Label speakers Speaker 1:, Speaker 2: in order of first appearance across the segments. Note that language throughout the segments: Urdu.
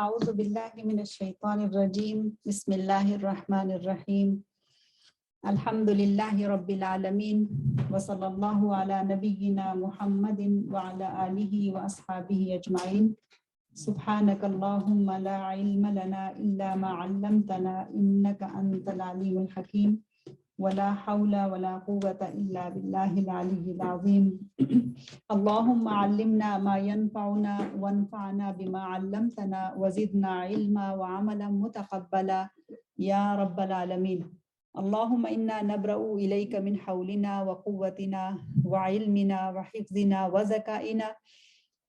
Speaker 1: اعوذ باللہ من الشیطان الرجیم بسم اللہ الرحمن الرحیم الحمد للہ رب العالمین وصلی اللہ علی نبینا محمد وعلی آلہ واصحابہ اجمعین سبحانک اللہم لا علم لنا الا ما علمتنا انک انت العلیم الحکیم ولا حول ولا قوة الا باللہ العلی العظیم اللہم علمنا ما ينفعنا وانفعنا بما علمتنا وزدنا علما وعملا متقبلا یا رب العالمین اللہم انا نبرأ الیک من حولنا وقوتنا وعلمنا وحفظنا وذکائنا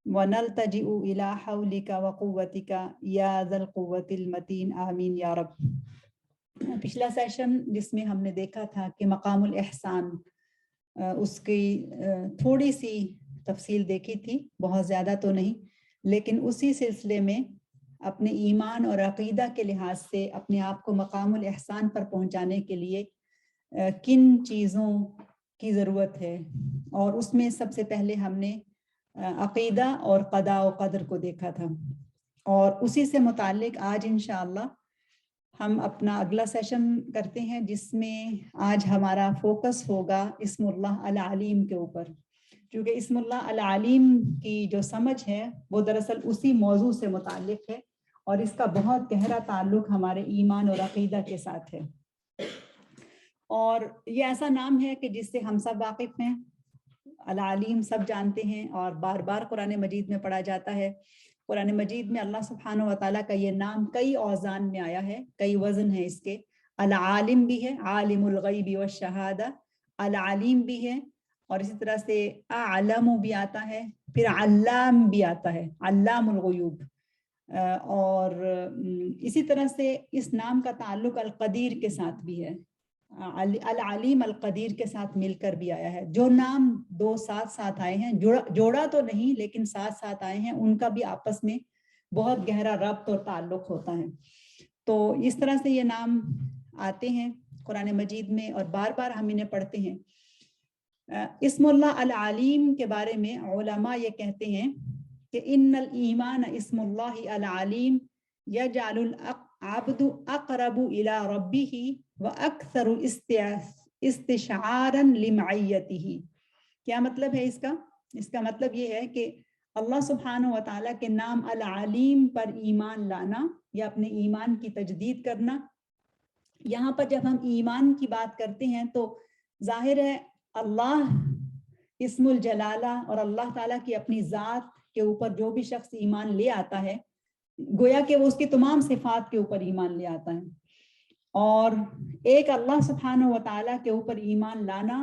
Speaker 1: ونلتجئ الى حولک وقوتک یا ذا القوة المتین آمین یا رب۔ پچھلا سیشن جس میں ہم نے دیکھا تھا کہ مقام الاحسان، اس کی تھوڑی سی تفصیل دیکھی تھی، بہت زیادہ تو نہیں، لیکن اسی سلسلے میں اپنے ایمان اور عقیدہ کے لحاظ سے اپنے آپ کو مقام الاحسان پر پہنچانے کے لیے کن چیزوں کی ضرورت ہے، اور اس میں سب سے پہلے ہم نے عقیدہ اور قضاء و قدر کو دیکھا تھا، اور اسی سے متعلق آج انشاءاللہ ہم اپنا اگلا سیشن کرتے ہیں جس میں آج ہمارا فوکس ہوگا اسم اللہ العلیم کے اوپر، کیونکہ اسم اللہ العلیم کی جو سمجھ ہے وہ دراصل اسی موضوع سے متعلق ہے، اور اس کا بہت گہرا تعلق ہمارے ایمان اور عقیدہ کے ساتھ ہے۔ اور یہ ایسا نام ہے کہ جس سے ہم سب واقف ہیں، العلیم سب جانتے ہیں، اور بار بار قرآن مجید میں پڑھا جاتا ہے۔ قرآن مجید میں اللہ سبحانہ و تعالیٰ کا یہ نام کئی اوزان میں آیا ہے، کئی وزن ہے اس کے۔ العالم بھی ہے، عالم الغیب والشہادہ، العلیم بھی ہے، اور اسی طرح سے اعلم بھی آتا ہے، پھر علام بھی آتا ہے، علام الغیوب، اور اسی طرح سے اس نام کا تعلق القدیر کے ساتھ بھی ہے، العلیم القدیر کے ساتھ مل کر بھی آیا ہے۔ جو نام دو ساتھ ساتھ آئے ہیں، جوڑا تو نہیں لیکن ساتھ ساتھ آئے ہیں، ان کا بھی آپس میں بہت گہرا ربط اور تعلق ہوتا ہے۔ تو اس طرح سے یہ نام آتے ہیں قرآن مجید میں، اور بار بار ہم انہیں پڑھتے ہیں۔ اسم اللہ العلیم کے بارے میں علماء یہ کہتے ہیں کہ ان الایمان اسم اللہ العلیم یجعل العبد اقرب الى ربه واکثر استشعارا لمعیته۔ کیا مطلب ہے اس کا؟ اس کا مطلب یہ ہے کہ اللہ سبحانہ و تعالیٰ کے نام العلیم پر ایمان لانا یا اپنے ایمان کی تجدید کرنا۔ یہاں پر جب ہم ایمان کی بات کرتے ہیں تو ظاہر ہے اللہ اسم الجلالہ اور اللہ تعالیٰ کی اپنی ذات کے اوپر جو بھی شخص ایمان لے آتا ہے، گویا کہ وہ اس کی تمام صفات کے اوپر ایمان لے آتا ہے، اور ایک اللہ سبحانہ و تعالیٰ کے اوپر ایمان لانا،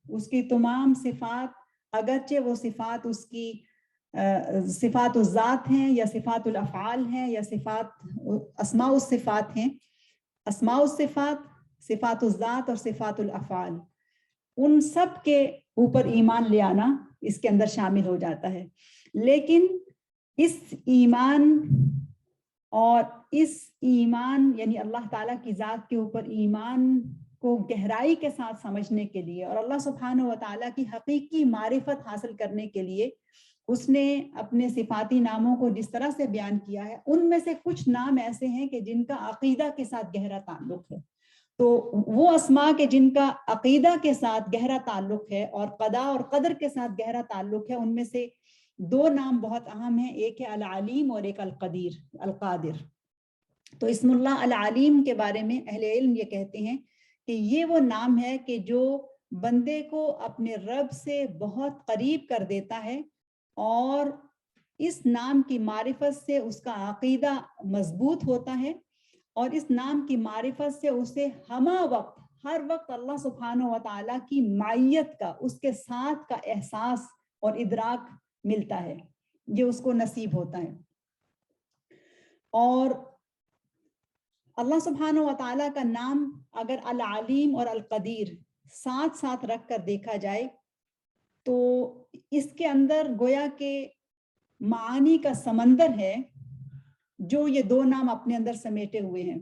Speaker 1: اس کی تمام صفات، اگرچہ وہ صفات اس کی صفات الذات ہیں یا صفات الافعال ہیں یا صفات اسماء الصفات ہیں، اسماء الصفات، صفات الذات اور صفات الافعال، ان سب کے اوپر ایمان لے آنا اس کے اندر شامل ہو جاتا ہے۔ لیکن اس ایمان اور اس ایمان یعنی اللہ تعالیٰ کی ذات کے اوپر ایمان کو گہرائی کے ساتھ سمجھنے کے لیے اور اللہ سبحانہ و تعالیٰ کی حقیقی معرفت حاصل کرنے کے لیے اس نے اپنے صفاتی ناموں کو جس طرح سے بیان کیا ہے، ان میں سے کچھ نام ایسے ہیں کہ جن کا عقیدہ کے ساتھ گہرا تعلق ہے۔ تو وہ اسماء کے جن کا عقیدہ کے ساتھ گہرا تعلق ہے اور قضاء اور قدر کے ساتھ گہرا تعلق ہے، ان میں سے دو نام بہت اہم ہیں، ایک ہے العلیم اور ایک القادر۔ تو اسم اللہ العلیم کے بارے میں اہل علم یہ کہتے ہیں کہ یہ وہ نام ہے کہ جو بندے کو اپنے رب سے بہت قریب کر دیتا ہے، اور اس نام کی معرفت سے اس کا عقیدہ مضبوط ہوتا ہے، اور اس نام کی معرفت سے اسے ہر وقت اللہ سبحانہ و تعالیٰ کی معیت کا، اس کے ساتھ کا احساس اور ادراک ملتا ہے، یہ اس کو نصیب ہوتا ہے۔ اور اللہ سبحانہ و تعالیٰ کا نام اگر العلیم اور القدیر ساتھ ساتھ رکھ کر دیکھا جائے تو اس کے اندر گویا کہ معانی کا سمندر ہے جو یہ دو نام اپنے اندر سمیٹے ہوئے ہیں،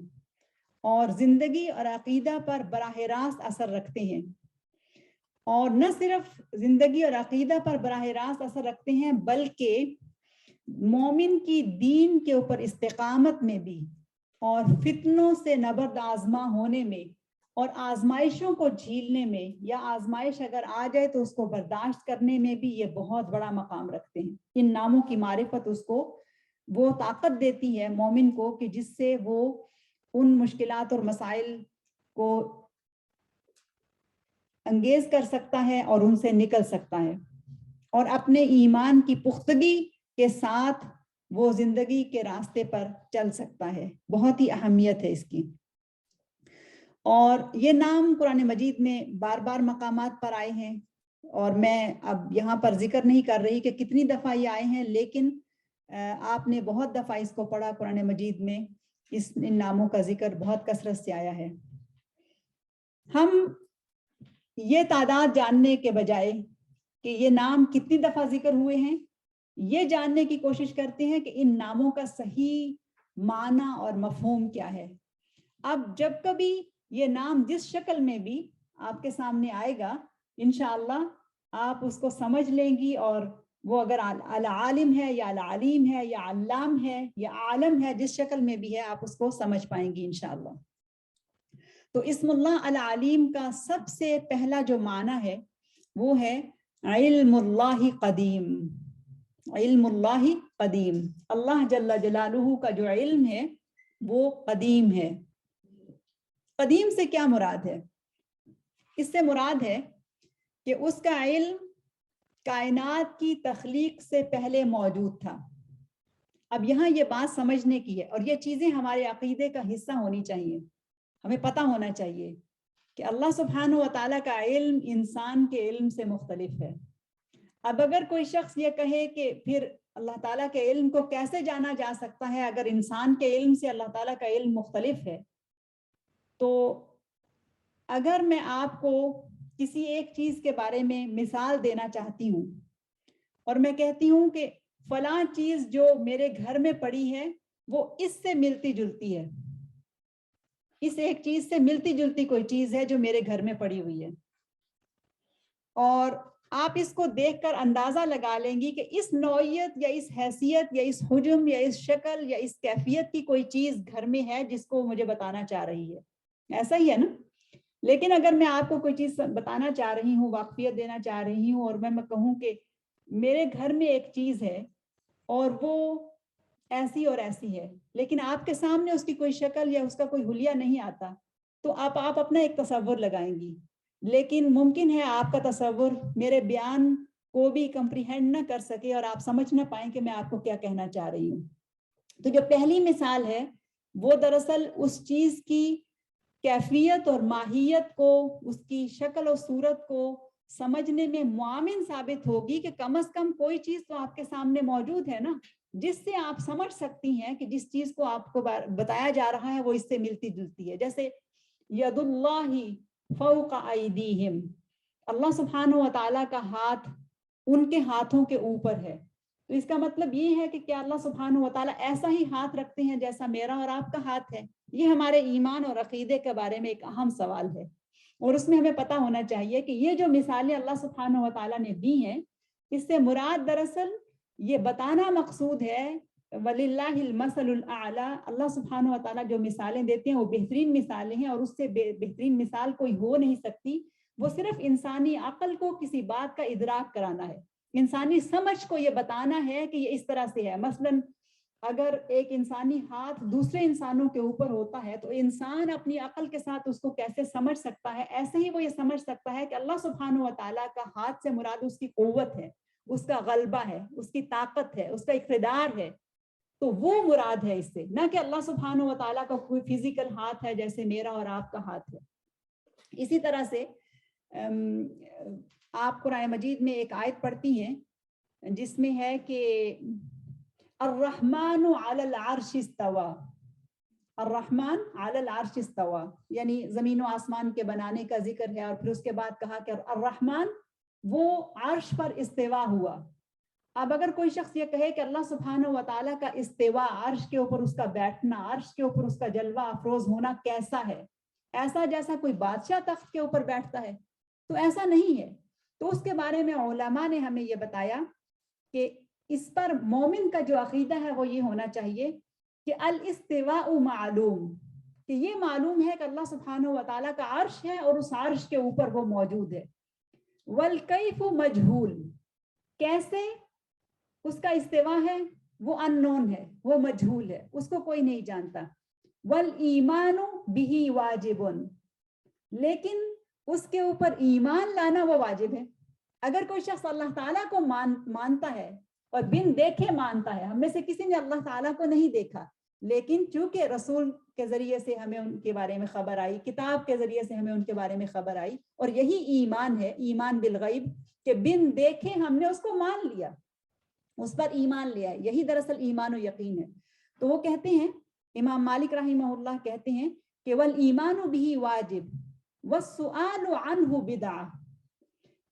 Speaker 1: اور زندگی اور عقیدہ پر براہ راست اثر رکھتے ہیں، اور نہ صرف زندگی اور عقیدہ پر براہ راست اثر رکھتے ہیں بلکہ مومن کی دین کے اوپر استقامت میں بھی اور فتنوں سے نبرد آزما ہونے میں اور آزمائشوں کو جھیلنے میں یا آزمائش اگر آ جائے تو اس کو برداشت کرنے میں بھی یہ بہت بڑا مقام رکھتے ہیں۔ ان ناموں کی معرفت اس کو وہ طاقت دیتی ہے مومن کو کہ جس سے وہ ان مشکلات اور مسائل کو انگیز کر سکتا ہے اور ان سے نکل سکتا ہے، اور اپنے ایمان کی پختگی کے ساتھ وہ زندگی کے راستے پر چل سکتا ہے۔ بہت ہی اہمیت ہے اس کی۔ اور یہ نام قرآن مجید میں بار بار مقامات پر آئے ہیں، اور میں اب یہاں پر ذکر نہیں کر رہی کہ کتنی دفعہ یہ آئے ہیں، لیکن آپ نے بہت دفعہ اس کو پڑھا قرآن مجید میں، ان ناموں کا ذکر بہت کثرت سے آیا ہے۔ ہم یہ تعداد جاننے کے بجائے کہ یہ نام کتنی دفعہ ذکر ہوئے ہیں، یہ جاننے کی کوشش کرتے ہیں کہ ان ناموں کا صحیح معنی اور مفہوم کیا ہے۔ اب جب کبھی یہ نام جس شکل میں بھی آپ کے سامنے آئے گا، انشاءاللہ آپ اس کو سمجھ لیں گی، اور وہ اگر العالم ہے یا العلیم ہے یا علام ہے یا عالم ہے، جس شکل میں بھی ہے آپ اس کو سمجھ پائیں گی انشاءاللہ۔ تو اسم اللہ العلیم کا سب سے پہلا جو معنی ہے وہ ہے علم اللہ قدیم۔ علم اللہ قدیم، اللہ جل جلالہ کا جو علم ہے وہ قدیم ہے۔ قدیم سے کیا مراد ہے؟ اس سے مراد ہے کہ اس کا علم کائنات کی تخلیق سے پہلے موجود تھا۔ اب یہاں یہ بات سمجھنے کی ہے، اور یہ چیزیں ہمارے عقیدے کا حصہ ہونی چاہیے، ہمیں پتہ ہونا چاہیے کہ اللہ سبحانہ و تعالیٰ کا علم انسان کے علم سے مختلف ہے۔ اب اگر کوئی شخص یہ کہے کہ پھر اللہ تعالیٰ کے علم کو کیسے جانا جا سکتا ہے اگر انسان کے علم سے اللہ تعالیٰ کا علم مختلف ہے، تو اگر میں آپ کو کسی ایک چیز کے بارے میں مثال دینا چاہتی ہوں اور میں کہتی ہوں کہ فلاں چیز جو میرے گھر میں پڑی ہے وہ اس سے ملتی جلتی ہے، اس ایک چیز سے ملتی جلتی کوئی چیز ہے جو میرے گھر میں پڑی ہوئی ہے، اور آپ اس کو دیکھ کر اندازہ لگا لیں گی کہ اس نوعیت یا اس حیثیت یا اس حجم یا اس شکل یا اس کیفیت کی کوئی چیز گھر میں ہے جس کو مجھے بتانا چاہ رہی ہے۔ ایسا ہی ہے نا؟ لیکن اگر میں آپ کو کوئی چیز بتانا چاہ رہی ہوں، واقفیت دینا چاہ رہی ہوں، اور میں کہوں کہ میرے گھر میں ایک چیز ہے اور وہ ایسی اور ایسی ہے، لیکن آپ کے سامنے اس کی کوئی شکل یا اس کا کوئی حلیہ نہیں آتا، تو آپ اپنا ایک تصور لگائیں گی، لیکن ممکن ہے آپ کا تصور میرے بیان کو بھی کمپریہینڈ نہ کر سکے اور آپ سمجھ نہ پائیں کہ میں آپ کو کیا کہنا چاہ رہی ہوں۔ تو جو پہلی مثال ہے وہ دراصل اس چیز کی کیفیت اور ماہیت کو، اس کی شکل و صورت کو سمجھنے میں معاون ثابت ہوگی کہ کم از کم کوئی چیز تو آپ کے سامنے موجود ہے نا، جس سے آپ سمجھ سکتی ہیں کہ جس چیز کو آپ کو بتایا جا رہا ہے وہ اس سے ملتی جلتی ہے۔ جیسے ید اللہ فوق ایدیہم، اللہ سبحانہ و تعالیٰ کا ہاتھ ان کے ہاتھوں کے اوپر ہے، تو اس کا مطلب یہ ہے کہ کیا اللہ سبحانہ و تعالیٰ ایسا ہی ہاتھ رکھتے ہیں جیسا میرا اور آپ کا ہاتھ ہے؟ یہ ہمارے ایمان اور عقیدے کے بارے میں ایک اہم سوال ہے، اور اس میں ہمیں پتہ ہونا چاہیے کہ یہ جو مثالیں اللہ سبحانہ و تعالیٰ نے دی ہیں، اس سے مراد دراصل یہ بتانا مقصود ہے وَلِلَّهِ الْمَثَلُ الْأَعْلَى، اللہ سبحانہ و تعالیٰ جو مثالیں دیتے ہیں وہ بہترین مثالیں ہیں، اور اس سے بہترین مثال کوئی ہو نہیں سکتی۔ وہ صرف انسانی عقل کو کسی بات کا ادراک کرانا ہے، انسانی سمجھ کو یہ بتانا ہے کہ یہ اس طرح سے ہے۔ مثلاً اگر ایک انسانی ہاتھ دوسرے انسانوں کے اوپر ہوتا ہے تو انسان اپنی عقل کے ساتھ اس کو کیسے سمجھ سکتا ہے؟ ایسے ہی وہ یہ سمجھ سکتا ہے کہ اللہ سبحانہ و تعالیٰ کا ہاتھ سے مراد اس کی قوت ہے، اس کا غلبہ ہے، اس کی طاقت ہے، اس کا اقتدار ہے، تو وہ مراد ہے اس سے، نہ کہ اللہ سبحانہ و تعالیٰ کا کوئی فزیکل ہاتھ ہے جیسے میرا اور آپ کا ہاتھ ہے۔ اسی طرح سے آپ قرآن مجید میں ایک آیت پڑھتی ہیں جس میں ہے کہ الرحمن علی العرش استوى، الرحمن علی العرش استوى، یعنی زمین و آسمان کے بنانے کا ذکر ہے، اور پھر اس کے بعد کہا کہ الرحمن وہ عرش پر استوا ہوا۔ اب اگر کوئی شخص یہ کہے کہ اللہ سبحانہ و تعالیٰ کا استوا، عرش کے اوپر اس کا بیٹھنا، عرش کے اوپر اس کا جلوہ افروز ہونا کیسا ہے، ایسا جیسا کوئی بادشاہ تخت کے اوپر بیٹھتا ہے، تو ایسا نہیں ہے۔ تو اس کے بارے میں علماء نے ہمیں یہ بتایا کہ اس پر مومن کا جو عقیدہ ہے وہ یہ ہونا چاہیے کہ الاستواء معلوم، کہ یہ معلوم ہے کہ اللہ سبحانہ و تعالیٰ کا عرش ہے اور اس عرش کے اوپر وہ موجود ہے. والکیف مجہول، کیسے اس کا استوا ہے وہ اننون ہے، وہ مجہول ہے، اس کو کوئی نہیں جانتا. والایمان بہ واجب، لیکن اس کے اوپر ایمان لانا وہ واجب ہے. اگر کوئی شخص اللہ تعالیٰ کو مانتا ہے اور بن دیکھے مانتا ہے، ہم میں سے کسی نے اللہ تعالیٰ کو نہیں دیکھا، لیکن چونکہ رسول کے ذریعے سے ہمیں ان کے بارے میں خبر آئی، کتاب کے ذریعے سے ہمیں ان کے بارے میں خبر آئی، اور یہی ایمان ہے، ایمان بالغیب، کہ بن دیکھے ہم نے اس کو مان لیا، اس پر ایمان لیا. یہی دراصل ایمان و یقین ہے. تو وہ کہتے ہیں، امام مالک رحمہ اللہ کہتے ہیں کہ والایمان بہ واجب والسؤال عنہ بدعہ،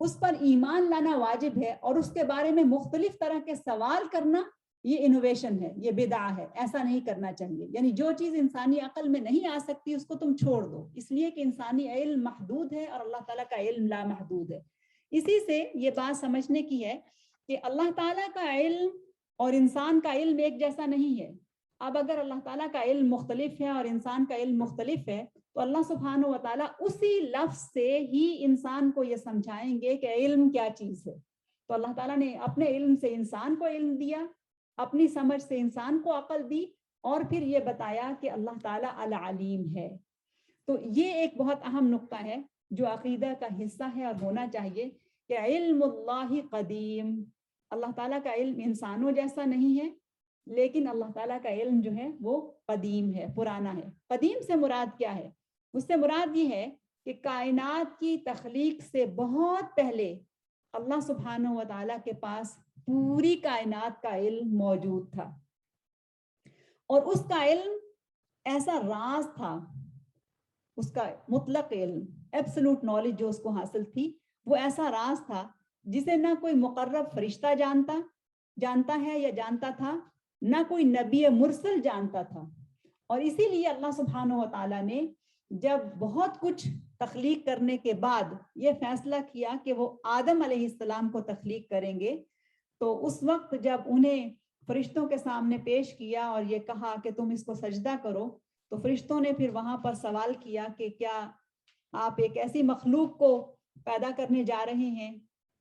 Speaker 1: اس پر ایمان لانا واجب ہے اور اس کے بارے میں مختلف طرح کے سوال کرنا یہ انوویشن ہے، یہ بدعہ ہے، ایسا نہیں کرنا چاہیے. یعنی جو چیز انسانی عقل میں نہیں آ سکتی اس کو تم چھوڑ دو، اس لیے کہ انسانی علم محدود ہے اور اللہ تعالیٰ کا علم لامحدود ہے. اسی سے یہ بات سمجھنے کی ہے کہ اللہ تعالیٰ کا علم اور انسان کا علم ایک جیسا نہیں ہے. اب اگر اللہ تعالیٰ کا علم مختلف ہے اور انسان کا علم مختلف ہے تو اللہ سبحانہ و تعالیٰ اسی لفظ سے ہی انسان کو یہ سمجھائیں گے کہ علم کیا چیز ہے. تو اللہ تعالیٰ نے اپنے علم سے انسان کو علم دیا، اپنی سمجھ سے انسان کو عقل دی، اور پھر یہ بتایا کہ اللہ تعالیٰ العلیم ہے. تو یہ ایک بہت اہم نقطہ ہے جو عقیدہ کا حصہ ہے اور ہونا چاہیے کہ علم اللہ قدیم، اللہ تعالیٰ کا علم انسانوں جیسا نہیں ہے، لیکن اللہ تعالیٰ کا علم جو ہے وہ قدیم ہے، پرانا ہے. قدیم سے مراد کیا ہے؟ اس سے مراد یہ ہے کہ کائنات کی تخلیق سے بہت پہلے اللہ سبحانہ و تعالیٰ کے پاس پوری کائنات کا علم موجود تھا، اور اس کا علم ایسا راز تھا، اس کا مطلق علم، ایبسولوٹ نالج جو اس کو حاصل تھی، وہ ایسا راز تھا جسے نہ کوئی مقرب فرشتہ جانتا ہے یا جانتا تھا، نہ کوئی نبی مرسل جانتا تھا. اور اسی لیے اللہ سبحانہ و تعالیٰ نے جب بہت کچھ تخلیق کرنے کے بعد یہ فیصلہ کیا کہ وہ آدم علیہ السلام کو تخلیق کریں گے، تو اس وقت جب انہیں فرشتوں کے سامنے پیش کیا اور یہ کہا کہ تم اس کو سجدہ کرو، تو فرشتوں نے پھر وہاں پر سوال کیا کہ کیا آپ ایک ایسی مخلوق کو پیدا کرنے جا رہے ہیں؟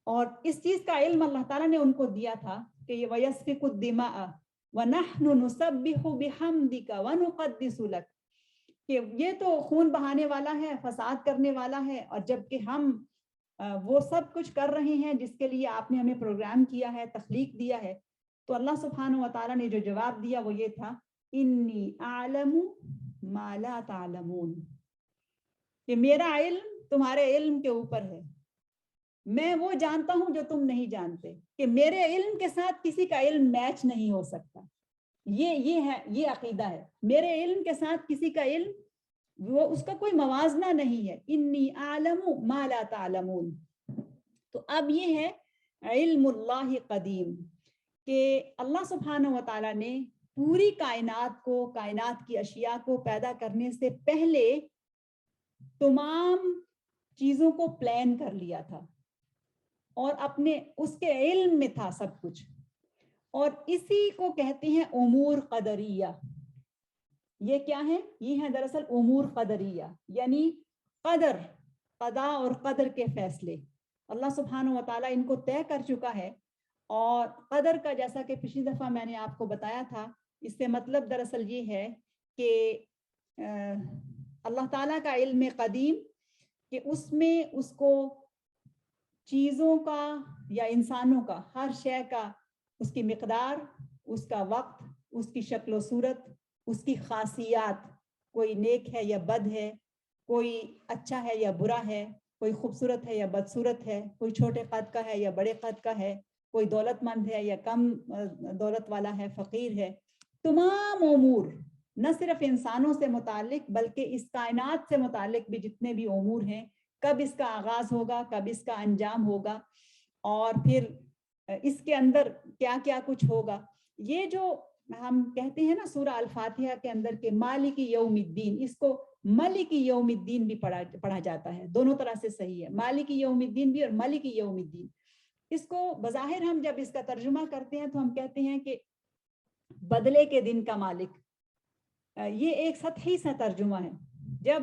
Speaker 1: اور اس چیز کا علم اللہ تعالیٰ نے ان کو دیا تھا کہ یہ وَيَسْفِكُ الدِّمَاءَ وَنَحْنُ نُسَبِّحُ بِحَمْدِكَ وَنُقَدِّسُ لَكَ، کہ یہ تو خون بہانے والا ہے، فساد کرنے والا ہے، اور جبکہ ہم وہ سب کچھ کر رہے ہیں جس کے لیے آپ نے ہمیں پروگرام کیا ہے، تخلیق دیا ہے. تو اللہ سبحانہ و تعالیٰ نے جو جواب دیا وہ یہ تھا، انی اعلم ما لا تعلمون، کہ میرا علم تمہارے علم کے اوپر ہے، میں وہ جانتا ہوں جو تم نہیں جانتے، کہ میرے علم کے ساتھ کسی کا علم میچ نہیں ہو سکتا. یہ ہے، یہ عقیدہ ہے، میرے علم کے ساتھ کسی کا علم وہ اس کا کوئی موازنہ نہیں ہے. انی اعلم ما لا تعلمون. تو اب یہ ہے علم اللہ قدیم، کہ اللہ سبحانہ و تعالیٰ نے پوری کائنات کو، کائنات کی اشیاء کو پیدا کرنے سے پہلے تمام چیزوں کو پلان کر لیا تھا، اور اپنے اس کے علم میں تھا سب کچھ. اور اسی کو کہتے ہیں امور قدریہ. یہ کیا ہے؟ یہ ہے دراصل امور قدریہ، یعنی قدر، قضاء اور قدر کے فیصلے. اللہ سبحانہ و تعالیٰ ان کو طے کر چکا ہے. اور قدر کا، جیسا کہ پچھلی دفعہ میں نے آپ کو بتایا تھا، اس سے مطلب دراصل یہ ہے کہ اللہ تعالیٰ کا علم قدیم، کہ اس میں اس کو چیزوں کا یا انسانوں کا، ہر شے کا، اس کی مقدار، اس کا وقت، اس کی شکل و صورت، اس کی خاصیات، کوئی نیک ہے یا بد ہے، کوئی اچھا ہے یا برا ہے، کوئی خوبصورت ہے یا بدصورت ہے، کوئی چھوٹے قد کا ہے یا بڑے قد کا ہے، کوئی دولت مند ہے یا کم دولت والا ہے، فقیر ہے. تمام امور، نہ صرف انسانوں سے متعلق بلکہ اس کائنات سے متعلق بھی جتنے بھی امور ہیں، کب اس کا آغاز ہوگا، کب اس کا انجام ہوگا، اور پھر اس کے اندر کیا کیا کچھ ہوگا. یہ جو ہم کہتے ہیں نا سورہ الفاتحہ کے اندر کہ مالک یوم الدین، اس کو ملک یوم الدین بھی پڑھا جاتا ہے، دونوں طرح سے صحیح ہے، مالک یوم الدین بھی اور ملک یوم الدین. اس کو بظاہر ہم جب اس کا ترجمہ کرتے ہیں تو ہم کہتے ہیں کہ بدلے کے دن کا مالک. یہ ایک سطحی سا ترجمہ ہے. جب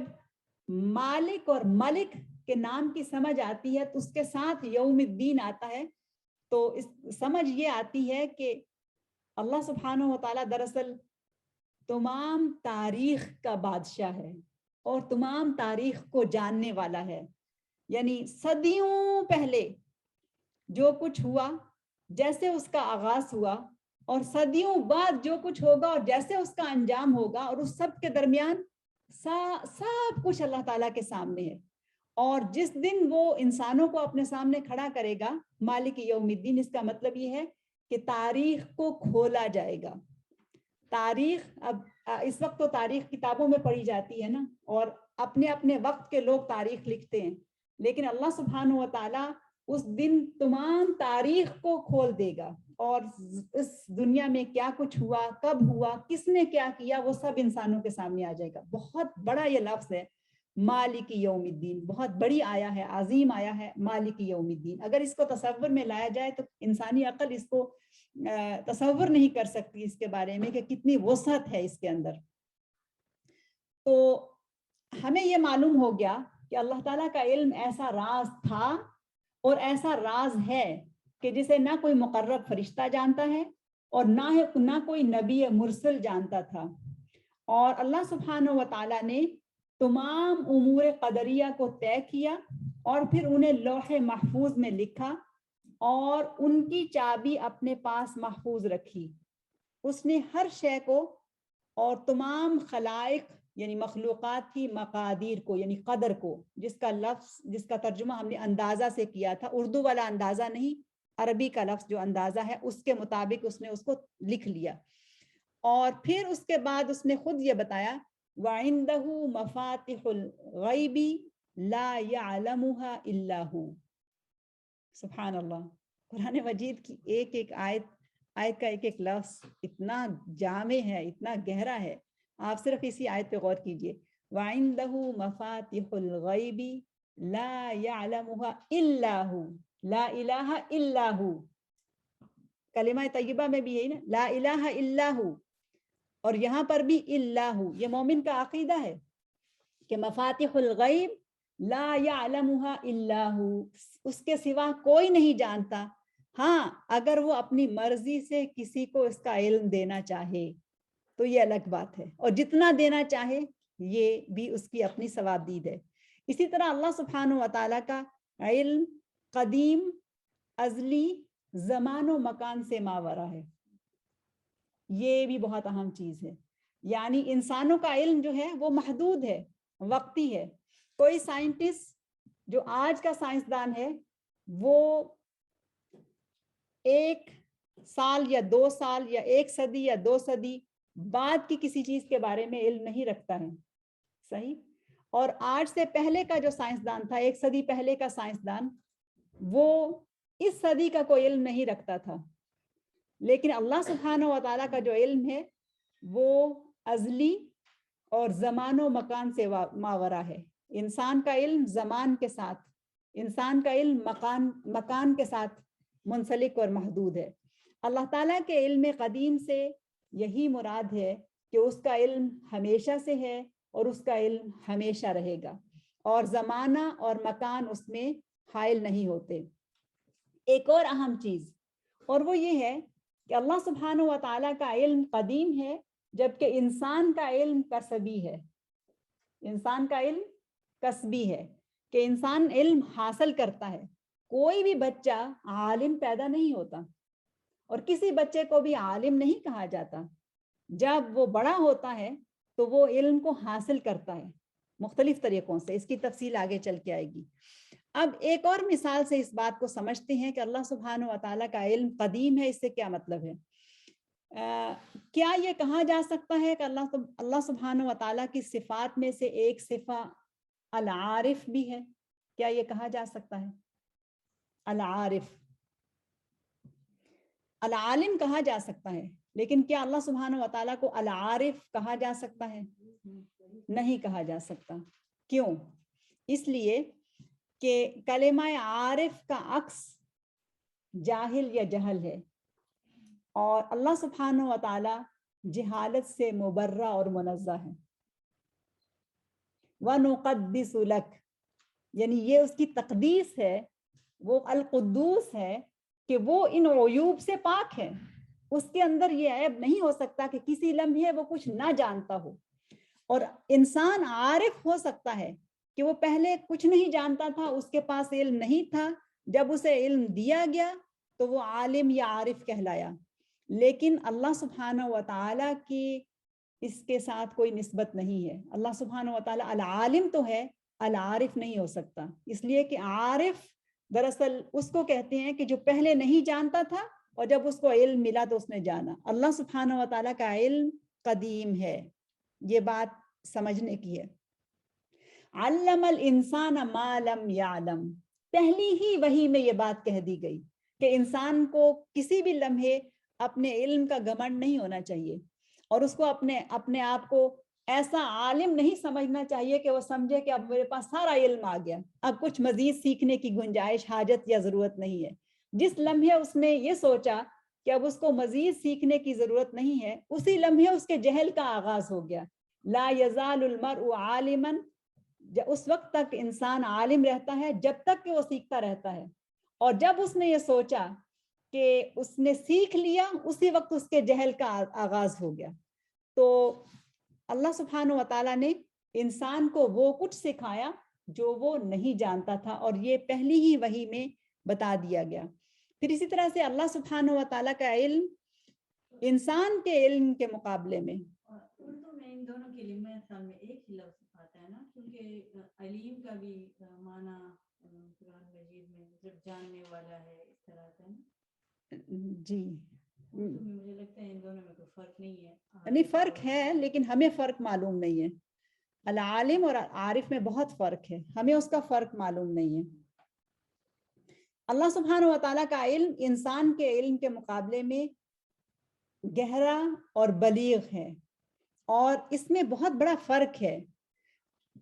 Speaker 1: مالک اور ملک کے نام کی سمجھ آتی ہے تو اس کے ساتھ یوم الدین آتا ہے, تو اس سمجھ یہ آتی ہے کہ اللہ سبحانہ و تعالیٰ دراصل تمام تاریخ کا بادشاہ ہے اور تمام تاریخ کو جاننے والا ہے. یعنی صدیوں پہلے جو کچھ ہوا, جیسے اس کا آغاز ہوا, اور صدیوں بعد جو کچھ ہوگا اور جیسے اس کا انجام ہوگا, اور اس سب کے درمیان سب کچھ اللہ تعالیٰ کے سامنے ہے. اور جس دن وہ انسانوں کو اپنے سامنے کھڑا کرے گا, مالک یوم الدین, اس کا مطلب یہ ہے کہ تاریخ کو کھولا جائے گا. تاریخ اب اس وقت تو تاریخ کتابوں میں پڑھی جاتی ہے نا, اور اپنے اپنے وقت کے لوگ تاریخ لکھتے ہیں, لیکن اللہ سبحانہ و تعالیٰ اس دن تمام تاریخ کو کھول دے گا, اور اس دنیا میں کیا کچھ ہوا, کب ہوا, کس نے کیا کیا, وہ سب انسانوں کے سامنے آ جائے گا. بہت بڑا یہ لفظ ہے مالک یوم الدین, بہت بڑی آیا ہے, عظیم آیا ہے مالک یوم الدین. اگر اس کو تصور میں لایا جائے تو انسانی عقل اس کو تصور نہیں کر سکتی اس کے بارے میں کہ کتنی وسعت ہے اس کے اندر. تو ہمیں یہ معلوم ہو گیا کہ اللہ تعالیٰ کا علم ایسا راز تھا اور ایسا راز ہے کہ جسے نہ کوئی مقرب فرشتہ جانتا ہے اور نہ کوئی نبی مرسل جانتا تھا. اور اللہ سبحانہ و تعالیٰ نے تمام امور قدریہ کو طے کیا اور پھر انہیں لوح محفوظ میں لکھا اور ان کی چابی اپنے پاس محفوظ رکھی. اس نے ہر شے کو اور تمام خلائق یعنی مخلوقات کی مقادیر کو یعنی قدر کو, جس کا ترجمہ ہم نے اندازہ سے کیا تھا, اردو والا اندازہ نہیں, عربی کا لفظ جو اندازہ ہے اس کے مطابق اس نے اس کو لکھ لیا. اور پھر اس کے بعد اس نے خود یہ بتایا وَعِندَهُ مَفَاتِحُ الْغَيْبِ لَا يَعْلَمُهَا إِلَّا هُ. سبحان اللہ. قرآن مجید کی ایک ایک آیت کا ایک ایک لفظ اتنا جامع ہے, اتنا گہرا ہے. آپ صرف اسی آیت پہ غور کیجئے. وَعِندَهُ مَفَاتِحُ الْغَيْبِ لَا يَعْلَمُهَا إِلَّا هُ. لا الہ الا ہو. کلمہ طیبہ میں بھی یہی نا, لا الہ الا ہو, اور یہاں پر بھی الا ہو. یہ مومن کا عقیدہ ہے کہ مفاتیح الغیب لا یعلمها الا ہو, اس کے سوا کوئی نہیں جانتا. ہاں اگر وہ اپنی مرضی سے کسی کو اس کا علم دینا چاہے تو یہ الگ بات ہے, اور جتنا دینا چاہے یہ بھی اس کی اپنی ثوابدید ہے. اسی طرح اللہ سبحانہ و تعالیٰ کا علم قدیم, ازلی, زمان و مکان سے ماورا ہے. یہ بھی بہت اہم چیز ہے. یعنی انسانوں کا علم جو ہے وہ محدود ہے, وقتی ہے. کوئی سائنٹسٹ جو آج کا سائنسدان ہے وہ 1 سال یا 2 سال یا 1 صدی یا 2 صدی بعد کی کسی چیز کے بارے میں علم نہیں رکھتا ہے, صحیح. اور آج سے پہلے کا جو سائنسدان تھا, 1 صدی پہلے کا سائنسدان, وہ اس صدی کا کوئی علم نہیں رکھتا تھا. لیکن اللہ سبحانہ و تعالیٰ کا جو علم ہے وہ ازلی اور زمان و مکان سے ماورا ہے. انسان کا علم زمان کے ساتھ, انسان کا علم مکان کے ساتھ منسلک اور محدود ہے. اللہ تعالیٰ کے علم قدیم سے یہی مراد ہے کہ اس کا علم ہمیشہ سے ہے اور اس کا علم ہمیشہ رہے گا, اور زمانہ اور مکان اس میں حائل نہیں ہوتے. ایک اور اہم چیز, اور وہ یہ ہے کہ اللہ سبحانہ و تعالیٰ کا علم قدیم ہے جبکہ انسان کا علم کسبی ہے. انسان کا علم کسبی ہے کہ انسان علم حاصل کرتا ہے. کوئی بھی بچہ عالم پیدا نہیں ہوتا اور کسی بچے کو بھی عالم نہیں کہا جاتا. جب وہ بڑا ہوتا ہے تو وہ علم کو حاصل کرتا ہے مختلف طریقوں سے. اس کی تفصیل آگے چل کے آئے گی. اب ایک اور مثال سے اس بات کو سمجھتے ہیں کہ اللہ سبحانہ و تعالیٰ کا علم قدیم ہے. اس سے کیا مطلب ہے؟ کیا یہ کہا جا سکتا ہے کہ اللہ سبحانہ و تعالیٰ کی صفات میں سے ایک صفہ العارف بھی ہے؟ کیا یہ کہا جا سکتا ہے؟ العارف, العالم کہا جا سکتا ہے, لیکن کیا اللہ سبحانہ و تعالیٰ کو العارف کہا جا سکتا ہے؟ نہیں کہا جا سکتا. کیوں؟ اس لیے کہ کلمہ عارف کا عکس جاہل یا جہل ہے، اور اللہ سبحانہ و تعالی جہالت سے مبرہ اور منزہ ہے۔ وَنُقَدِّسُ لَكَ، یعنی یہ اس کی تقدیس ہے، وہ القدوس ہے کہ وہ ان عیوب سے پاک ہے، اس کے اندر یہ عیب نہیں ہو سکتا کہ کسی لمحے وہ کچھ نہ جانتا ہو۔ اور انسان عارف ہو سکتا ہے کہ وہ پہلے کچھ نہیں جانتا تھا، اس کے پاس علم نہیں تھا، جب اسے علم دیا گیا تو وہ عالم یا عارف کہلایا، لیکن اللہ سبحانہ و تعالیٰ کی اس کے ساتھ کوئی نسبت نہیں ہے۔ اللہ سبحانہ و تعالیٰ العالم تو ہے، العارف نہیں ہو سکتا، اس لیے کہ عارف دراصل اس کو کہتے ہیں کہ جو پہلے نہیں جانتا تھا اور جب اس کو علم ملا تو اس نے جانا۔ اللہ سبحانہ و تعالیٰ کا علم قدیم ہے، یہ بات سمجھنے کی ہے۔ علم الانسان ما لم یعلم، پہلی ہی وحی میں یہ بات کہہ دی گئی کہ انسان کو کسی بھی لمحے اپنے علم کا گھمنڈ نہیں ہونا چاہیے، اور اس کو اپنے آپ کو ایسا عالم نہیں سمجھنا چاہیے کہ وہ سمجھے کہ اب میرے پاس سارا علم آ گیا، اب کچھ مزید سیکھنے کی گنجائش، حاجت یا ضرورت نہیں ہے۔ جس لمحے اس نے یہ سوچا کہ اب اس کو مزید سیکھنے کی ضرورت نہیں ہے، اسی لمحے اس کے جہل کا آغاز ہو گیا۔ لا یزال المرء عالما، اس وقت تک انسان عالم رہتا ہے جب تک کہ وہ سیکھتا رہتا ہے، اور جب اس نے یہ سوچا کہ اس نے سیکھ لیا، اسی وقت اس کے جہل کا آغاز ہو گیا۔ تو اللہ سبحانہ و تعالیٰ نے انسان کو وہ کچھ سکھایا جو وہ نہیں جانتا تھا، اور یہ پہلی ہی وحی میں بتا دیا گیا۔ پھر اسی طرح سے اللہ سبحانہ و تعالیٰ کا علم انسان کے علم کے مقابلے میں،
Speaker 2: اردو میں ان دونوں کے لیے میرے خیال میں ایک ہی لفظ آتا ہے نا، کیونکہ علیم کا بھی معنی قرآن مجید میں مطلب جاننے والا ہے، اس طرح سے نا۔
Speaker 1: جی
Speaker 2: اردو میں مجھے لگتا ہے ان دونوں میں کوئی فرق نہیں ہے۔
Speaker 1: نہیں، فرق ہے لیکن ہمیں فرق معلوم نہیں ہے۔ العالم اور عارف میں بہت فرق ہے، ہمیں اس کا فرق معلوم نہیں ہے۔ اللہ سبحانہ و تعالیٰ کا علم انسان کے علم کے مقابلے میں گہرا اور بلیغ ہے، اور اس میں بہت بڑا فرق ہے۔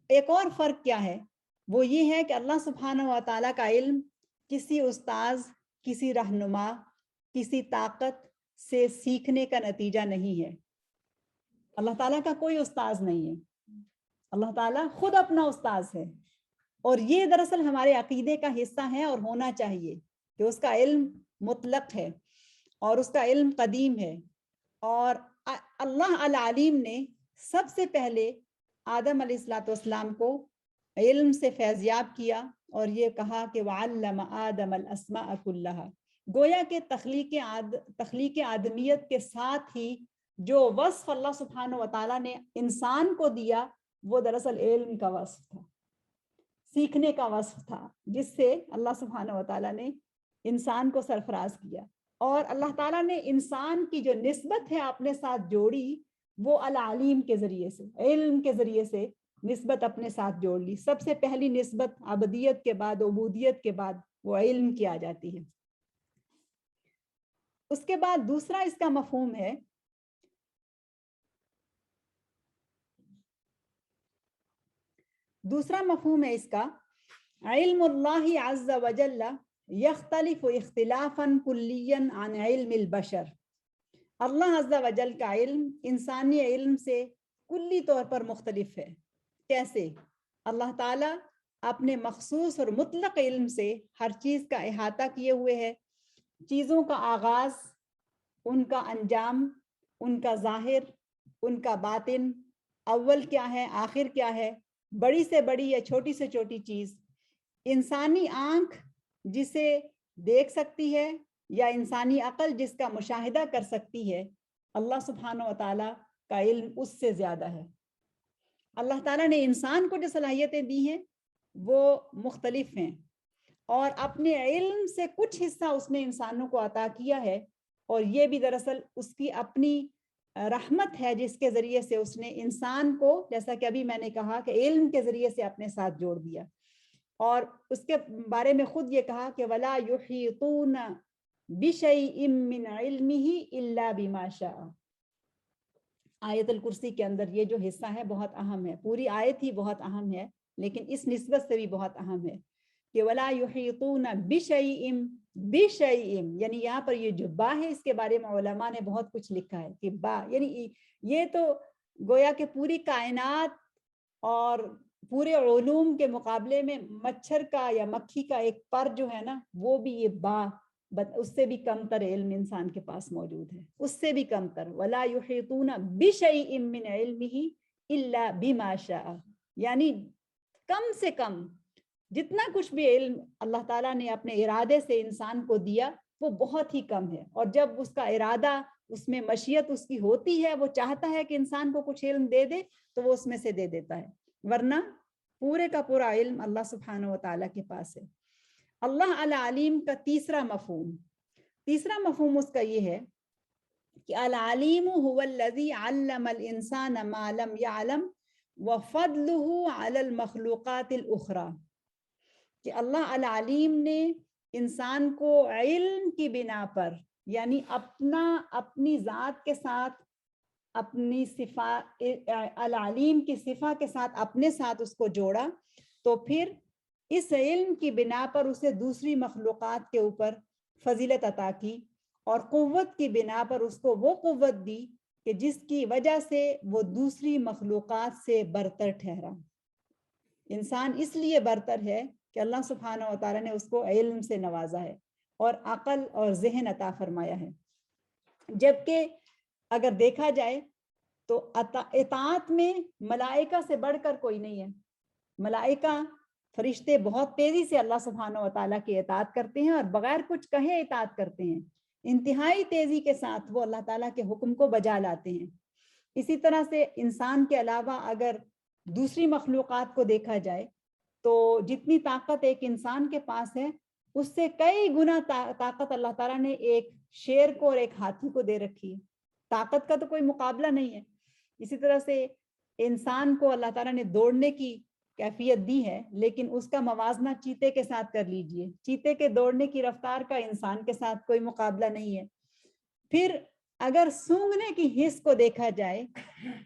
Speaker 1: ایک اور فرق کیا ہے؟ وہ یہ ہے کہ اللہ سبحانہ و تعالیٰ کا علم کسی استاذ، کسی رہنما، کسی طاقت سے سیکھنے کا نتیجہ نہیں ہے۔ اللہ تعالیٰ کا کوئی استاذ نہیں ہے، اللہ تعالیٰ خود اپنا استاذ ہے، اور یہ دراصل ہمارے عقیدے کا حصہ ہے اور ہونا چاہیے کہ اس کا علم مطلق ہے اور اس کا علم قدیم ہے۔ اور اللہ العلیم نے سب سے پہلے آدم علیہ السلام کو علم سے فیضیاب کیا اور یہ کہا کہ وَعَلَّمَ آدَمَ الْأَسْمَاءَ كُلَّهَا، گویا کہ تخلیق آدمیت کے ساتھ ہی جو وصف اللہ سبحانہ و تعالیٰ نے انسان کو دیا وہ دراصل علم کا وصف تھا، سیکھنے کا وصف تھا، جس سے اللہ سبحانہ و تعالیٰ نے انسان کو سرفراز کیا۔ اور اللہ تعالیٰ نے انسان کی جو نسبت ہے اپنے ساتھ جوڑی، وہ العلیم کے ذریعے سے، علم کے ذریعے سے نسبت اپنے ساتھ جوڑ لی۔ سب سے پہلی نسبت عبدیت کے بعد، عبودیت کے بعد وہ علم کی آ جاتی ہے۔ اس کے بعد دوسرا اس کا مفہوم ہے اس کا علم اللہ عز وجل یختلف اختلافا کلیا عن علم البشر۔ اللہ عز وجل کا علم انسانی علم سے کلی طور پر مختلف ہے۔ کیسے؟ اللہ تعالیٰ اپنے مخصوص اور مطلق علم سے ہر چیز کا احاطہ کیے ہوئے ہے، چیزوں کا آغاز، ان کا انجام، ان کا ظاہر، ان کا باطن، اول کیا ہے، آخر کیا ہے، بڑی سے بڑی یا چھوٹی سے چھوٹی چیز، انسانی آنکھ جسے دیکھ سکتی ہے یا انسانی عقل جس کا مشاہدہ کر سکتی ہے، اللہ سبحانہ و تعالیٰ کا علم اس سے زیادہ ہے۔ اللہ تعالیٰ نے انسان کو جو صلاحیتیں دی ہیں وہ مختلف ہیں، اور اپنے علم سے کچھ حصہ اس نے انسانوں کو عطا کیا ہے، اور یہ بھی دراصل اس کی اپنی رحمت ہے جس کے ذریعے سے اس نے انسان کو، جیسا کہ ابھی میں نے کہا کہ علم کے ذریعے سے اپنے ساتھ جوڑ دیا، اور اس کے بارے میں خود یہ کہا کہ وَلَا يُحِيطُونَ بِشَيْءٍ مِّنْ عِلْمِهِ إِلَّا بِمَا شَاءَ۔ آیت الکرسی کے اندر یہ جو حصہ ہے بہت اہم ہے، پوری آیت ہی بہت اہم ہے لیکن اس نسبت سے بھی بہت اہم ہے۔ کہ ولا یحیطون بشیء بشیء، یعنی یہاں پر یہ جو با ہے اس کے بارے میں علماء نے بہت کچھ لکھا ہے کہ با یعنی یہ تو گویا کہ پوری کائنات اور پورے علوم کے مقابلے میں مچھر کا یا مکھی کا ایک پر جو ہے نا وہ بھی یہ با اس سے بھی کم تر علم انسان کے پاس موجود ہے، اس سے بھی کم تر. ولا یحیطون بشیء من علمہ الا بما شاء، یعنی کم سے کم جتنا کچھ بھی علم اللہ تعالیٰ نے اپنے ارادے سے انسان کو دیا وہ بہت ہی کم ہے. اور جب اس کا ارادہ، اس میں مشیت اس کی ہوتی ہے، وہ چاہتا ہے کہ انسان کو کچھ علم دے دے تو وہ اس میں سے دے دیتا ہے، ورنہ پورے کا پورا علم اللہ سبحانہ و تعالیٰ کے پاس ہے. اللہ العلیم کا تیسرا مفہوم اس کا یہ ہے کہ العلیم هو الذی علم الانسان ما لم يعلم وفضلہ علی المخلوقات الاخرى، کہ اللہ العلیم نے انسان کو علم کی بنا پر، یعنی اپنی ذات کے ساتھ، اپنی صفات العلیم کی صفہ کے ساتھ اپنے ساتھ اس کو جوڑا، تو پھر اس علم کی بنا پر اسے دوسری مخلوقات کے اوپر فضیلت عطا کی، اور قوت کی بنا پر اس کو وہ قوت دی کہ جس کی وجہ سے وہ دوسری مخلوقات سے برتر ٹھہرا. انسان اس لیے برتر ہے کہ اللہ سبحانہ و تعالیٰ نے اس کو علم سے نوازا ہے اور عقل اور ذہن عطا فرمایا ہے. جبکہ اگر دیکھا جائے تو اطاعت میں ملائکہ سے بڑھ کر کوئی نہیں ہے. ملائکہ فرشتے بہت تیزی سے اللہ سبحانہ و تعالیٰ کی اطاعت کرتے ہیں اور بغیر کچھ کہے اطاعت کرتے ہیں، انتہائی تیزی کے ساتھ وہ اللہ تعالیٰ کے حکم کو بجا لاتے ہیں. اسی طرح سے انسان کے علاوہ اگر دوسری مخلوقات کو دیکھا جائے تو جتنی طاقت ایک انسان کے پاس ہے اس سے کئی گنا طاقت اللہ تعالیٰ نے ایک شیر کو اور ایک ہاتھی کو دے رکھی ہے. طاقت کا تو کوئی مقابلہ نہیں ہے. اسی طرح سے انسان کو اللہ تعالیٰ نے دوڑنے کی کیفیت دی ہے، لیکن اس کا موازنہ چیتے کے ساتھ کر لیجئے، چیتے کے دوڑنے کی رفتار کا انسان کے ساتھ کوئی مقابلہ نہیں ہے. پھر اگر سونگھنے کی حس کو دیکھا جائے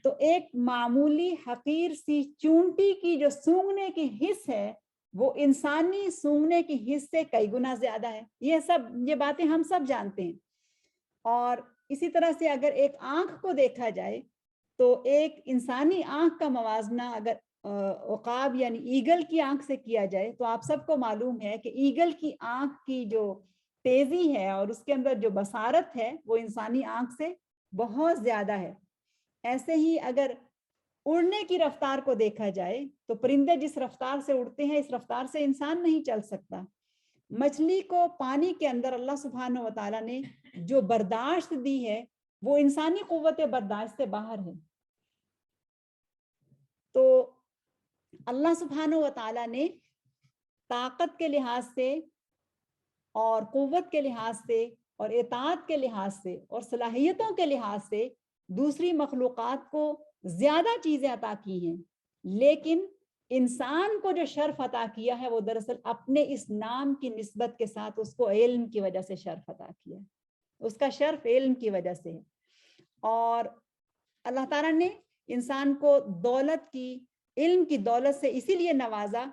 Speaker 1: تو ایک معمولی حقیر سی چونٹی کی جو سونگھنے کی حس ہے وہ انسانی سونگھنے کی حس سے کئی گنا زیادہ ہے. یہ باتیں ہم سب جانتے ہیں. اور اسی طرح سے اگر ایک آنکھ کو دیکھا جائے تو ایک انسانی آنکھ کا موازنہ اگر عقاب یعنی ایگل کی آنکھ سے کیا جائے تو آپ سب کو معلوم ہے کہ ایگل کی آنکھ کی جو تیزی ہے اور اس کے اندر جو بصارت ہے وہ انسانی آنکھ سے بہت زیادہ ہے. ایسے ہی اگر اڑنے کی رفتار کو دیکھا جائے تو پرندے جس رفتار سے اڑتے ہیں اس رفتار سے انسان نہیں چل سکتا. مچھلی کو پانی کے اندر اللہ سبحانہ و تعالیٰ نے جو برداشت دی ہے وہ انسانی قوت برداشت سے باہر ہے. تو اللہ سبحانہ و تعالیٰ نے طاقت کے لحاظ سے اور قوت کے لحاظ سے اور اطاعت کے لحاظ سے اور صلاحیتوں کے لحاظ سے دوسری مخلوقات کو زیادہ چیزیں عطا کی ہیں، لیکن انسان کو جو شرف عطا کیا ہے وہ دراصل اپنے اس نام کی نسبت کے ساتھ اس کو علم کی وجہ سے شرف عطا کیا ہے. اس کا شرف علم کی وجہ سے ہے. اور اللہ تعالیٰ نے انسان کو دولت کی، علم کی دولت سے اسی لیے نوازا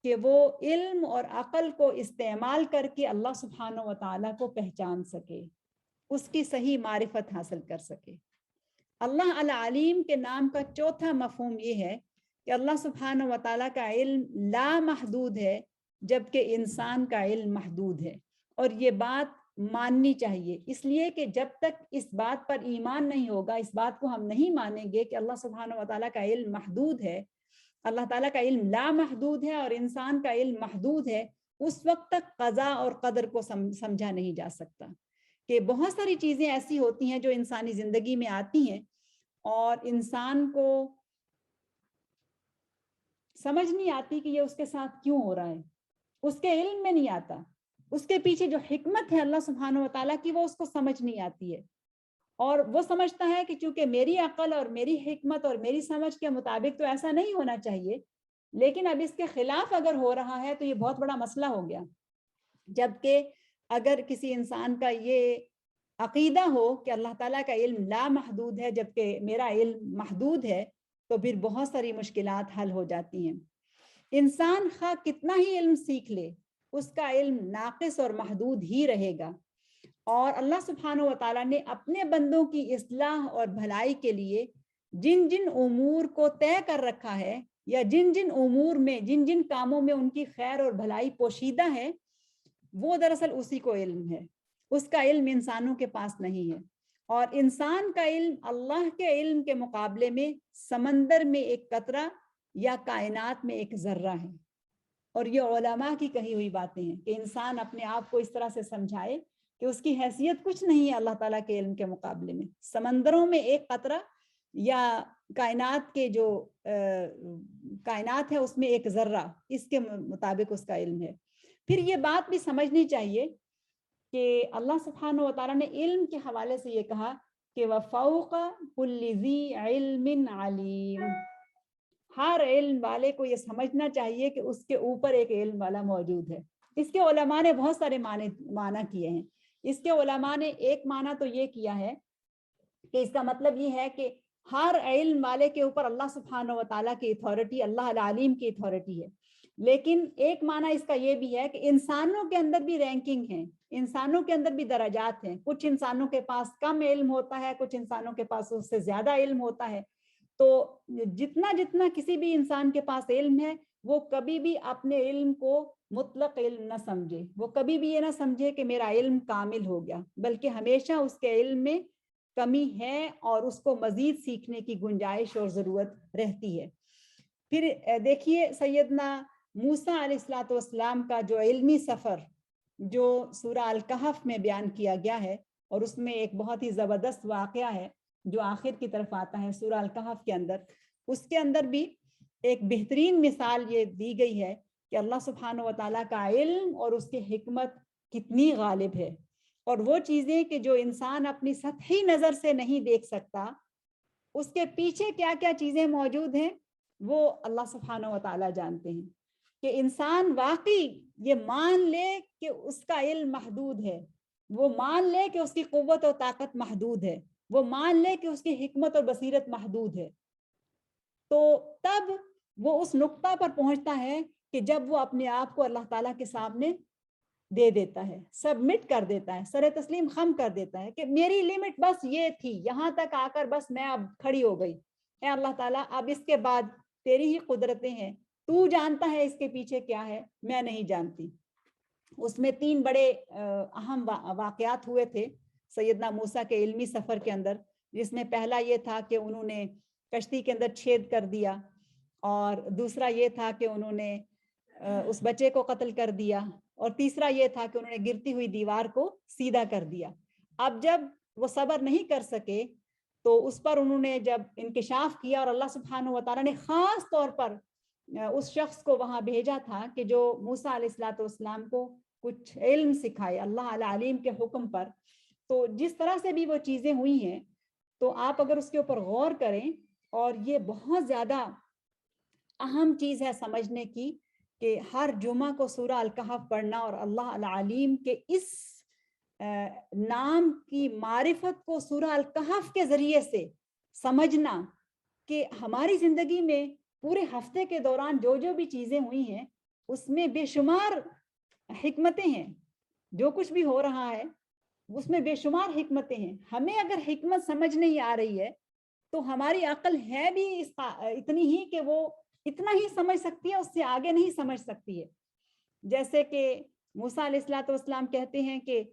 Speaker 1: کہ وہ علم اور عقل کو استعمال کر کے اللہ سبحانہ و تعالیٰ کو پہچان سکے، اس کی صحیح معرفت حاصل کر سکے. اللہ العلیم کے نام کا چوتھا مفہوم یہ ہے کہ اللہ سبحانہ و تعالیٰ کا علم لا محدود ہے جبکہ انسان کا علم محدود ہے. اور یہ بات ماننی چاہیے، اس لیے کہ جب تک اس بات پر ایمان نہیں ہوگا، اس بات کو ہم نہیں مانیں گے کہ اللہ سبحانہ و تعالیٰ کا علم محدود ہے، اللہ تعالیٰ کا علم لا محدود ہے اور انسان کا علم محدود ہے، اس وقت تک قضا اور قدر کو سمجھا نہیں جا سکتا. کہ بہت ساری چیزیں ایسی ہوتی ہیں جو انسانی زندگی میں آتی ہیں اور انسان کو سمجھ نہیں آتی کہ یہ اس کے ساتھ کیوں ہو رہا ہے، اس کے علم میں نہیں آتا، اس کے پیچھے جو حکمت ہے اللہ سبحانہ و تعالیٰ کی وہ اس کو سمجھ نہیں آتی ہے. اور وہ سمجھتا ہے کہ چونکہ میری عقل اور میری حکمت اور میری سمجھ کے مطابق تو ایسا نہیں ہونا چاہیے، لیکن اب اس کے خلاف اگر ہو رہا ہے تو یہ بہت بڑا مسئلہ ہو گیا. جبکہ اگر کسی انسان کا یہ عقیدہ ہو کہ اللہ تعالیٰ کا علم لا محدود ہے جبکہ میرا علم محدود ہے تو پھر بہت ساری مشکلات حل ہو جاتی ہیں. انسان خواہ کتنا ہی علم سیکھ لے اس کا علم ناقص اور محدود ہی رہے گا، اور اللہ سبحانہ و تعالیٰ نے اپنے بندوں کی اصلاح اور بھلائی کے لیے جن جن امور کو طے کر رکھا ہے، یا جن جن امور میں، جن جن کاموں میں ان کی خیر اور بھلائی پوشیدہ ہے، وہ دراصل اسی کو علم ہے، اس کا علم انسانوں کے پاس نہیں ہے۔ اور انسان کا علم اللہ کے علم کے مقابلے میں سمندر میں ایک قطرہ یا کائنات میں ایک ذرہ ہے۔ اور یہ علماء کی کہی ہوئی باتیں ہیں کہ انسان اپنے آپ کو اس طرح سے سمجھائے کہ اس کی حیثیت کچھ نہیں ہے اللہ تعالیٰ کے علم کے مقابلے میں، سمندروں میں ایک قطرہ یا کائنات کے جو کائنات ہے اس میں ایک ذرہ، اس کے مطابق اس کا علم ہے۔ پھر یہ بات بھی سمجھنی چاہیے کہ اللہ سبحانہ و تعالیٰ نے علم کے حوالے سے یہ کہا کہ وَفَوْقَ كُلِّ ذِي عِلْمٍ عَلِيمٍ، ہر علم والے کو یہ سمجھنا چاہیے کہ اس کے اوپر ایک علم والا موجود ہے۔ اس کے علماء نے بہت سارے معنی کیے ہیں۔ اس کے علماء نے ایک معنی تو یہ کیا ہے کہ اس کا مطلب یہ ہے کہ ہر علم والے کے اوپر اللہ سبحانہ و تعالیٰ کی اتھارٹی، اللہ العلیم کی اتھارٹی ہے۔ لیکن ایک معنی اس کا یہ بھی ہے کہ انسانوں کے اندر بھی رینکنگ ہے، انسانوں کے اندر بھی درجات ہیں، کچھ انسانوں کے پاس کم علم ہوتا ہے، کچھ انسانوں کے پاس اس سے زیادہ علم ہوتا ہے۔ تو جتنا جتنا کسی بھی انسان کے پاس علم ہے، وہ کبھی بھی اپنے علم کو مطلق علم نہ سمجھے، وہ کبھی بھی یہ نہ سمجھے کہ میرا علم کامل ہو گیا، بلکہ ہمیشہ اس کے علم میں کمی ہے اور اس کو مزید سیکھنے کی گنجائش اور ضرورت رہتی ہے۔ پھر دیکھیے سیدنا موسیٰ علیہ السلام کا جو علمی سفر جو سورہ الکہف میں بیان کیا گیا ہے، اور اس میں ایک بہت ہی زبردست واقعہ ہے جو آخر کی طرف آتا ہے سورہ الکہف کے اندر، اس کے اندر بھی ایک بہترین مثال یہ دی گئی ہے کہ اللہ سبحانہ و تعالیٰ کا علم اور اس کی حکمت کتنی غالب ہے، اور وہ چیزیں کہ جو انسان اپنی سطحی نظر سے نہیں دیکھ سکتا، اس کے پیچھے کیا کیا چیزیں موجود ہیں وہ اللہ سبحانہ و تعالیٰ جانتے ہیں۔ کہ انسان واقعی یہ مان لے کہ اس کا علم محدود ہے، وہ مان لے کہ اس کی قوت و طاقت محدود ہے، وہ مان لے کہ اس کی حکمت اور بصیرت محدود ہے، تو تب وہ اس نقطہ پر پہنچتا ہے کہ جب وہ اپنے آپ کو اللہ تعالیٰ کے سامنے دے دیتا ہے، سبمٹ کر دیتا ہے، سر تسلیم خم کر دیتا ہے کہ میری لیمٹ بس یہ تھی، یہاں تک آ کر بس میں اب کھڑی ہو گئی، اے اللہ تعالیٰ اب اس کے بعد تیری ہی قدرتیں ہیں، تو جانتا ہے اس کے پیچھے کیا ہے، میں نہیں جانتی۔ اس میں 3 بڑے اہم واقعات ہوئے تھے سیدنا موسیٰ کے علمی سفر کے اندر، جس میں پہلا یہ تھا کہ انہوں نے کشتی کے اندر چھید کر دیا، اور دوسرا یہ تھا کہ انہوں نے اس بچے کو قتل کر دیا، اور تیسرا یہ تھا کہ انہوں نے گرتی ہوئی دیوار کو سیدھا کر دیا۔ اب جب وہ صبر نہیں کر سکے تو اس پر انہوں نے جب انکشاف کیا، اور اللہ سبحانہ و تعالیٰ نے خاص طور پر اس شخص کو وہاں بھیجا تھا کہ جو موسیٰ علیہ السلام کو کچھ علم سکھائے اللہ العلیم کے حکم پر، تو جس طرح سے بھی وہ چیزیں ہوئی ہیں تو آپ اگر اس کے اوپر غور کریں، اور یہ بہت زیادہ اہم چیز ہے سمجھنے کی کہ ہر جمعہ کو سورہ الکہف پڑھنا اور اللہ العلیم کے اس نام کی معرفت کو سورہ الکہف کے ذریعے سے سمجھنا کہ ہماری زندگی میں پورے ہفتے کے دوران جو جو بھی چیزیں ہوئی ہیں اس میں بے شمار حکمتیں ہیں، جو کچھ بھی ہو رہا ہے اس میں بے شمار حکمتیں ہیں۔ ہمیں اگر حکمت سمجھ نہیں آ رہی ہے تو ہماری عقل ہے بھی اتنی ہی کہ وہ اتنا ہی سمجھ سکتی ہے، اس سے آگے نہیں سمجھ سکتی ہے۔ جیسے کہ موسیٰ علیہ السلام کہتے ہیں کہ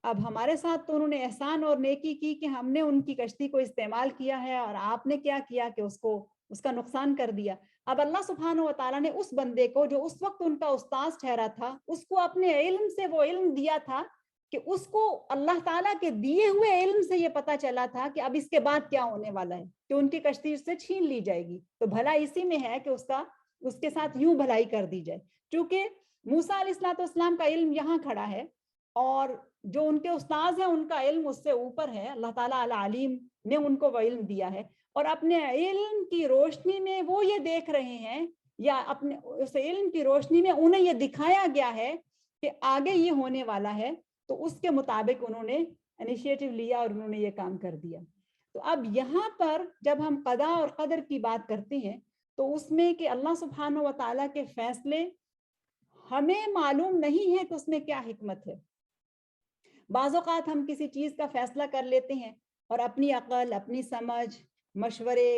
Speaker 1: اب ہمارے ساتھ تو انہوں نے احسان اور نیکی کی کہ ہم نے ان کی کشتی کو استعمال کیا ہے، اور آپ نے کیا کیا کہ اس کا نقصان کر دیا۔ اب اللہ سبحانہ و تعالیٰ نے اس بندے کو جو اس وقت ان کا استاذ ٹھہرا تھا، اس کو اپنے علم سے وہ علم دیا تھا کہ اس کو اللہ تعالیٰ کے دیے ہوئے علم سے یہ پتا چلا تھا کہ اب اس کے بعد کیا ہونے والا ہے، کہ ان کی کشتی اس سے چھین لی جائے گی۔ تو بھلا اسی میں ہے کہ اس کے ساتھ یوں بھلائی کر دی جائے، چونکہ موسیٰ علیہ السلام کا علم یہاں کھڑا ہے، اور جو ان کے استاذ ہیں ان کا علم اس سے اوپر ہے، اللہ تعالیٰ العلیم نے ان کو وہ علم دیا ہے، اور اپنے علم کی روشنی میں وہ یہ دیکھ رہے ہیں، یا اپنے اس علم کی روشنی میں انہیں یہ دکھایا گیا ہے کہ آگے یہ ہونے والا ہے، تو اس کے مطابق انہوں نے انیشیٹو لیا اور انہوں نے یہ کام کر دیا۔ تو اب یہاں پر جب ہم قضاء اور قدر کی بات کرتے ہیں تو اس میں کہ اللہ سبحانہ و تعالیٰ کے فیصلے ہمیں معلوم نہیں ہے کہ اس میں کیا حکمت ہے. بعض اوقات ہم کسی چیز کا فیصلہ کر لیتے ہیں اور اپنی عقل، اپنی سمجھ، مشورے،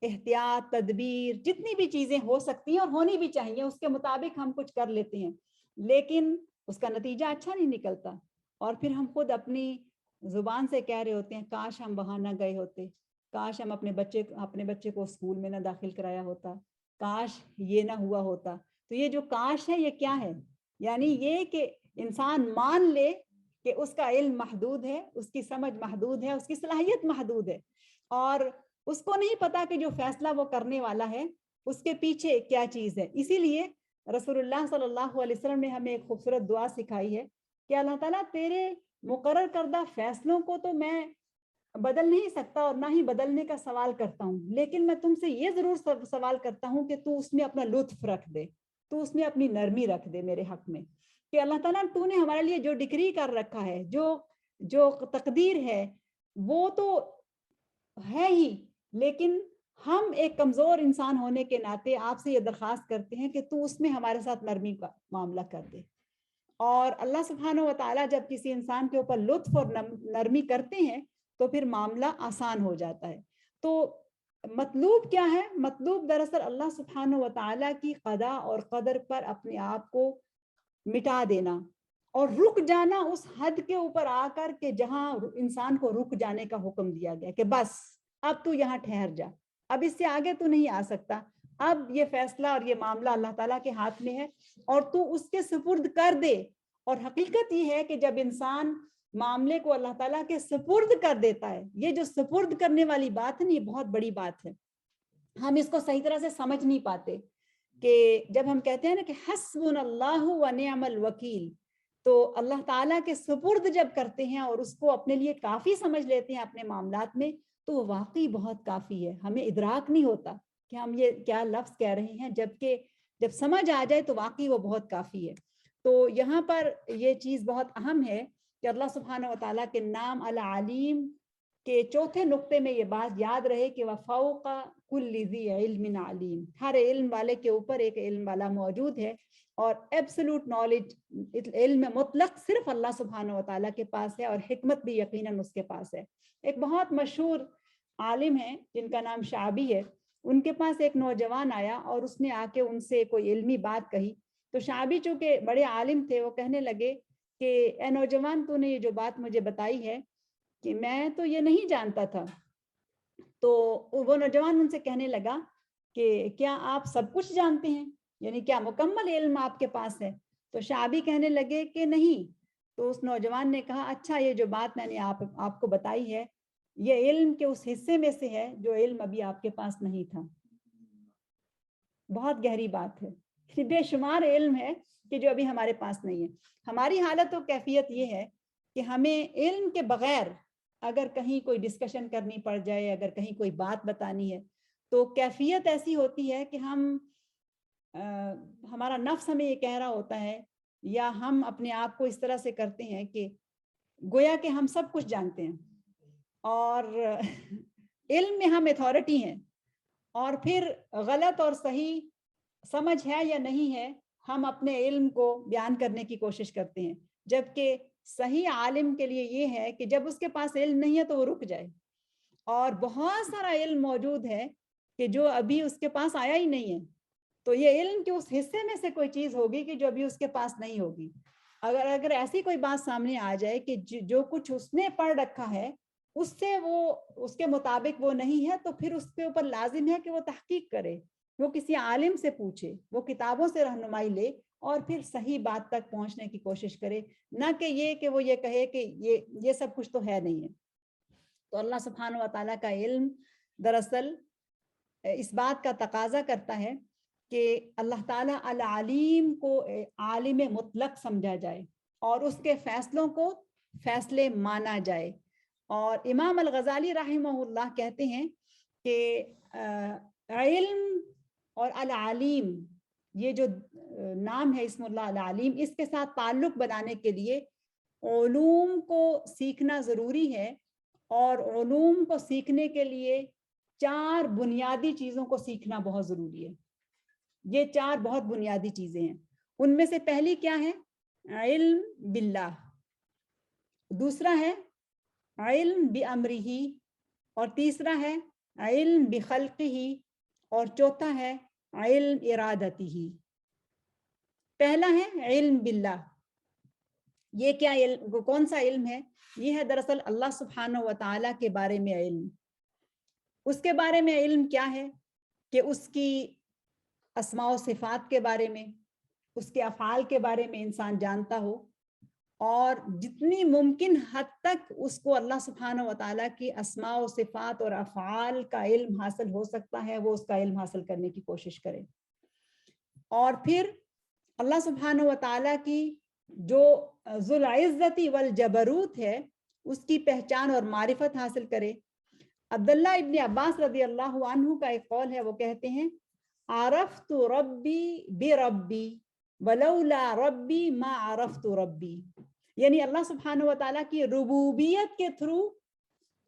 Speaker 1: احتیاط، تدبیر، جتنی بھی چیزیں ہو سکتی ہیں اور ہونی بھی چاہیے اس کے مطابق ہم کچھ کر لیتے ہیں، لیکن اس کا نتیجہ اچھا نہیں نکلتا. اور پھر ہم خود اپنی زبان سے کہہ رہے ہوتے ہیں کاش ہم وہاں نہ گئے ہوتے، کاش ہم اپنے بچے کو اسکول میں نہ داخل کرایا ہوتا، کاش یہ نہ ہوا ہوتا. تو یہ جو کاش ہے یہ کیا ہے؟ یعنی یہ کہ انسان مان لے کہ اس کا علم محدود ہے، اس کی سمجھ محدود ہے، اس کی صلاحیت محدود ہے، اور اس کو نہیں پتا کہ جو فیصلہ وہ کرنے والا ہے اس کے پیچھے کیا چیز ہے. اسی لیے رسول اللہ صلی اللہ علیہ وسلم نے ہمیں ایک خوبصورت دعا سکھائی ہے کہ اللہ تعالیٰ تیرے مقرر کردہ فیصلوں کو تو میں بدل نہیں سکتا اور نہ ہی بدلنے کا سوال کرتا ہوں، لیکن میں تم سے یہ ضرور سوال کرتا ہوں کہ تو اس میں اپنا لطف رکھ دے، تو اس میں اپنی نرمی رکھ دے میرے حق میں. کہ اللہ تعالیٰ تو نے ہمارے لیے جو ڈگری کر رکھا ہے، جو تقدیر ہے وہ تو ہے ہی، لیکن ہم ایک کمزور انسان ہونے کے ناطے آپ سے یہ درخواست کرتے ہیں کہ تو اس میں ہمارے ساتھ نرمی کا معاملہ کر دے. اور اللہ سبحانہ و تعالیٰ جب کسی انسان کے اوپر لطف اور نرمی کرتے ہیں تو پھر معاملہ آسان ہو جاتا ہے. تو مطلوب کیا ہے؟ مطلوب دراصل اللہ سبحانہ و تعالیٰ کی قضا اور قدر پر اپنے آپ کو مٹا دینا اور رک جانا اس حد کے اوپر آ کر کہ جہاں انسان کو رک جانے کا حکم دیا گیا کہ بس اب تو یہاں ٹھہر جا، اب اس سے آگے تو نہیں آ سکتا، اب یہ فیصلہ اور یہ معاملہ اللہ تعالیٰ کے ہاتھ میں ہے اور تو اس کے سپرد کر دے. اور حقیقت یہ ہے کہ جب انسان معاملے کو اللہ تعالیٰ کے سپرد کر دیتا ہے، یہ جو سپرد کرنے والی بات ہے یہ بہت بڑی بات ہے. ہم اس کو صحیح طرح سے سمجھ نہیں پاتے کہ جب ہم کہتے ہیں نا کہ حسبنا اللہ و نعم الوکیل، تو اللہ تعالیٰ کے سپرد جب کرتے ہیں اور اس کو اپنے لیے کافی سمجھ لیتے ہیں اپنے معاملات میں، تو وہ واقعی بہت کافی ہے. ہمیں ادراک نہیں ہوتا کہ ہم یہ کیا لفظ کہہ رہے ہیں، جبکہ جب سمجھ آ جائے تو واقعی وہ بہت کافی ہے. تو یہاں پر یہ چیز بہت اہم ہے کہ اللہ سبحانہ و تعالیٰ کے نام العلیم کے چوتھے نقطے میں یہ بات یاد رہے کہ وَفَوْقَ كُلِّ ذِي عِلْمٍ عَلِيمٍ، ہر علم والے کے اوپر ایک علم والا موجود ہے، اور ایبسولوٹ نالج، علم مطلق صرف اللہ سبحانہ و تعالیٰ کے پاس ہے، اور حکمت بھی یقیناً اس کے پاس ہے. ایک بہت مشہور عالم ہیں جن کا نام شعبی ہے، ان کے پاس ایک نوجوان آیا اور اس نے آ کے ان سے کوئی علمی بات کہی. تو شعبی چونکہ بڑے عالم تھے، وہ کہنے لگے کہ اے نوجوان، تو نے یہ جو بات مجھے بتائی ہے کہ میں تو یہ نہیں جانتا تھا. تو وہ نوجوان ان سے کہنے لگا کہ کیا آپ سب کچھ جانتے ہیں، یعنی کیا مکمل علم آپ کے پاس ہے؟ تو شعبی کہنے لگے کہ نہیں. تو اس نوجوان نے کہا اچھا، یہ جو بات میں نے آپ کو بتائی ہے یہ علم کے اس حصے میں سے ہے جو علم ابھی آپ کے پاس نہیں تھا. بہت گہری بات ہے، بے شمار علم ہے کہ جو ابھی ہمارے پاس نہیں ہے. ہماری حالت و کیفیت یہ ہے کہ ہمیں علم کے بغیر اگر کہیں کوئی ڈسکشن کرنی پڑ جائے، اگر کہیں کوئی بات بتانی ہے، تو کیفیت ایسی ہوتی ہے کہ ہمارا نفس ہمیں یہ کہہ رہا ہوتا ہے، یا ہم اپنے آپ کو اس طرح سے کرتے ہیں کہ گویا کہ ہم سب کچھ جانتے ہیں اور علم میں ہم اتھارٹی ہیں، اور پھر غلط اور صحیح سمجھ ہے یا نہیں ہے ہم اپنے علم کو بیان کرنے کی کوشش کرتے ہیں. جبکہ صحیح عالم کے لیے یہ ہے کہ جب اس کے پاس علم نہیں ہے تو وہ رک جائے، اور بہت سارا علم موجود ہے کہ جو ابھی اس کے پاس آیا ہی نہیں ہے. تو یہ علم کے اس حصے میں سے کوئی چیز ہوگی کہ جو ابھی اس کے پاس نہیں ہوگی. اگر ایسی کوئی بات سامنے آ جائے کہ جو کچھ اس نے پڑھ رکھا ہے اس سے وہ اس کے مطابق وہ نہیں ہے، تو پھر اس کے اوپر لازم ہے کہ وہ تحقیق کرے، وہ کسی عالم سے پوچھے، وہ کتابوں سے رہنمائی لے اور پھر صحیح بات تک پہنچنے کی کوشش کرے، نہ کہ وہ یہ کہے کہ یہ سب کچھ تو ہے نہیں ہے. تو اللہ سبحانہ و تعالیٰ کا علم دراصل اس بات کا تقاضا کرتا ہے کہ اللہ تعالیٰ العلیم کو عالم مطلق سمجھا جائے اور اس کے فیصلوں کو فیصلے مانا جائے. اور امام الغزالی رحمہ اللہ کہتے ہیں کہ علم اور العلیم، یہ جو نام ہے اسم اللہ العلیم، اس کے ساتھ تعلق بنانے کے لیے علوم کو سیکھنا ضروری ہے، اور علوم کو سیکھنے کے لیے 4 بنیادی چیزوں کو سیکھنا بہت ضروری ہے. یہ 4 بہت بنیادی چیزیں ہیں. ان میں سے پہلی کیا ہے؟ علم باللہ. دوسرا ہے علم بامرہ. اور تیسرا ہے علم بخلقہ. اور چوتھا ہے علم ارادتہ. پہلا ہے علم باللہ. یہ کیا علم، کون سا علم ہے؟ یہ ہے دراصل اللہ سبحانہ و تعالیٰ کے بارے میں علم. اس کے بارے میں علم کیا ہے؟ کہ اس کی اسماء و صفات کے بارے میں، اس کے افعال کے بارے میں انسان جانتا ہو، اور جتنی ممکن حد تک اس کو اللہ سبحانہ و تعالیٰ کی اسماء و صفات اور افعال کا علم حاصل ہو سکتا ہے، وہ اس کا علم حاصل کرنے کی کوشش کرے. اور پھر اللہ سبحانہ و تعالیٰ کی جو ذو العزتی والجبروت ہے اس کی پہچان اور معرفت حاصل کرے. عبداللہ ابن عباس رضی اللہ عنہ کا ایک قول ہے، وہ کہتے ہیں عرفت ربی بربی ولولا ربی ما عرفت ربی. یعنی اللہ سبحانہ و تعالیٰ کی ربوبیت کے تھرو،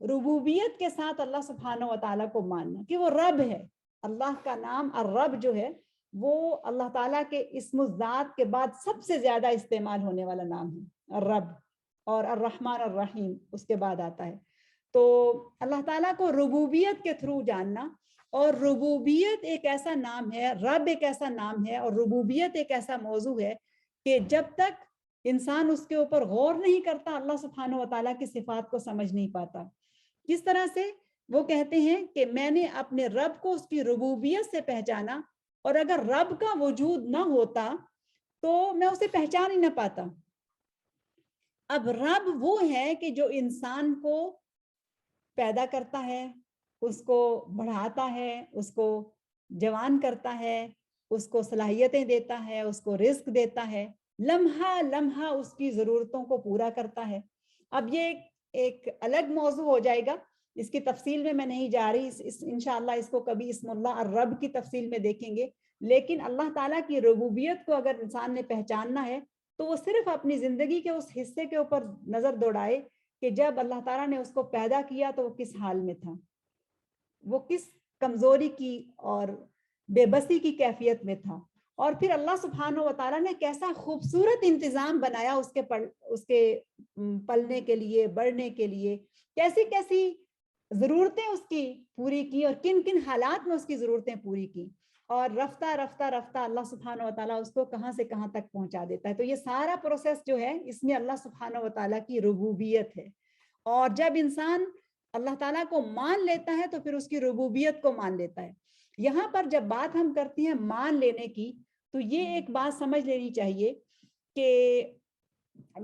Speaker 1: ربوبیت کے ساتھ اللہ سبحانہ و تعالیٰ کو ماننا کہ وہ رب ہے. اللہ کا نام الرب جو ہے وہ اللہ تعالیٰ کے اسم الذات کے بعد سب سے زیادہ استعمال ہونے والا نام ہے الرب، اور الرحمن الرحیم اس کے بعد آتا ہے. تو اللہ تعالیٰ کو ربوبیت کے تھرو جاننا، اور ربوبیت ایک ایسا نام ہے، رب ایک ایسا نام ہے، اور ربوبیت ایک ایسا موضوع ہے کہ جب تک انسان اس کے اوپر غور نہیں کرتا اللہ سبحانہ و تعالیٰ کی صفات کو سمجھ نہیں پاتا. کس طرح سے؟ وہ کہتے ہیں کہ میں نے اپنے رب کو اس کی ربوبیت سے پہچانا، اور اگر رب کا وجود نہ ہوتا تو میں اسے پہچان ہی نہ پاتا. اب رب وہ ہے کہ جو انسان کو پیدا کرتا ہے، اس کو بڑھاتا ہے، اس کو جوان کرتا ہے، اس کو صلاحیتیں دیتا ہے، اس کو رزق دیتا ہے، لمحہ لمحہ اس کی ضرورتوں کو پورا کرتا ہے. اب یہ ایک الگ موضوع ہو جائے گا، اس کی تفصیل میں نہیں جا رہی. انشاءاللہ اس کو کبھی اسم اللہ الرب کی تفصیل میں دیکھیں گے. لیکن اللہ تعالیٰ کی ربوبیت کو اگر انسان نے پہچاننا ہے تو وہ صرف اپنی زندگی کے اس حصے کے اوپر نظر دوڑائے کہ جب اللہ تعالیٰ نے اس کو پیدا کیا تو وہ کس حال میں تھا، وہ کس کمزوری کی اور بے بسی کی کیفیت میں تھا، اور پھر اللہ سبحانہ و تعالیٰ نے کیسا خوبصورت انتظام بنایا اس کے پلنے کے لیے، بڑھنے کے لیے، کیسی کیسی ضرورتیں اس کی پوری کی، اور کن کن حالات میں اس کی ضرورتیں پوری کی، اور رفتہ رفتہ رفتہ اللہ سبحانہ و تعالیٰ اس کو کہاں سے کہاں تک پہنچا دیتا ہے. تو یہ سارا پروسیس جو ہے اس میں اللہ سبحانہ و تعالیٰ کی ربوبیت ہے. اور جب انسان اللہ تعالیٰ کو مان لیتا ہے تو پھر اس کی ربوبیت کو مان لیتا ہے. یہاں پر جب بات ہم کرتے ہیں مان لینے کی، تو یہ ایک بات سمجھ لینی چاہیے کہ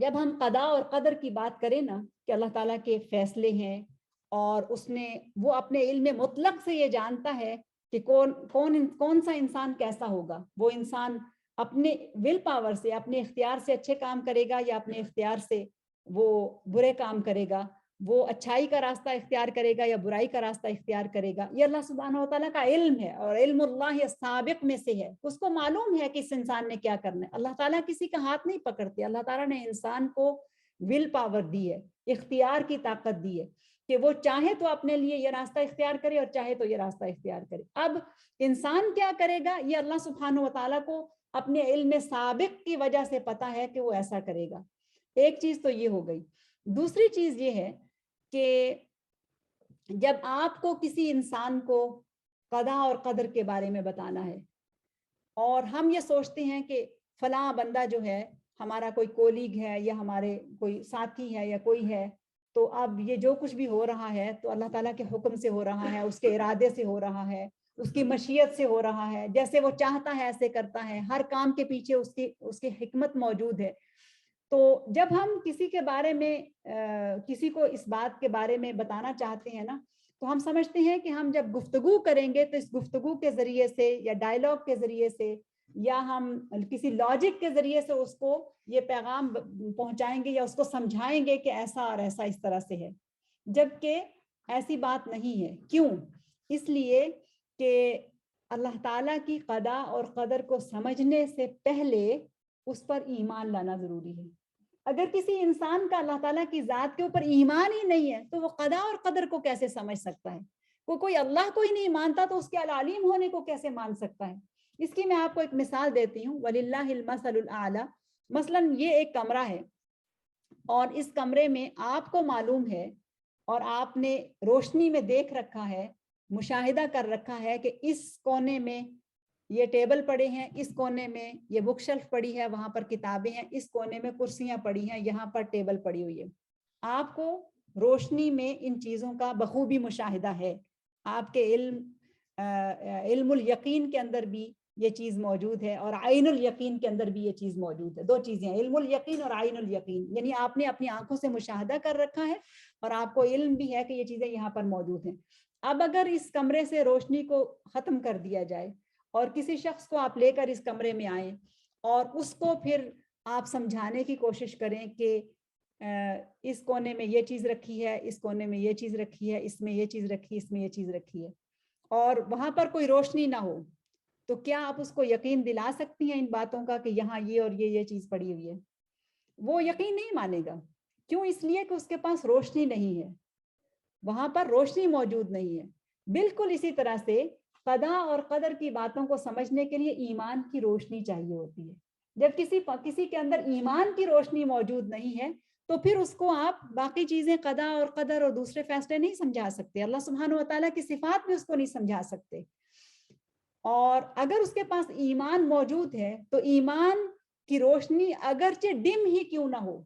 Speaker 1: جب ہم قضاء اور قدر کی بات کریں نا، کہ اللہ تعالیٰ کے فیصلے ہیں، اور وہ اپنے علم مطلق سے یہ جانتا ہے کہ کون سا انسان کیسا ہوگا. وہ انسان اپنے ول پاور سے، اپنے اختیار سے اچھے کام کرے گا، یا اپنے اختیار سے وہ برے کام کرے گا، وہ اچھائی کا راستہ اختیار کرے گا یا برائی کا راستہ اختیار کرے گا. یہ اللہ سبحانہ و تعالیٰ کا علم ہے، اور علم اللہ سابق میں سے ہے. اس کو معلوم ہے کہ اس انسان نے کیا کرنا ہے. اللہ تعالیٰ کسی کا ہاتھ نہیں پکڑتے. اللہ تعالیٰ نے انسان کو ول پاور دی ہے، اختیار کی طاقت دی ہے کہ وہ چاہے تو اپنے لیے یہ راستہ اختیار کرے اور چاہے تو یہ راستہ اختیار کرے. اب انسان کیا کرے گا یہ اللہ سبحانہ و تعالیٰ کو اپنے علم سابق کی وجہ سے پتا ہے کہ وہ ایسا کرے گا. ایک چیز تو یہ ہو گئی. دوسری چیز یہ ہے کہ جب آپ کو کسی انسان کو قضاء اور قدر کے بارے میں بتانا ہے، اور ہم یہ سوچتے ہیں کہ فلاں بندہ جو ہے ہمارا کوئی کولیگ ہے، یا ہمارے کوئی ساتھی ہے، یا کوئی ہے، تو اب یہ جو کچھ بھی ہو رہا ہے تو اللہ تعالیٰ کے حکم سے ہو رہا ہے، اس کے ارادے سے ہو رہا ہے، اس کی مشیت سے ہو رہا ہے، جیسے وہ چاہتا ہے ایسے کرتا ہے. ہر کام کے پیچھے اس کی حکمت موجود ہے. تو جب ہم کسی کے بارے میں کسی کو اس بات کے بارے میں بتانا چاہتے ہیں نا، تو ہم سمجھتے ہیں کہ ہم جب گفتگو کریں گے تو اس گفتگو کے ذریعے سے، یا ڈائیلاگ کے ذریعے سے، یا ہم کسی لاجک کے ذریعے سے اس کو یہ پیغام پہنچائیں گے یا اس کو سمجھائیں گے کہ ایسا اور ایسا اس طرح سے ہے. جبکہ ایسی بات نہیں ہے. کیوں؟ اس لیے کہ اللہ تعالیٰ کی قضاء اور قدر کو سمجھنے سے پہلے اس پر ایمان لانا ضروری ہے. اگر کسی انسان کا اللہ تعالیٰ کی ذات کے اوپر ایمان ہی نہیں ہے تو وہ قضاء اور قدر کو کیسے سمجھ سکتا ہے؟ کوئی اللہ کو ہی نہیں مانتا تو اس کے العلیم ہونے کو کیسے مان سکتا ہے؟ اس کی میں آپ کو ایک مثال دیتی ہوں. وَلِلَّهِ الْمَثَلُ الْأَعْلَى. مثلاً یہ ایک کمرہ ہے اور اس کمرے میں آپ کو معلوم ہے اور آپ نے روشنی میں دیکھ رکھا ہے, مشاہدہ کر رکھا ہے کہ اس کونے میں یہ ٹیبل پڑے ہیں, اس کونے میں یہ بک شیلف پڑی ہے, وہاں پر کتابیں ہیں, اس کونے میں کرسیاں پڑی ہیں, یہاں پر ٹیبل پڑی ہوئی ہے. آپ کو روشنی میں ان چیزوں کا بخوبی مشاہدہ ہے. آپ کے علم الیقین کے اندر بھی یہ چیز موجود ہے اور عین الیقین کے اندر بھی یہ چیز موجود ہے. دو چیزیں ہیں, علم الیقین اور عین الیقین, یعنی آپ نے اپنی آنکھوں سے مشاہدہ کر رکھا ہے اور آپ کو علم بھی ہے کہ یہ چیزیں یہاں پر موجود ہیں. اب اگر اس کمرے سے روشنی کو ختم کر دیا جائے اور کسی شخص کو آپ لے کر اس کمرے میں آئیں اور اس کو پھر آپ سمجھانے کی کوشش کریں کہ اس کونے میں یہ چیز رکھی ہے, اس کونے میں یہ چیز رکھی ہے, اس میں یہ چیز رکھی ہے, اس میں یہ چیز رکھی ہے, اور وہاں پر کوئی روشنی نہ ہو, تو کیا آپ اس کو یقین دلا سکتی ہیں ان باتوں کا کہ یہاں یہ اور یہ چیز پڑی ہوئی ہے؟ وہ یقین نہیں مانے گا. کیوں؟ اس لیے کہ اس کے پاس روشنی نہیں ہے, وہاں پر روشنی موجود نہیں ہے. بالکل اسی طرح سے قضا اور قدر کی باتوں کو سمجھنے کے لیے ایمان کی روشنی چاہیے ہوتی ہے. جب کسی کے اندر ایمان کی روشنی موجود نہیں ہے تو پھر اس کو آپ باقی چیزیں قضا اور قدر اور دوسرے فیصلے نہیں سمجھا سکتے. اللہ سبحانہ و تعالیٰ کی صفات میں اس کو نہیں سمجھا سکتے. اور اگر اس کے پاس ایمان موجود ہے تو ایمان کی روشنی اگرچہ ڈم ہی کیوں نہ ہو,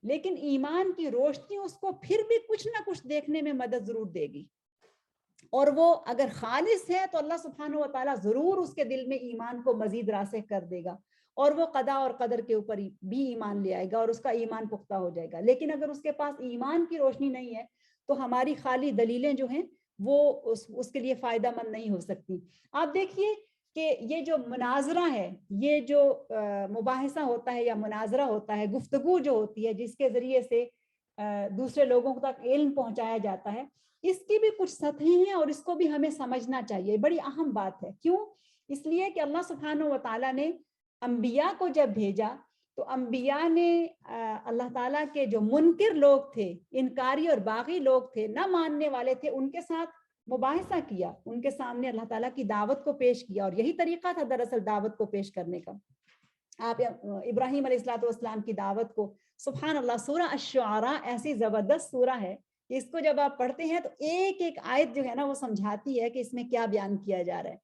Speaker 1: لیکن ایمان کی روشنی اس کو پھر بھی کچھ نہ کچھ دیکھنے میں مدد ضرور دے گی. اور وہ اگر خالص ہے تو اللہ سبحانہ و تعالیٰ ضرور اس کے دل میں ایمان کو مزید راسخ کر دے گا اور وہ قضا اور قدر کے اوپر بھی ایمان لے آئے گا اور اس کا ایمان پختہ ہو جائے گا. لیکن اگر اس کے پاس ایمان کی روشنی نہیں ہے تو ہماری خالی دلیلیں جو ہیں وہ اس کے لیے فائدہ مند نہیں ہو سکتی. آپ دیکھیے کہ یہ جو مناظرہ ہے, یہ جو مباحثہ ہوتا ہے یا مناظرہ ہوتا ہے, گفتگو جو ہوتی ہے جس کے ذریعے سے دوسرے لوگوں تک علم پہنچایا جاتا ہے, اس کی بھی کچھ سطحیں ہیں اور اس کو بھی ہمیں سمجھنا چاہیے. بڑی اہم بات ہے. کیوں؟ اس لیے کہ اللہ سبحانہ و تعالیٰ نے انبیاء کو جب بھیجا تو انبیاء نے اللہ تعالیٰ کے جو منکر لوگ تھے, انکاری اور باغی لوگ تھے, نہ ماننے والے تھے, ان کے ساتھ مباحثہ کیا, ان کے سامنے اللہ تعالیٰ کی دعوت کو پیش کیا, اور یہی طریقہ تھا دراصل دعوت کو پیش کرنے کا. آپ ابراہیم علیہ السلام کی دعوت کو, سبحان اللہ, سورہ الشعراء ایسی زبردست سورہ ہے کہ اس کو جب آپ پڑھتے ہیں تو ایک ایک آیت جو ہے نا وہ سمجھاتی ہے کہ اس میں کیا بیان کیا جا رہا ہے.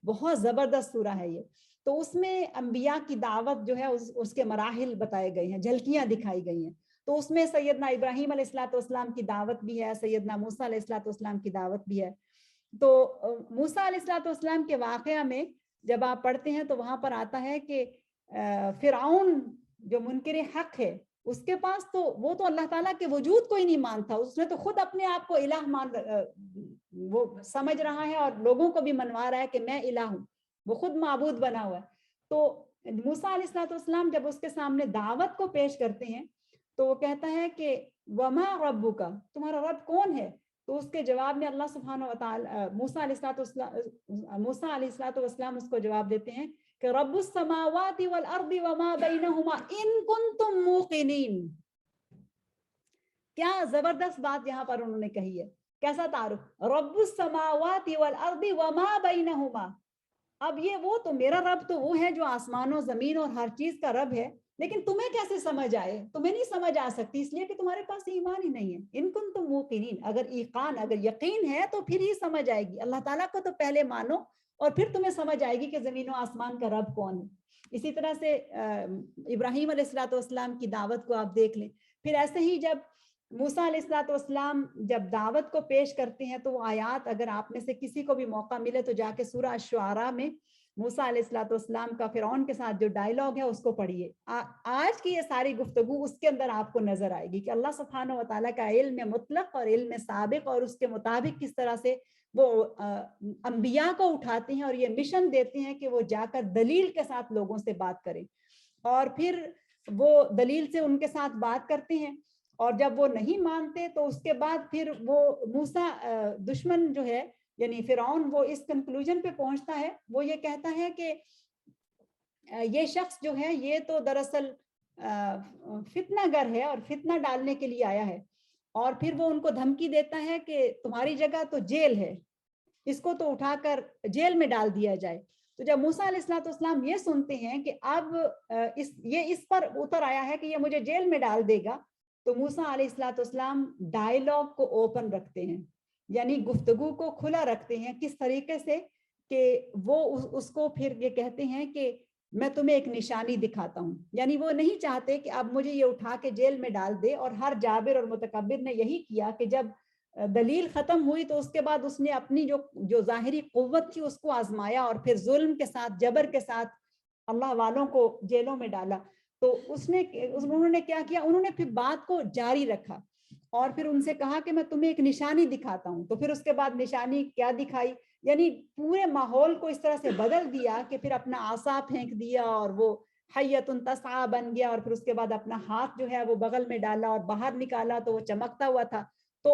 Speaker 1: بہت زبردست سورہ ہے یہ. تو اس میں انبیاء کی دعوت جو ہے اس کے مراحل بتائے گئے ہیں, جھلکیاں دکھائی گئی ہیں. تو اس میں سیدنا ابراہیم علیہ السلام کی دعوت بھی ہے, سیدنا موسیٰ علیہ السلام کی دعوت بھی ہے. تو موسیٰ علیہ السلام کے واقعہ میں جب آپ پڑھتے ہیں تو وہاں پر آتا ہے کہ فرعون جو منکر حق ہے, اس کے پاس تو وہ تو اللہ تعالیٰ کے وجود کو ہی نہیں مانتا, اس نے تو خود اپنے آپ کو الہ وہ سمجھ رہا ہے اور لوگوں کو بھی منوا رہا ہے کہ میں الہ ہوں, وہ خود معبود بنا ہوا ہے. تو موسیٰ علیہ السلام جب اس کے سامنے دعوت کو پیش کرتے ہیں تو وہ کہتا ہے کہ وما ربک, تمہارا رب کون ہے؟ تو اس کے جواب میں اللہ سبحانہ و تعالی موسیٰ علیہ السلام اس کو جواب دیتے ہیں کہ رب السماوات والارض وما بینہما ان کنتم موقنین. کیا زبردست بات یہاں پر انہوں نے کہی ہے. کیسا تعارف, رب السماوات والارض وما بینہما. اب یہ وہ تو میرا رب تو وہ ہے جو آسمان و زمین اور ہر چیز کا رب ہے, لیکن تمہیں کیسے سمجھ آئے؟ تمہیں نہیں سمجھ آ سکتی اس لیے کہ تمہارے پاس ایمان ہی نہیں ہے. ان کنتم موقنین, اگر ایقان, اگر یقین ہے تو پھر ہی سمجھ آئے گی. اللہ تعالیٰ کو تو پہلے مانو اور پھر تمہیں سمجھ آئے گی کہ زمین و آسمان کا رب کون ہے. اسی طرح سے ابراہیم علیہ السلام کی دعوت کو آپ دیکھ لیں. پھر ایسے ہی جب موسیٰ علیہ السلام جب دعوت کو پیش کرتے ہیں تو وہ آیات, اگر آپ میں سے کسی کو بھی موقع ملے تو جا کے سورہ الشعراء میں موسیٰ علیہ السلام کا فرعون کے ساتھ جو ڈائلاگ ہے اس کو پڑھیے. آج کی یہ ساری گفتگو اس کے اندر آپ کو نظر آئے گی کہ اللہ سبحانہ و تعالیٰ کا علم مطلق اور علم سابق, اور اس کے مطابق کس طرح سے وہ انبیاء کو اٹھاتے ہیں اور یہ مشن دیتے ہیں کہ وہ جا کر دلیل کے ساتھ لوگوں سے بات کریں, اور پھر وہ دلیل سے ان کے ساتھ بات کرتے ہیں, اور جب وہ نہیں مانتے تو اس کے بعد پھر وہ موسیٰ دشمن جو ہے یعنی فرعون وہ اس کنکلوژن پہ پہنچتا ہے, وہ یہ کہتا ہے کہ یہ شخص جو ہے یہ تو دراصل فتنہ گر ہے اور فتنہ ڈالنے کے لیے آیا ہے, اور پھر وہ ان کو دھمکی دیتا ہے کہ تمہاری جگہ تو جیل ہے, اس کو تو اٹھا کر جیل میں ڈال دیا جائے. تو جب موسیٰ علیہ السلام یہ سنتے ہیں کہ اب اس پر اتر آیا ہے کہ یہ مجھے جیل میں ڈال دے گا, تو موسیٰ علیہ السلام ڈائیلاگ کو اوپن رکھتے ہیں, یعنی گفتگو کو کھلا رکھتے ہیں. کس طریقے سے کہ وہ اس کو پھر یہ کہتے ہیں کہ میں تمہیں ایک نشانی دکھاتا ہوں. یعنی وہ نہیں چاہتے کہ اب مجھے یہ اٹھا کے جیل میں ڈال دے, اور ہر جابر اور متکبر نے یہی کیا کہ جب دلیل ختم ہوئی تو اس کے بعد اس نے اپنی جو ظاہری قوت تھی اس کو آزمایا, اور پھر ظلم کے ساتھ, جبر کے ساتھ اللہ والوں کو جیلوں میں ڈالا. تو انہوں نے کیا کیا, انہوں نے پھر بات کو جاری رکھا اور پھر ان سے کہا کہ میں تمہیں ایک نشانی دکھاتا ہوں. تو پھر اس کے بعد نشانی کیا دکھائی, یعنی پورے ماحول کو اس طرح سے بدل دیا کہ پھر اپنا عصا پھینک دیا اور وہ حیۃ تسعیٰ بن گیا, اور پھر اس کے بعد اپنا ہاتھ جو ہے وہ بغل میں ڈالا اور باہر نکالا تو وہ چمکتا ہوا تھا. تو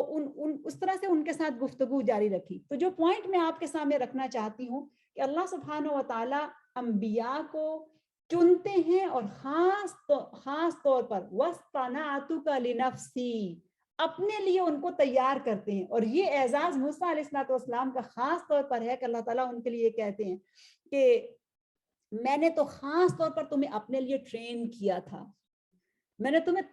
Speaker 1: اس طرح سے ان کے ساتھ گفتگو جاری رکھی. تو جو پوائنٹ میں آپ کے سامنے رکھنا چاہتی ہوں کہ اللہ سبحانہ و تعالی انبیاء کو چنتے ہیں اور خاص طور پر وَاصْطَنَعْتُكَ لِنَفْسِي, اپنے لیے ان کو تیار کرتے ہیں. اور یہ اعزاز موسیٰ علیہ السلام کا خاص طور پر ہے کہ اللہ تعالیٰ ان کے لیے کہتے ہیں کہ میں نے تو خاص طور پر تمہیں اپنے لیے ٹرین کیا تھا, میں نے تمہیں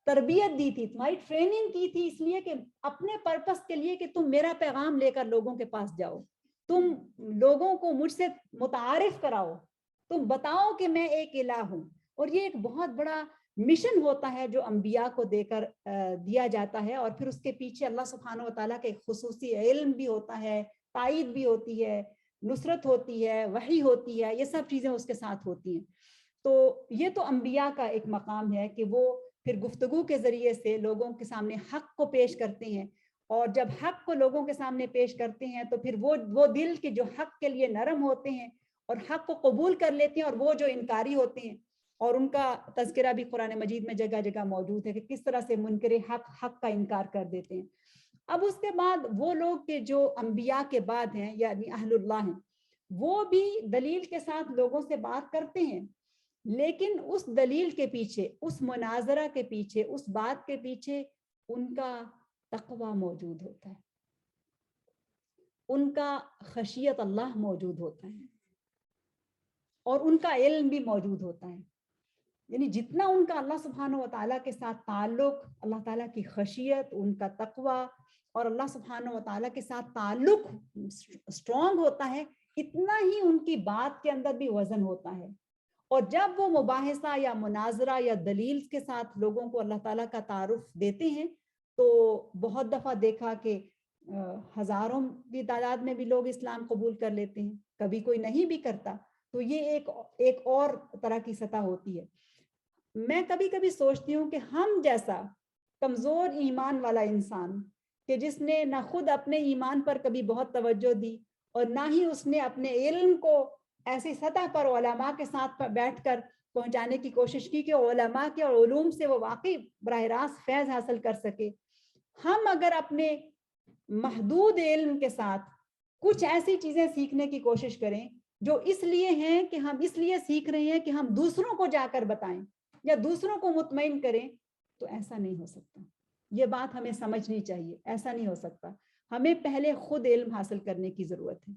Speaker 1: تربیت دی تھی, تمہاری ٹریننگ کی تھی اس لیے کہ اپنے پرپس کے لیے کہ تم میرا پیغام لے کر لوگوں کے پاس جاؤ, تم لوگوں کو مجھ سے متعارف کراؤ, تم بتاؤ کہ میں ایک الہ ہوں. اور یہ ایک بہت بڑا مشن ہوتا ہے جو انبیاء کو دے کر دیا جاتا ہے. اور پھر اس کے پیچھے اللہ سبحانہ و تعالیٰ کے خصوصی علم بھی ہوتا ہے, تائید بھی ہوتی ہے, نصرت ہوتی ہے, وحی ہوتی ہے, یہ سب چیزیں اس کے ساتھ ہوتی ہیں. تو یہ تو انبیاء کا ایک مقام ہے کہ وہ پھر گفتگو کے ذریعے سے لوگوں کے سامنے حق کو پیش کرتے ہیں. اور جب حق کو لوگوں کے سامنے پیش کرتے ہیں تو پھر وہ دل کے جو حق کے لیے نرم ہوتے ہیں اور حق کو قبول کر لیتے ہیں, اور وہ جو انکاری ہوتے ہیں, اور ان کا تذکرہ بھی قرآن مجید میں جگہ جگہ موجود ہے کہ کس طرح سے منکر حق کا انکار کر دیتے ہیں. اب اس کے بعد وہ لوگ کہ جو انبیاء کے بعد ہیں یعنی اہل اللہ ہیں, وہ بھی دلیل کے ساتھ لوگوں سے بات کرتے ہیں, لیکن اس دلیل کے پیچھے, اس مناظرہ کے پیچھے, اس بات کے پیچھے ان کا تقوی موجود ہوتا ہے, ان کا خشیت اللہ موجود ہوتا ہے, اور ان کا علم بھی موجود ہوتا ہے. یعنی جتنا ان کا اللہ سبحانہ و تعالیٰ کے ساتھ تعلق, اللہ تعالیٰ کی خشیت, ان کا تقوی اور اللہ سبحانہ و تعالیٰ کے ساتھ تعلق اسٹرانگ ہوتا ہے, اتنا ہی ان کی بات کے اندر بھی وزن ہوتا ہے. اور جب وہ مباحثہ یا مناظرہ یا دلیل کے ساتھ لوگوں کو اللہ تعالیٰ کا تعارف دیتے ہیں تو بہت دفعہ دیکھا کہ ہزاروں کی تعداد میں بھی لوگ اسلام قبول کر لیتے ہیں, کبھی کوئی نہیں بھی کرتا. تو یہ ایک اور طرح کی سطح ہوتی ہے. میں کبھی کبھی سوچتی ہوں کہ ہم جیسا کمزور ایمان والا انسان کہ جس نے نہ خود اپنے ایمان پر کبھی بہت توجہ دی اور نہ ہی اس نے اپنے علم کو ایسی سطح پر علماء کے ساتھ بیٹھ کر پہنچانے کی کوشش کی کہ علماء کے اور علوم سے وہ واقعی براہ راست فیض حاصل کر سکے, ہم اگر اپنے محدود علم کے ساتھ کچھ ایسی چیزیں سیکھنے کی کوشش کریں جو اس لیے ہیں کہ ہم اس لیے سیکھ رہے ہیں کہ ہم دوسروں کو جا کر بتائیں یا دوسروں کو مطمئن کریں, تو ایسا نہیں ہو سکتا. یہ بات ہمیں سمجھنی چاہیے, ایسا نہیں ہو سکتا. ہمیں پہلے خود علم حاصل کرنے کی ضرورت ہے,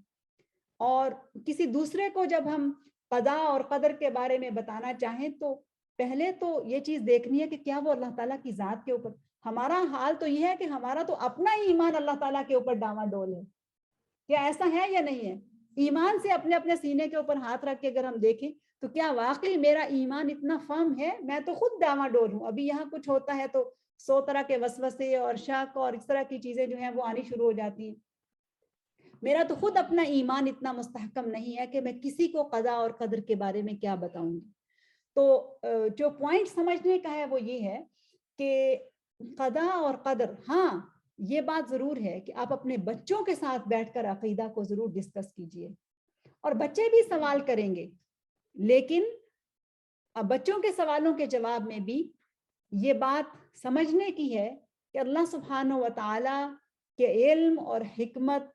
Speaker 1: اور کسی دوسرے کو جب ہم قضا اور قدر کے بارے میں بتانا چاہیں تو پہلے تو یہ چیز دیکھنی ہے کہ کیا وہ اللہ تعالیٰ کی ذات کے اوپر, ہمارا حال تو یہ ہے کہ ہمارا تو اپنا ہی ایمان اللہ تعالیٰ کے اوپر ڈاواں ڈول ہے. کیا ایسا ہے یا نہیں ہے؟ ایمان سے اپنے سینے کے اوپر ہاتھ رکھ کے اگر ہم دیکھیں تو کیا واقعی میرا ایمان اتنا فرم ہے؟ میں تو خود ڈاواں ڈول ہوں. ابھی یہاں کچھ ہوتا ہے تو 100 طرح کے وسوسے اور شک اور اس طرح کی چیزیں جو ہیں وہ آنی شروع ہو جاتی ہیں. میرا تو خود اپنا ایمان اتنا مستحکم نہیں ہے کہ میں کسی کو قضا اور قدر کے بارے میں کیا بتاؤں گی. تو جو پوائنٹ سمجھنے کا ہے وہ یہ ہے کہ قضا اور قدر, ہاں یہ بات ضرور ہے کہ آپ اپنے بچوں کے ساتھ بیٹھ کر عقیدہ کو ضرور ڈسکس کیجئے, اور بچے بھی سوال کریں گے, لیکن اب بچوں کے سوالوں کے جواب میں بھی یہ بات سمجھنے کی ہے کہ اللہ سبحانہ و تعالی کے علم اور حکمت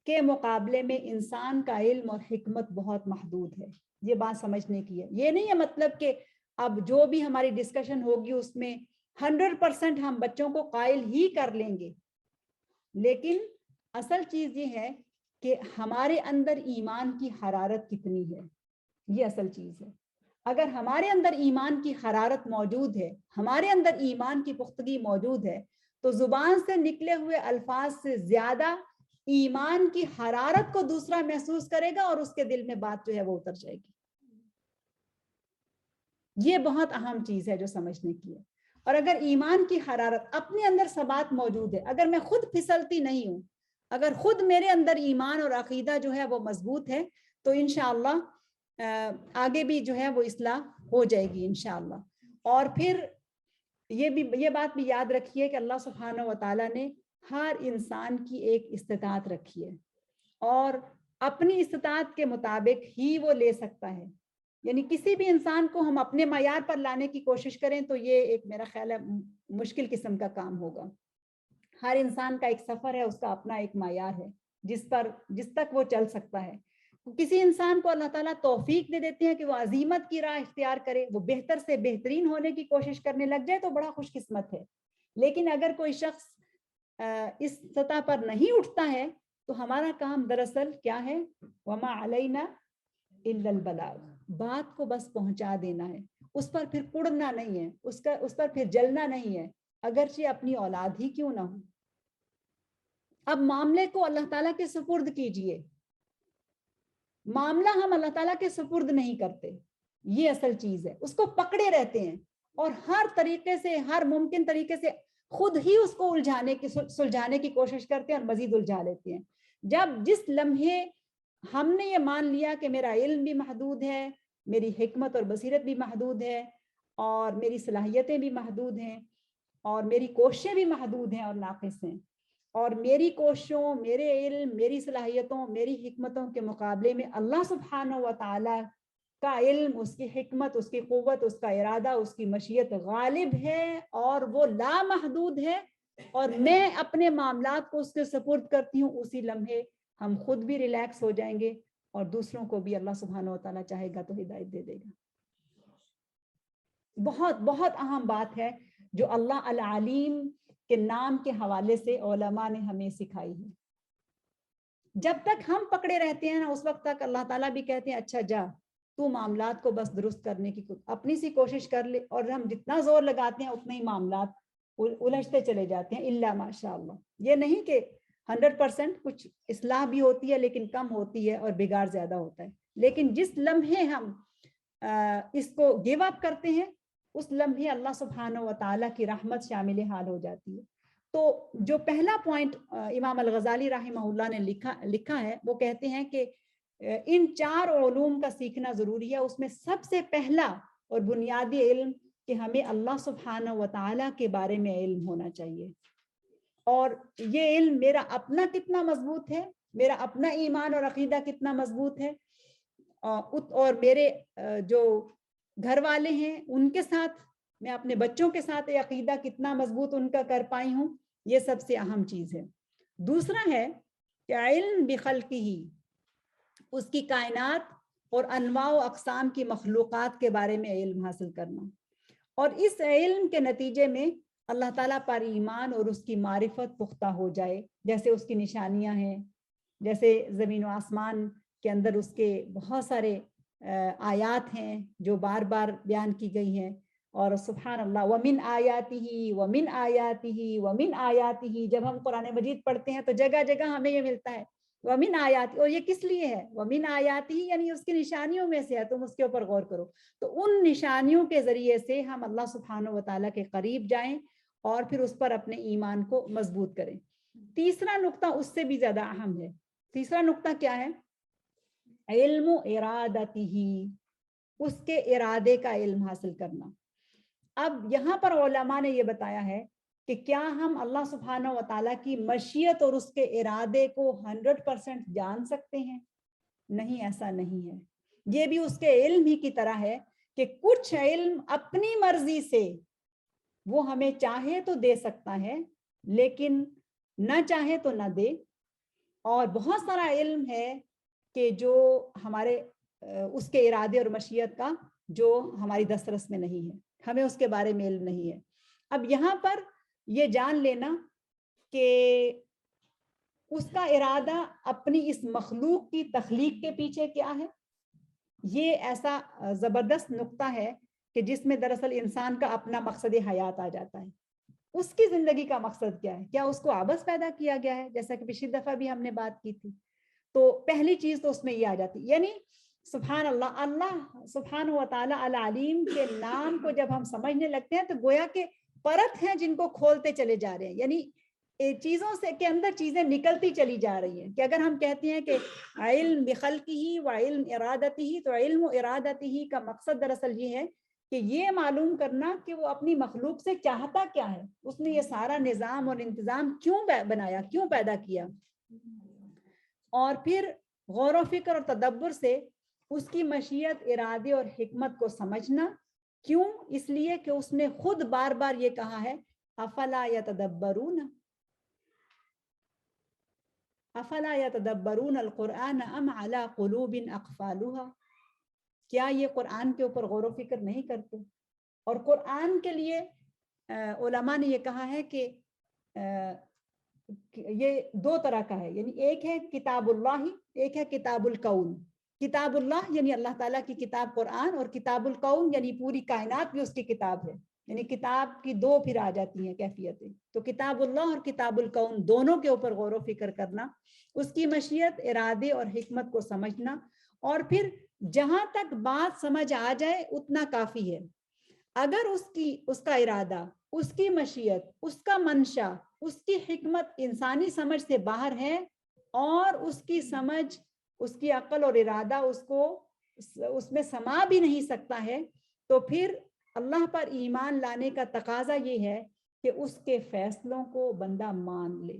Speaker 1: کے مقابلے میں انسان کا علم اور حکمت بہت محدود ہے. یہ بات سمجھنے کی ہے. یہ نہیں ہے مطلب کہ اب جو بھی ہماری ڈسکشن ہوگی اس میں 100% ہم بچوں کو قائل ہی کر لیں گے, لیکن اصل چیز یہ ہے کہ ہمارے اندر ایمان کی حرارت کتنی ہے، یہ اصل چیز ہے۔ اگر ہمارے اندر ایمان کی حرارت موجود ہے، ہمارے اندر ایمان کی پختگی موجود ہے، تو زبان سے نکلے ہوئے الفاظ سے زیادہ ایمان کی حرارت کو دوسرا محسوس کرے گا اور اس کے دل میں بات جو ہے وہ اتر جائے گی۔ یہ بہت اہم چیز ہے جو سمجھنے کی ہے۔ اور اگر ایمان کی حرارت اپنے اندر ثبات موجود ہے، اگر میں خود پھسلتی نہیں ہوں، اگر خود میرے اندر ایمان اور عقیدہ جو ہے وہ مضبوط ہے، تو انشاءاللہ آگے بھی جو ہے وہ اصلاح ہو جائے گی انشاءاللہ۔ اور پھر یہ بات بھی یاد رکھیے کہ اللہ سبحانہ و تعالیٰ نے ہر انسان کی ایک استطاعت رکھی ہے، اور اپنی استطاعت کے مطابق ہی وہ لے سکتا ہے۔ یعنی کسی بھی انسان کو ہم اپنے معیار پر لانے کی کوشش کریں تو یہ ایک میرا خیال ہے مشکل قسم کا کام ہوگا۔ ہر انسان کا ایک سفر ہے، اس کا اپنا ایک معیار ہے جس تک وہ چل سکتا ہے۔ کسی انسان کو اللہ تعالیٰ توفیق دے دیتے ہیں کہ وہ عظیمت کی راہ اختیار کرے، وہ بہتر سے بہترین ہونے کی کوشش کرنے لگ جائے تو بڑا خوش قسمت ہے۔ لیکن اگر کوئی شخص اس سطح پر نہیں اٹھتا ہے تو ہمارا کام دراصل کیا ہے؟ وما علینا الا البلاغ، بات کو بس پہنچا دینا ہے، اس پر پھر پڑنا نہیں ہے، اس پر پھر جلنا نہیں ہے، اگرچہ اپنی اولاد ہی کیوں نہ ہو۔ اب معاملے کو اللہ تعالیٰ کے سپرد کیجئے، معاملہ ہم اللہ تعالیٰ کے سپرد نہیں کرتے، یہ اصل چیز ہے۔ اس کو پکڑے رہتے ہیں اور ہر طریقے سے، ہر ممکن طریقے سے خود ہی اس کو سلجھانے کی کوشش کرتے ہیں اور مزید الجھا لیتے ہیں۔ جس لمحے ہم نے یہ مان لیا کہ میرا علم بھی محدود ہے، میری حکمت اور بصیرت بھی محدود ہے، اور میری صلاحیتیں بھی محدود ہیں، اور میری کوششیں بھی محدود ہیں اور ناقص ہیں، اور میری کوششوں، میرے علم، میری صلاحیتوں، میری حکمتوں کے مقابلے میں اللہ سبحانہ و تعالیٰ کا علم، اس کی حکمت، اس کی قوت، اس کا ارادہ، اس کی مشیت غالب ہے اور وہ لامحدود ہے، اور میں اپنے معاملات کو اس کے سپرد کرتی ہوں۔ اسی لمحے ہم خود بھی ریلیکس ہو جائیں گے اور دوسروں کو بھی اللہ سبحانہ و تعالیٰ چاہے گا تو ہدایت دے دے گا۔ بہت بہت اہم بات ہے جو اللہ العلیم کے نام کے حوالے سے علماء نے ہمیں سکھائی ہے۔ جب تک ہم پکڑے رہتے ہیں نا، اس وقت تک اللہ تعالیٰ بھی کہتے ہیں اچھا جا تو معاملات کو بس درست کرنے کی اپنی سی کوشش کر لے، اور ہم جتنا زور لگاتے ہیں اتنے ہی معاملات الجھتے چلے جاتے ہیں، الا ماشاء اللہ۔ یہ نہیں کہ 100% کچھ اصلاح بھی ہوتی ہے لیکن کم ہوتی ہے اور بگاڑ زیادہ ہوتا ہے، لیکن جس لمحے ہم اس کو گیو اپ کرتے ہیں اس لمحے اللہ سبحانہ و تعالیٰ کی رحمت شامل حال ہو جاتی ہے۔ تو جو پہلا پوائنٹ امام الغزالی رحمہ اللہ نے لکھا ہے، وہ کہتے ہیں کہ ان 4 علوم کا سیکھنا ضروری ہے۔ اس میں سب سے پہلا اور بنیادی علم کہ ہمیں اللہ سبحانہ و تعالیٰ کے بارے میں علم ہونا چاہیے، اور یہ علم میرا اپنا کتنا مضبوط ہے، میرا اپنا ایمان اور عقیدہ کتنا مضبوط ہے، اور میرے جو گھر والے ہیں ان کے ساتھ، میں اپنے بچوں کے ساتھ یہ عقیدہ کتنا مضبوط ان کا کر پائی ہوں، یہ سب سے اہم چیز ہے۔ دوسرا ہے کہ علم بخلقہ، اس کی کائنات اور انواع و اقسام کی مخلوقات کے بارے میں علم حاصل کرنا، اور اس علم کے نتیجے میں اللہ تعالیٰ پر ایمان اور اس کی معرفت پختہ ہو جائے، جیسے اس کی نشانیاں ہیں، جیسے زمین و آسمان کے اندر اس کے بہت سارے آیات ہیں جو بار بار بیان کی گئی ہیں، اور سبحان اللہ ومن آیاتہ ومن آیاتہ ومن آیاتہ، جب ہم قرآن مجید پڑھتے ہیں تو جگہ جگہ ہمیں یہ ملتا ہے ومن آیات، اور یہ کس لیے ہے؟ ومن آیاتہ یعنی اس کی نشانیوں میں سے ہے، تم اس کے اوپر غور کرو۔ تو ان نشانیوں کے ذریعے سے ہم اللہ سبحانہ و تعالیٰ کے قریب جائیں اور پھر اس پر اپنے ایمان کو مضبوط کریں۔ تیسرا نقطہ اس سے بھی زیادہ اہم ہے۔ تیسرا نقطہ کیا ہے؟ علم ارادتہ، اس کے ارادے کا علم حاصل کرنا۔ اب یہاں پر علماء نے یہ بتایا ہے کہ کیا ہم اللہ سبحانہ و تعالیٰ کی مشیت اور اس کے ارادے کو 100% جان سکتے ہیں؟ نہیں، ایسا نہیں ہے۔ یہ بھی اس کے علم ہی کی طرح ہے کہ کچھ علم اپنی مرضی سے وہ ہمیں چاہے تو دے سکتا ہے، لیکن نہ چاہے تو نہ دے، اور بہت سارا علم ہے کہ جو ہمارے اس کے ارادے اور مشیت کا جو ہماری دسترس میں نہیں ہے، ہمیں اس کے بارے میں علم نہیں ہے۔ اب یہاں پر یہ جان لینا کہ اس کا ارادہ اپنی اس مخلوق کی تخلیق کے پیچھے کیا ہے. یہ ایسا زبردست نقطہ ہے کہ جس میں دراصل انسان کا اپنا مقصد حیات آ جاتا ہے. اس کی زندگی کا مقصد کیا ہے؟ کیا اس کو عبث پیدا کیا گیا ہے؟ جیسا کہ پچھلی دفعہ بھی ہم نے بات کی تھی. تو پہلی چیز تو اس میں یہ آ جاتی, یعنی سبحان اللہ, اللہ سبحانہ و تعالی العلیم کے نام کو جب ہم سمجھنے لگتے ہیں تو گویا کہ پرت ہیں جن کو کھولتے چلے جا رہے ہیں, یعنی چیزوں سے کے اندر چیزیں نکلتی چلی جا رہی ہیں. کہ اگر ہم کہتے ہیں کہ علم بخلقہ و علم ارادتہ, تو علم و ارادتہ کا مقصد دراصل یہ ہے کہ یہ معلوم کرنا کہ وہ اپنی مخلوق سے چاہتا کیا ہے, اس نے یہ سارا نظام اور انتظام کیوں بنایا, کیوں پیدا کیا. اور پھر غور و فکر اور تدبر سے اس کی مشیت, ارادے اور حکمت کو سمجھنا. کیوں؟ اس لیے کہ اس نے خود بار بار یہ کہا ہے افلا یتدبرون افلا یتدبرون القرآن ام علی قلوب اقفالها, کیا یہ قرآن کے اوپر غور و فکر نہیں کرتے. اور قرآن کے لیے علماء نے یہ کہا ہے کہ یہ دو طرح کا ہے, یعنی ایک ہے کتاب اللہ, ایک ہے کتاب الکون. کتاب اللہ یعنی اللہ تعالیٰ کی کتاب قرآن, اور کتاب الکون یعنی پوری کائنات بھی اس کی کتاب ہے. یعنی کتاب کی دو پھر آ جاتی ہیں کیفیتیں. تو کتاب اللہ اور کتاب الکون دونوں کے اوپر غور و فکر کرنا, اس کی مشیت, ارادے اور حکمت کو سمجھنا, اور پھر جہاں تک بات سمجھ آ جائے اتنا کافی ہے. اگر اس کا ارادہ, اس کی مشیت, اس کا منشا, اس کی حکمت انسانی سمجھ سے باہر ہے, اور اس کی سمجھ, اس کی عقل اور ارادہ اس میں سما بھی نہیں سکتا ہے, تو پھر اللہ پر ایمان لانے کا تقاضا یہ ہے کہ اس کے فیصلوں کو بندہ مان لے.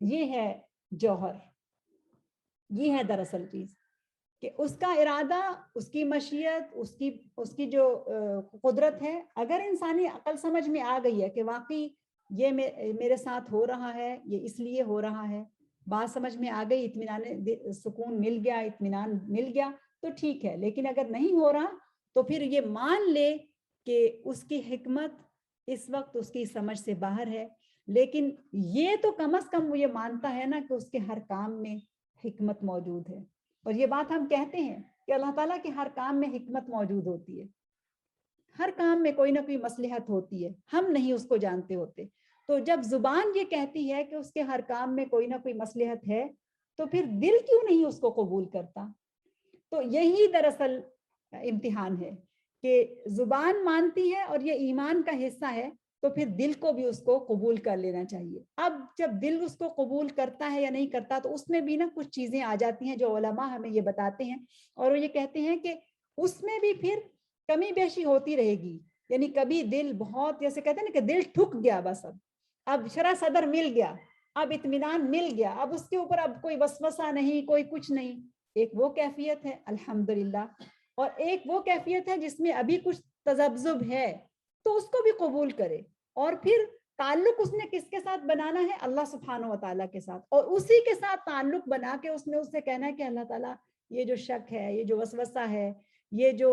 Speaker 1: یہ ہے جوہر, یہ ہے دراصل چیز کہ اس کا ارادہ, اس کی مشیت, اس کی جو قدرت ہے, اگر انسانی عقل سمجھ میں آ گئی ہے کہ واقعی یہ میرے ساتھ ہو رہا ہے, یہ اس لیے ہو رہا ہے, بات سمجھ میں آ گئی, اطمینان, سکون مل گیا, اطمینان مل گیا, تو ٹھیک ہے. لیکن اگر نہیں ہو رہا تو پھر یہ مان لے کہ اس کی حکمت اس وقت اس کی سمجھ سے باہر ہے. لیکن یہ تو کم از کم وہ یہ مانتا ہے نا کہ اس کے ہر کام میں حکمت موجود ہے. اور یہ بات ہم کہتے ہیں کہ اللہ تعالیٰ کے ہر کام میں حکمت موجود ہوتی ہے, ہر کام میں کوئی نہ کوئی مصلحت ہوتی ہے, ہم نہیں اس کو جانتے ہوتے. تو جب زبان یہ کہتی ہے کہ اس کے ہر کام میں کوئی نہ کوئی مصلحت ہے, تو پھر دل کیوں نہیں اس کو قبول کرتا؟ تو یہی دراصل امتحان ہے کہ زبان مانتی ہے اور یہ ایمان کا حصہ ہے, تو پھر دل کو بھی اس کو قبول کر لینا چاہیے. اب جب دل اس کو قبول کرتا ہے یا نہیں کرتا, تو اس میں بھی نا کچھ چیزیں آ جاتی ہیں جو علماء ہمیں یہ بتاتے ہیں, اور وہ یہ کہتے ہیں کہ اس میں بھی پھر کمی بیشی ہوتی رہے گی. یعنی کبھی دل بہت, جیسے کہتے ہیں نا کہ دل ٹھک گیا, بس اب شرح صدر مل گیا, اب اطمینان مل گیا, اب اس کے اوپر اب کوئی وسوسہ نہیں, کوئی کچھ نہیں. ایک وہ کیفیت ہے الحمدللہ, اور ایک وہ کیفیت ہے جس میں ابھی کچھ تذبذب ہے, تو اس کو بھی قبول کرے. اور پھر تعلق اس نے کس کے ساتھ بنانا ہے؟ اللہ سبحانہ و تعالیٰ کے ساتھ, اور اسی کے ساتھ تعلق بنا کے اس نے اس سے کہنا ہے کہ اللہ تعالیٰ یہ جو شک ہے, یہ جو وسوسہ ہے, یہ جو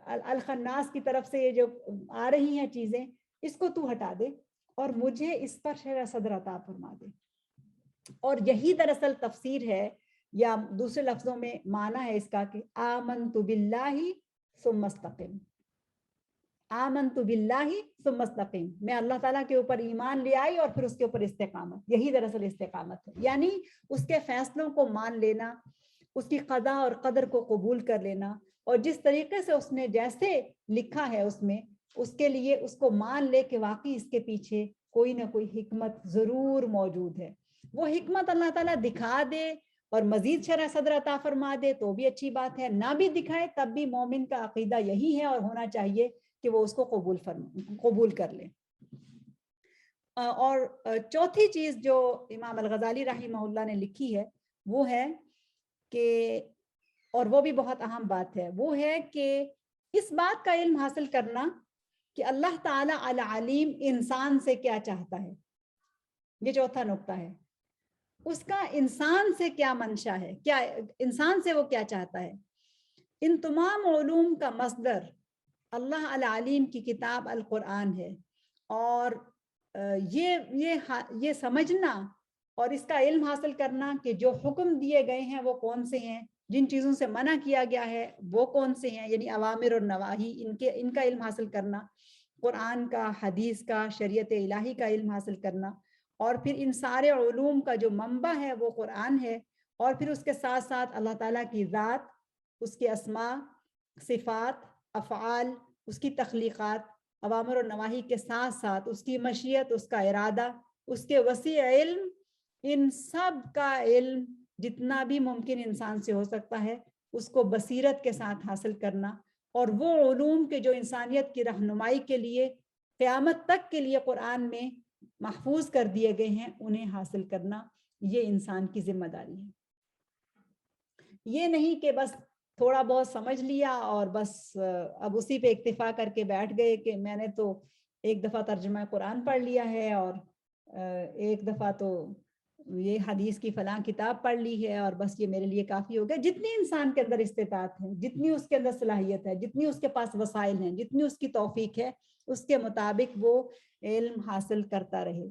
Speaker 1: الخناس کی طرف سے یہ جو آ رہی ہیں چیزیں, اس کو تو ہٹا دے اور مجھے اس پر شرح صدر عطا فرما دے. اور یہی دراصل تفسیر ہے, یا دوسرے لفظوں میں معنی ہے اس کا کہ آمنت باللہ ثم استقم, آمنت باللہ ثم استقم, میں اللہ تعالیٰ کے اوپر ایمان لے آئی اور پھر اس کے اوپر استقامت. یہی دراصل استقامت ہے, یعنی اس کے فیصلوں کو مان لینا, اس کی قضا اور قدر کو قبول کر لینا, اور جس طریقے سے اس نے جیسے لکھا ہے اس میں, اس کے لیے اس کو مان لے کہ واقعی اس کے پیچھے کوئی نہ کوئی حکمت ضرور موجود ہے. وہ حکمت اللہ تعالیٰ دکھا دے اور مزید شرح صدر عطا فرما دے تو بھی اچھی بات ہے, نہ بھی دکھائے تب بھی مومن کا عقیدہ یہی ہے اور ہونا چاہیے کہ وہ اس کو قبول کر لے. اور چوتھی چیز جو امام الغزالی رحمہ اللہ نے لکھی ہے وہ ہے کہ, اور وہ بھی بہت اہم بات ہے, وہ ہے کہ اس بات کا علم حاصل کرنا کہ اللہ تعالیٰ العلیم انسان سے کیا چاہتا ہے. یہ چوتھا نقطہ ہے, اس کا انسان سے کیا منشا ہے, کیا انسان سے وہ کیا چاہتا ہے. ان تمام علوم کا مصدر اللہ العلیم کی کتاب القرآن ہے, اور یہ سمجھنا اور اس کا علم حاصل کرنا کہ جو حکم دیے گئے ہیں وہ کون سے ہیں، جن چیزوں سے منع کیا گیا ہے وہ کون سے ہیں، یعنی اوامر اور نواہی، ان کا علم حاصل کرنا، قرآن کا، حدیث کا، شریعت الہی کا علم حاصل کرنا، اور پھر ان سارے علوم کا جو منبع ہے وہ قرآن ہے، اور پھر اس کے ساتھ ساتھ اللہ تعالیٰ کی ذات، اس کے اسماء، صفات، افعال، اس کی تخلیقات، اوامر اور نواہی کے ساتھ ساتھ اس کی مشیت، اس کا ارادہ، اس کے وسیع علم، ان سب کا علم جتنا بھی ممکن انسان سے ہو سکتا ہے اس کو بصیرت کے ساتھ حاصل کرنا، اور وہ علوم کے جو انسانیت کی رہنمائی کے لیے قیامت تک کے لیے قرآن میں محفوظ کر دیے گئے ہیں انہیں حاصل کرنا، یہ انسان کی ذمہ داری ہے۔ یہ نہیں کہ بس تھوڑا بہت سمجھ لیا اور بس اب اسی پہ اکتفا کر کے بیٹھ گئے کہ میں نے تو ایک دفعہ ترجمہ قرآن پڑھ لیا ہے اور ایک دفعہ تو یہ حدیث کی فلاں کتاب پڑھ لی ہے اور بس یہ میرے لیے کافی ہو گیا۔ جتنی انسان کے اندر استطاعت ہے، جتنی اس کے اندر صلاحیت ہے، جتنی اس کے پاس وسائل ہیں، جتنی اس کی توفیق ہے، اس کے مطابق وہ علم حاصل کرتا رہے۔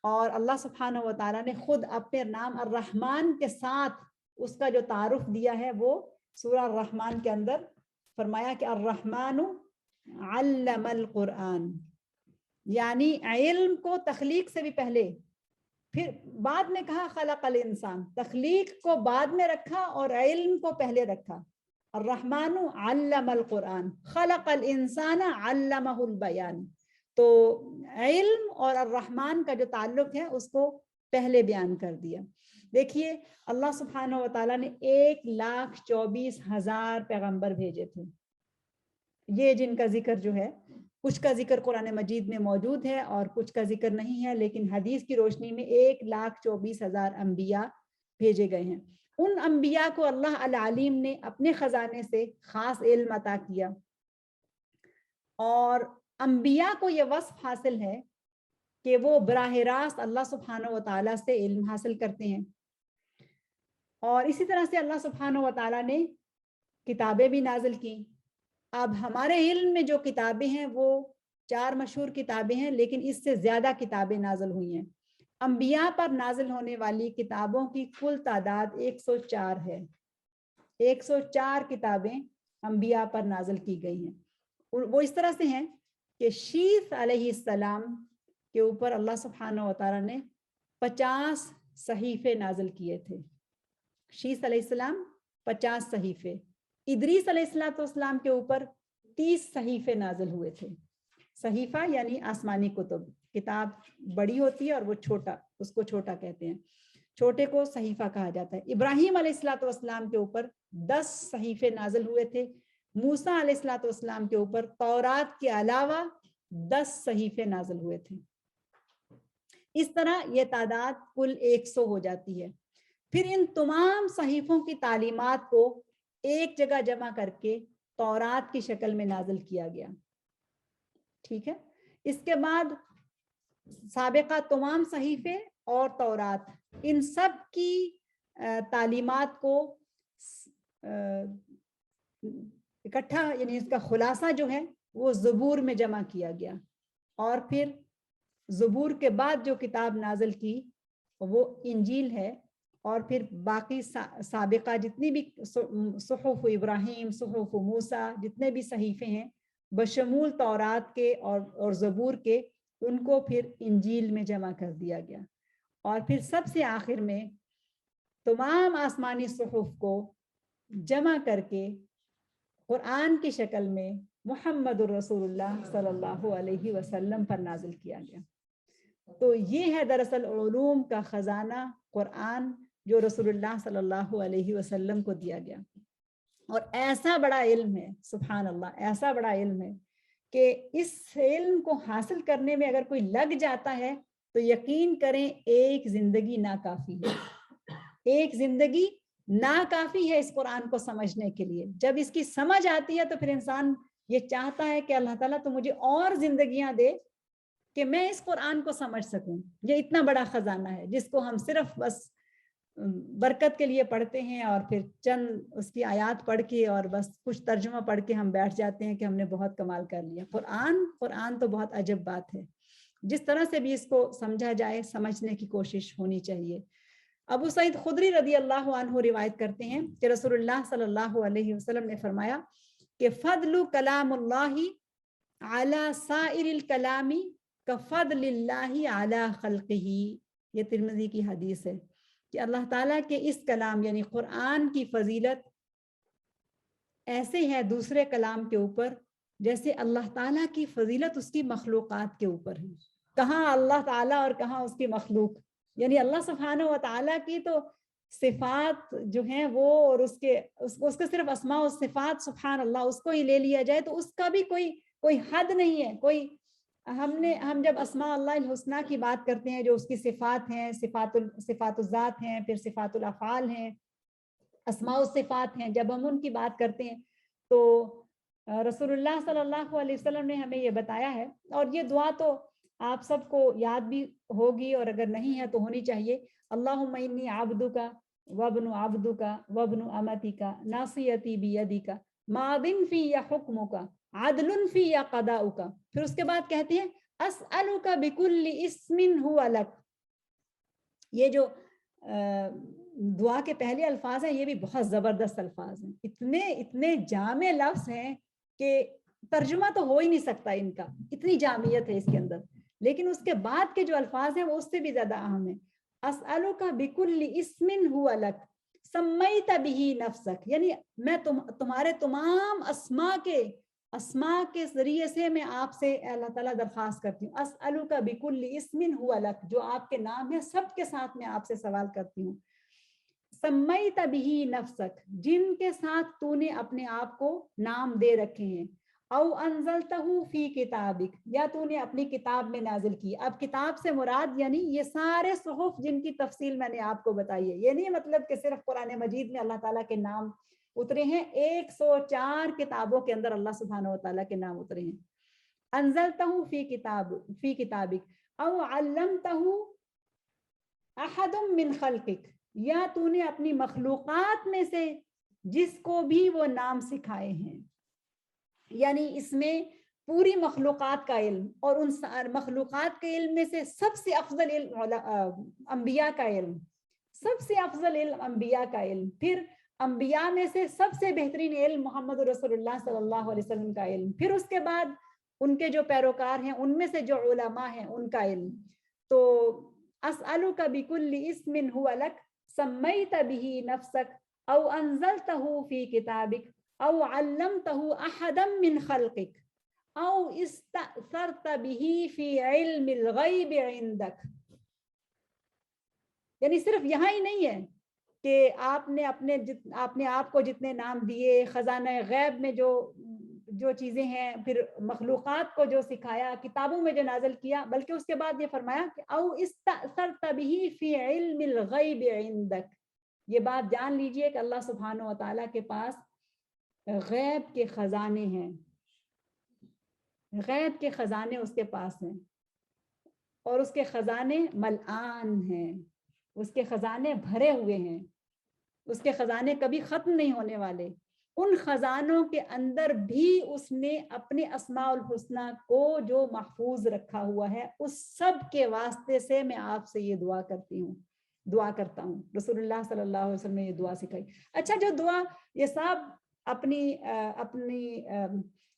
Speaker 1: اور اللہ سبحانہ و تعالیٰ نے خود اپنے نام الرحمن کے ساتھ اس کا جو تعارف دیا ہے وہ سورہ الرحمن کے اندر فرمایا کہ الرحمن علم القرآن، یعنی علم کو تخلیق سے بھی پہلے، پھر بعد میں کہا خلق الانسان، تخلیق کو بعد میں رکھا اور علم کو پہلے رکھا۔ الرحمن علم القرآن خلق الانسان علمہ البیان، تو علم اور الرحمن کا جو تعلق ہے اس کو پہلے بیان کر دیا۔ دیکھیے اللہ سبحانہ و تعالیٰ نے 1,24,000 پیغمبر بھیجے تھے، یہ جن کا ذکر جو ہے کچھ کا ذکر قرآن مجید میں موجود ہے اور کچھ کا ذکر نہیں ہے، لیکن حدیث کی روشنی میں 1,24,000 انبیاء بھیجے گئے ہیں۔ ان انبیاء کو اللہ العلیم نے اپنے خزانے سے خاص علم عطا کیا، اور انبیاء کو یہ وصف حاصل ہے کہ وہ براہ راست اللہ سبحانہ و تعالیٰ سے علم حاصل کرتے ہیں، اور اسی طرح سے اللہ سبحانہ و تعالیٰ نے کتابیں بھی نازل کی۔ اب ہمارے علم میں جو کتابیں ہیں وہ 4 مشہور کتابیں ہیں، لیکن اس سے زیادہ کتابیں نازل ہوئی ہیں۔ انبیاء پر نازل ہونے والی کتابوں کی کل تعداد 104 ہے، 104 کتابیں انبیاء پر نازل کی گئی ہیں۔ وہ اس طرح سے ہیں کہ شیث علیہ السلام کے اوپر اللہ سبحانہ و تعالیٰ نے 50 صحیفے نازل کیے تھے، شیث علیہ السلام 50 صحیفے، ادریس علیہ السلام کے اوپر 30 صحیفے نازل ہوئے تھے۔ صحیفہ یعنی آسمانی کتب، کتاب بڑی ہوتی ہے اور وہ چھوٹا، اس کو چھوٹا کہتے ہیں، چھوٹے کو صحیفہ کہا جاتا ہے۔ ابراہیم علیہ السلام کے اوپر 10 صحیفے نازل ہوئے تھے، موسیٰ علیہ السلام کے اوپر تورات کے علاوہ 10 صحیفے نازل ہوئے تھے۔ اس طرح یہ تعداد کل 100 ہو جاتی ہے۔ پھر ان تمام صحیفوں کی تعلیمات کو ایک جگہ جمع کر کے تورات کی شکل میں نازل کیا گیا، ٹھیک ہے۔ اس کے بعد سابقہ تمام صحیفے اور تورات، ان سب کی تعلیمات کو اکٹھا، یعنی اس کا خلاصہ جو ہے وہ زبور میں جمع کیا گیا، اور پھر زبور کے بعد جو کتاب نازل کی وہ انجیل ہے، اور پھر باقی سابقہ جتنی بھی صحف ابراہیم، صحف موسیٰ، جتنے بھی صحیفے ہیں بشمول تورات کے اور زبور کے، ان کو پھر انجیل میں جمع کر دیا گیا، اور پھر سب سے آخر میں تمام آسمانی صحف کو جمع کر کے قرآن کی شکل میں محمد الرسول اللہ صلی اللہ علیہ وسلم پر نازل کیا گیا۔ تو یہ ہے دراصل علوم کا خزانہ قرآن جو رسول اللہ صلی اللہ علیہ وسلم کو دیا گیا، اور ایسا بڑا علم ہے، سبحان اللہ، ایسا بڑا علم ہے کہ اس علم کو حاصل کرنے میں اگر کوئی لگ جاتا ہے تو یقین کریں ایک زندگی ناکافی ہے، ایک زندگی ناکافی ہے اس قرآن کو سمجھنے کے لیے۔ جب اس کی سمجھ آتی ہے تو پھر انسان یہ چاہتا ہے کہ اللہ تعالیٰ تو مجھے اور زندگیاں دے کہ میں اس قرآن کو سمجھ سکوں۔ یہ اتنا بڑا خزانہ ہے جس کو ہم صرف بس برکت کے لیے پڑھتے ہیں، اور پھر چند اس کی آیات پڑھ کے اور بس کچھ ترجمہ پڑھ کے ہم بیٹھ جاتے ہیں کہ ہم نے بہت کمال کر لیا۔ قرآن تو بہت عجب بات ہے، جس طرح سے بھی اس کو سمجھا جائے سمجھنے کی کوشش ہونی چاہیے۔ ابو سعید خدری رضی اللہ عنہ روایت کرتے ہیں کہ رسول اللہ صلی اللہ علیہ وسلم نے فرمایا کہ فضل کلام اللہ علی سائر الکلام کفضل اللہ علی خلقہ، یہ ترمذی کی حدیث ہے کہ اللہ تعالیٰ کے اس کلام یعنی قرآن کی فضیلت ایسے ہے دوسرے کلام کے اوپر جیسے اللہ تعالیٰ کی فضیلت اس کی مخلوقات کے اوپر ہے۔ کہاں اللہ تعالیٰ اور کہاں اس کی مخلوق، یعنی اللہ سبحانہ و تعالیٰ کی تو صفات جو ہیں وہ اور اس کے صرف اسماء و صفات سبحان اللہ اس کو ہی لے لیا جائے تو اس کا بھی کوئی حد نہیں ہے۔ ہم جب اسماء اللہ الحسنہ کی بات کرتے ہیں جو اس کی صفات ہیں، صفات الذات ہیں، پھر صفات الافعال ہیں، اسماء الصفات ہیں، جب ہم ان کی بات کرتے ہیں تو رسول اللہ صلی اللہ علیہ وسلم نے ہمیں یہ بتایا ہے، اور یہ دعا تو آپ سب کو یاد بھی ہوگی اور اگر نہیں ہے تو ہونی چاہیے۔ اللہم انی عبدک وابن عبدک وابن امتک ناصیتی بیدک ماض فی حکمک عدل فی قضاؤک، پھر اس کے بعد کہتے ہیں اسألک بکل اسم هو لک۔ یہ جو دعا کے پہلے الفاظ ہیں یہ بھی بہت زبردست الفاظ ہیں، اتنے جامع لفظ ہیں کہ ترجمہ تو ہو ہی نہیں سکتا ان کا، اتنی جامعیت ہے اس کے اندر، لیکن اس کے بعد کے جو الفاظ ہیں وہ اس سے بھی زیادہ اہم ہیں۔ اسألک بکل اسم هو لک سمیت بہ نفسک، یعنی میں تمہارے تمام اسماء کے ذریعے سے میں آپ سے اللہ تعالیٰ درخواست کرتی ہوں۔ اسألک بکل اسم هو لک، جو آپ کے نام ہیں سب کے ساتھ میں آپ سے سوال کرتی ہوں۔ سمیت بہ نفسک، جن کے ساتھ تو نے اپنے آپ کو نام دے رکھے ہیں، او انزلتہ فی کتابک، یا تو نے اپنی کتاب میں نازل کی۔ اب کتاب سے مراد یعنی یہ سارے صحف جن کی تفصیل میں نے آپ کو بتائی ہے، یہ نہیں مطلب کہ صرف قرآن مجید میں اللہ تعالیٰ کے نام اترے ہیں، 104 کتابوں کے اندر اللہ سبحانہ و تعالیٰ کے نام اترے ہیں۔ انزلتہ فی کتابک او علمتہ احد من خلقک، یا تو نے اپنی مخلوقات میں سے جس کو بھی وہ نام سکھائے ہیں، یعنی اس میں پوری مخلوقات کا علم، اور ان مخلوقات کے علم میں سے سب سے افضل علم انبیاء کا علم، سب سے افضل علم انبیاء کا علم، پھر انبیاء میں سے سب سے بہترین علم محمد رسول اللہ صلی اللہ علیہ وسلم کا علم، پھر اس کے بعد ان کے جو پیروکار ہیں ان میں سے جو علماء ہیں ان کا علم۔ تو اسألک بکل اسم هو لک سمیت بہ نفسک او انزلتہ فی کتابک او علمتہ احدا من خلقک او استأثرت بہ فی علم الغیب عندک، یعنی صرف یہاں ہی نہیں ہے کہ آپ نے اپنے آپ کو جتنے نام دیے، خزانہ غیب میں جو چیزیں ہیں، پھر مخلوقات کو جو سکھایا، کتابوں میں جو نازل کیا، بلکہ اس کے بعد یہ فرمایا کہ او استأثرت بہ فی علم الغیب عندک، یہ بات جان لیجئے کہ اللہ سبحانہ و تعالیٰ کے پاس غیب کے خزانے ہیں، غیب کے خزانے اس کے پاس ہیں، اور اس کے خزانے ملآن ہیں، اس کے خزانے بھرے ہوئے ہیں، اس کے خزانے کبھی ختم نہیں ہونے والے۔ ان خزانوں کے اندر بھی اس نے اپنے اسماء الحسنہ کو جو محفوظ رکھا ہوا ہے، اس سب کے واسطے سے میں آپ سے یہ دعا کرتا ہوں۔ رسول اللہ صلی اللہ علیہ وسلم نے یہ دعا سکھائی۔ اچھا، جو دعا یہ سب اپنی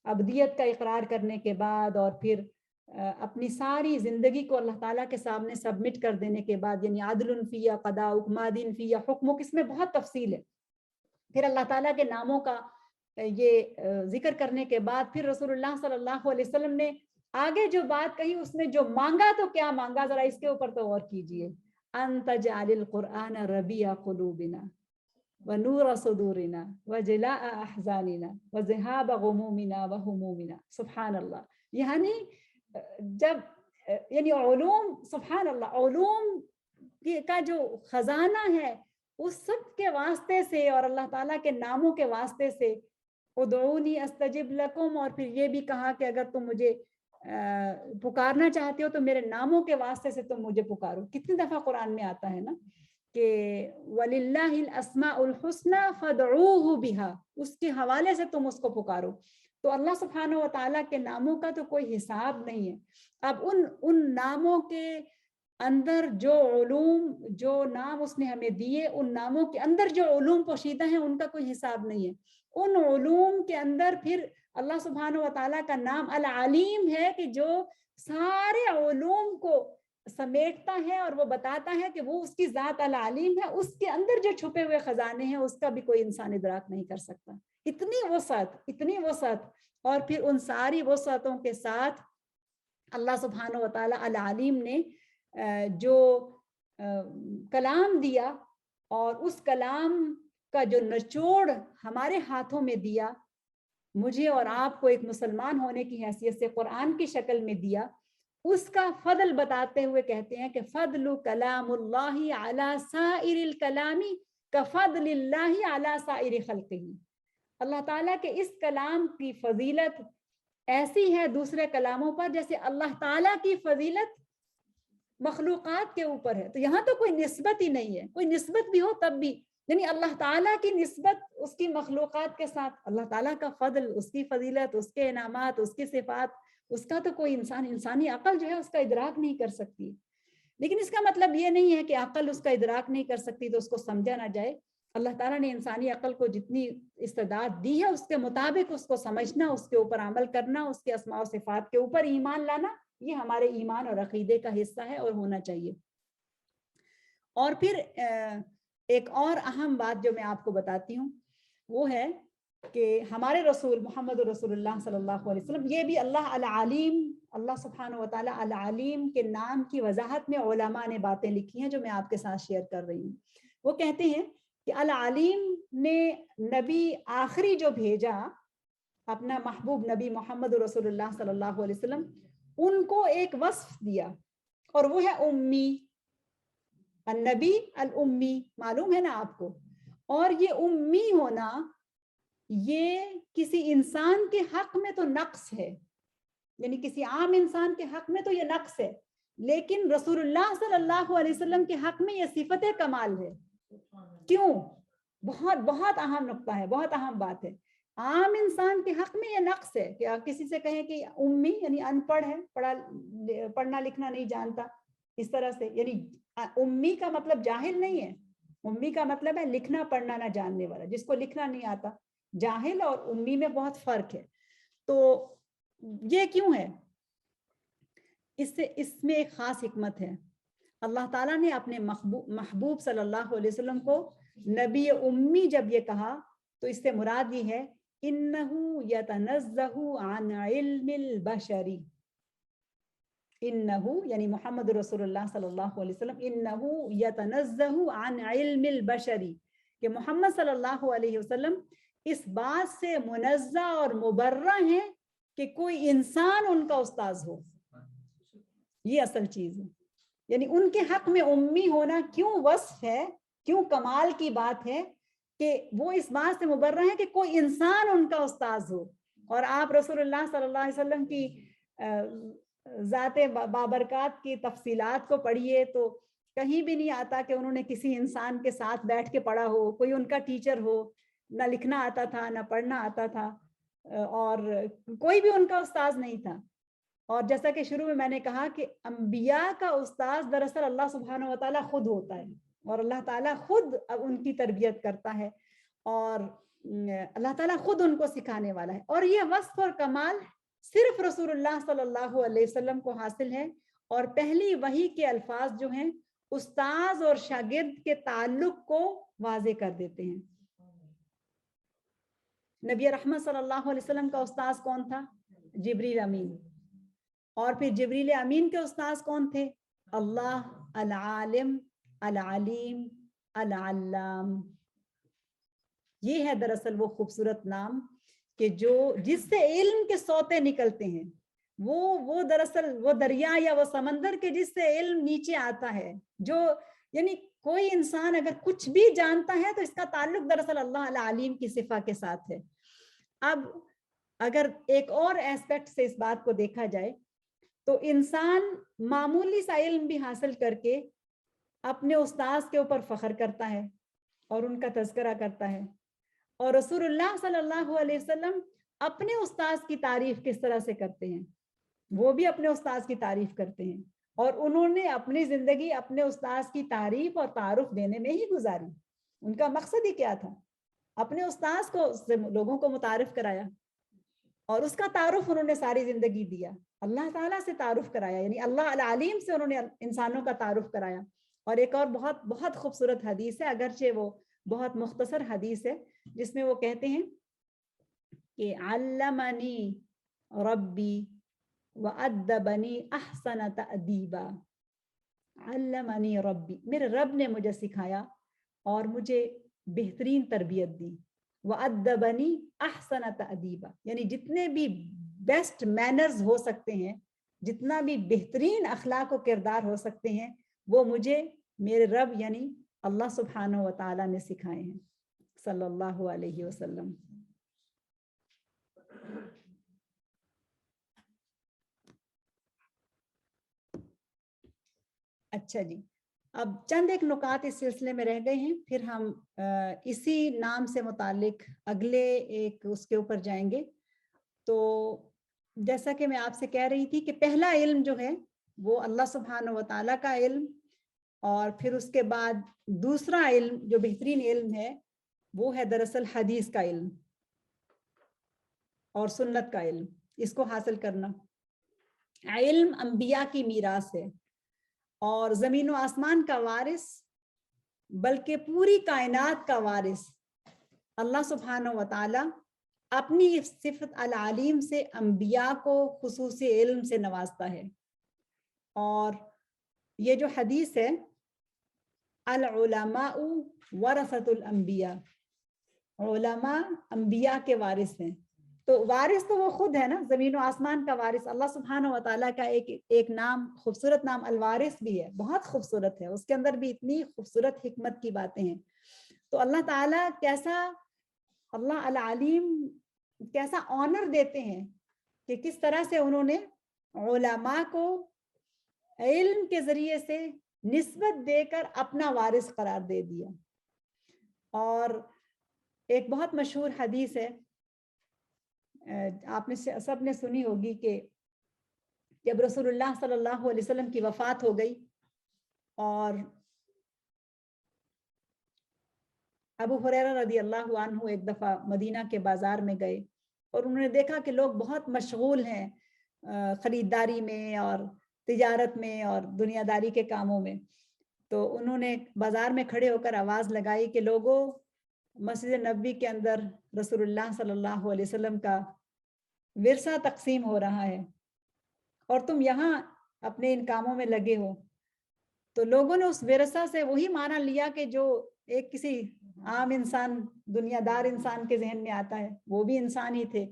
Speaker 1: عبدیت کا اقرار کرنے کے بعد اور پھر اپنی ساری زندگی کو اللہ تعالیٰ کے سامنے سبمٹ کر دینے کے بعد، یعنی عدل فی قضاؤک ماضٍ فی حکمک، اس میں بہت تفصیل ہے۔ پھر اللہ تعالیٰ کے ناموں کا یہ ذکر کرنے کے بعد پھر رسول اللہ صلی اللہ علیہ وسلم نے آگے جو بات کہی، اس میں جو مانگا تو کیا مانگا، ذرا اس کے اوپر تو غور کیجئے۔ ان تجعل القرآن ربیع قلوبنا ونور صدورنا وجلاء احزاننا وذهاب غمومنا وہمومنا۔ سبحان اللہ، یعنی علوم، سبحان اللہ، علوم کا جو خزانہ ہے اس سب کے واسطے سے اور اللہ تعالیٰ کے ناموں کے واسطے سے، ادعونی استجب لکم، اور پھر یہ بھی کہا کہ اگر تم مجھے پکارنا چاہتے ہو تو میرے ناموں کے واسطے سے تم مجھے پکارو۔ کتنی دفعہ قرآن میں آتا ہے نا کہ وَلِلَّهِ الْأَسْمَاءُ الْحُسْنَى فَادْعُوهُ بِهَا، اس کے حوالے سے تم اس کو پکارو۔ تو اللہ سبحانہ و تعالیٰ کے ناموں کا تو کوئی حساب نہیں ہے. اب ان ناموں کے اندر جو علوم، جو نام اس نے ہمیں دیے، ان ناموں کے اندر جو علوم پوشیدہ ہیں ان کا کوئی حساب نہیں ہے. ان علوم کے اندر پھر اللہ سبحانہ و تعالیٰ کا نام العلیم ہے کہ جو سارے علوم کو سمیٹتا ہے اور وہ بتاتا ہے کہ وہ اس کی ذات العلیم ہے. اس کے اندر جو چھپے ہوئے خزانے ہیں اس کا بھی کوئی انسان ادراک نہیں کر سکتا. اتنی وسعت. اور پھر ان ساری وسعتوں کے ساتھ اللہ سبحانہ و تعالیٰ العلیم نے جو کلام دیا، اور اس کلام کا جو نچوڑ ہمارے ہاتھوں میں دیا، مجھے اور آپ کو ایک مسلمان ہونے کی حیثیت سے قرآن کی شکل میں دیا، اس کا فضل بتاتے ہوئے کہتے ہیں کہ فضل کلام اللہ علی سائر الکلام کفضل اللہ علی سائر خلقہ. اللہ تعالیٰ کے اس کلام کی فضیلت ایسی ہے دوسرے کلاموں پر جیسے اللہ تعالیٰ کی فضیلت مخلوقات کے اوپر ہے. تو یہاں تو کوئی نسبت ہی نہیں ہے. کوئی نسبت بھی ہو تب بھی، یعنی اللہ تعالیٰ کی نسبت اس کی مخلوقات کے ساتھ، اللہ تعالیٰ کا فضل، اس کی فضیلت، اس کے انعامات، اس کی صفات، اس کا تو کوئی انسانی عقل جو ہے اس کا ادراک نہیں کر سکتی. لیکن اس کا مطلب یہ نہیں ہے کہ عقل اس کا ادراک نہیں کر سکتی تو اس کو سمجھا نہ جائے. اللہ تعالیٰ نے انسانی عقل کو جتنی استعداد دی ہے اس کے مطابق اس کو سمجھنا، اس کے اوپر عمل کرنا، اس کے اسماء و صفات کے اوپر ایمان لانا، یہ ہمارے ایمان اور عقیدے کا حصہ ہے اور ہونا چاہیے. اور پھر ایک اور اہم بات جو میں آپ کو بتاتی ہوں وہ ہے کہ ہمارے رسول محمد رسول اللہ صلی اللہ علیہ وسلم، یہ بھی اللہ العلیم، اللہ سبحانہ و تعالیٰ العلیم کے نام کی وضاحت میں علماء نے باتیں لکھی ہیں جو میں آپ کے ساتھ شیئر کر رہی ہوں. وہ کہتے ہیں کہ العلیم نے نبی آخری جو بھیجا، اپنا محبوب نبی محمد رسول اللہ صلی اللہ علیہ وسلم، ان کو ایک وصف دیا اور وہ ہے امی. النبی الامی، معلوم ہے نا آپ کو. اور یہ امی ہونا یہ کسی انسان کے حق میں تو نقص ہے، یعنی کسی عام انسان کے حق میں تو یہ نقص ہے، لیکن رسول اللہ صلی اللہ علیہ وسلم کے حق میں یہ صفت کمال ہے. کیوں؟ بہت بہت اہم نقطہ ہے، بہت اہم بات ہے. عام انسان کے حق میں یہ نقص ہے کہ آپ کسی سے کہیں کہ امی یعنی ان پڑھ ہے، پڑھنا لکھنا نہیں جانتا، اس طرح سے. یعنی امی کا مطلب جاہل نہیں ہے، امی کا مطلب ہے لکھنا پڑھنا نہ جاننے والا، جس کو لکھنا نہیں آتا. جاہل اور امی میں بہت فرق ہے. تو یہ کیوں ہے؟ اس میں ایک خاص حکمت ہے. اللہ تعالیٰ نے اپنے محبوب صلی اللہ علیہ وسلم کو نبی امی جب یہ کہا تو اس سے مراد یہ ہے انہو یتنزہ عن علم البشری. انہو یعنی محمد رسول اللہ صلی اللہ علیہ وسلم، انہو یتنزہ عن علم البشری، کہ محمد صلی اللہ علیہ وسلم اس بات سے منزہ اور مبرہ ہیں کہ کوئی انسان ان کا استاذ ہو. یہ اصل چیز ہے. یعنی ان کے حق میں امی ہونا کیوں وصف ہے، کیوں کمال کی بات ہے کہ وہ اس بات سے مبرہ ہے کہ کوئی انسان ان کا استاذ ہو. اور آپ رسول اللہ صلی اللہ علیہ وسلم کی ذات بابرکات کی تفصیلات کو پڑھیے تو کہیں بھی نہیں آتا کہ انہوں نے کسی انسان کے ساتھ بیٹھ کے پڑھا ہو، کوئی ان کا ٹیچر ہو، نہ لکھنا آتا تھا نہ پڑھنا آتا تھا، اور کوئی بھی ان کا استاذ نہیں تھا. اور جیسا کہ شروع میں میں نے کہا کہ انبیاء کا استاذ دراصل اللہ سبحانہ و تعالیٰ خود ہوتا ہے، اور اللہ تعالیٰ خود ان کی تربیت کرتا ہے، اور اللہ تعالیٰ خود ان کو سکھانے والا ہے. اور یہ وصف اور کمال صرف رسول اللہ صلی اللہ علیہ وسلم کو حاصل ہے. اور پہلی وحی کے الفاظ جو ہیں استاذ اور شاگرد کے تعلق کو واضح کر دیتے ہیں. نبی رحمت صلی اللہ علیہ وسلم کا استاذ کون تھا؟ جبریل امین. اور پھر جبریل امین کے استاذ کون تھے؟ اللہ العالم العلیم العلام. یہ ہے دراصل وہ خوبصورت نام کہ جس سے علم کے سوتے نکلتے ہیں. وہ دراصل وہ دریا یا وہ سمندر کے جس سے علم نیچے آتا ہے، جو یعنی کوئی انسان اگر کچھ بھی جانتا ہے تو اس کا تعلق دراصل اللہ العلیم کی صفت کے ساتھ ہے. اب اگر ایک اور ایسپیکٹ سے اس بات کو دیکھا جائے تو انسان معمولی سا علم بھی حاصل کر کے اپنے استاذ کے اوپر فخر کرتا ہے اور ان کا تذکرہ کرتا ہے. اور رسول اللہ صلی اللہ علیہ وسلم اپنے استاذ کی تعریف کس طرح سے کرتے ہیں. وہ بھی اپنے استاذ کی تعریف کرتے ہیں اور انہوں نے اپنی زندگی اپنے استاذ کی تعریف اور تعارف دینے میں ہی گزاری. ان کا مقصد ہی کیا تھا؟ اپنے استاذ کو لوگوں کو متعارف کرایا اور اس کا تعارف انہوں نے ساری زندگی دیا. اللہ تعالیٰ سے تعارف کرایا, یعنی اللہ العلیم سے انہوں نے انسانوں کا تعارف کرایا. اور ایک اور بہت بہت خوبصورت حدیث ہے, اگرچہ وہ بہت مختصر حدیث ہے, جس میں وہ کہتے ہیں کہ علمنی ربی وَأَدَّبَنِي أَحْسَنَ تَأْدِيبًا. علمنی ربی, میرے رب نے مجھے سکھایا اور مجھے بہترین تربیت دی. وَأَدَّبَنِي أَحْسَنَ تَأْدِيبًا, یعنی جتنے بھی بیسٹ مینرز ہو سکتے ہیں, جتنا بھی بہترین اخلاق و کردار ہو سکتے ہیں, وہ مجھے میرے رب یعنی اللہ سبحانہ و تعالیٰ نے سکھائے ہیں صلی اللہ علیہ وسلم. اچھا جی, اب چند ایک نکات اس سلسلے میں رہ گئے ہیں, پھر ہم اسی نام سے متعلق اگلے ایک اس کے اوپر جائیں گے. تو جیسا کہ میں آپ سے کہہ رہی تھی کہ پہلا علم جو ہے وہ اللہ سبحانہ و تعالیٰ کا علم, اور پھر اس کے بعد دوسرا علم جو بہترین علم ہے وہ ہے دراصل حدیث کا علم اور سنت کا علم. اس کو حاصل کرنا, علم انبیاء کی میراث ہے اور زمین و آسمان کا وارث, بلکہ پوری کائنات کا وارث اللہ سبحانہ و تعالی اپنی صفت العلیم سے انبیاء کو خصوصی علم سے نوازتا ہے. اور یہ جو حدیث ہے العلماء ورثۃ الانبیاء, علماء انبیاء کے وارث ہیں. تو وارث تو وہ خود ہے نا, زمین و آسمان کا وارث. اللہ سبحانہ و تعالیٰ کا ایک نام, خوبصورت نام الوارث بھی ہے, بہت خوبصورت ہے, اس کے اندر بھی اتنی خوبصورت حکمت کی باتیں ہیں. تو اللہ تعالیٰ کیسا, اللہ العلیم کیسا آنر دیتے ہیں کہ کس طرح سے انہوں نے علماء کو علم کے ذریعے سے نسبت دے کر اپنا وارث قرار دے دیا. اور ایک بہت مشہور حدیث ہے, آپ نے سب نے سنی ہوگی, کہ جب رسول اللہ صلی اللہ علیہ وسلم کی وفات ہو گئی اور ابو ہریرہ رضی اللہ عنہ ایک دفعہ مدینہ کے بازار میں گئے اور انہوں نے دیکھا کہ لوگ بہت مشغول ہیں خریداری میں اور تجارت میں اور دنیا داری کے کاموں میں. تو انہوں نے بازار میں کھڑے ہو کر آواز لگائی کہ لوگوں, مسجد نبوی کے اندر رسول اللہ صلی اللہ علیہ وسلم کا ورثہ تقسیم ہو رہا ہے اور تم یہاں اپنے ان کاموں میں لگے ہو. تو لوگوں نے اس ورثہ سے وہی معنی لیا کہ جو ایک کسی عام انسان, دنیا دار انسان کے ذہن میں آتا ہے, وہ بھی انسان ہی تھے.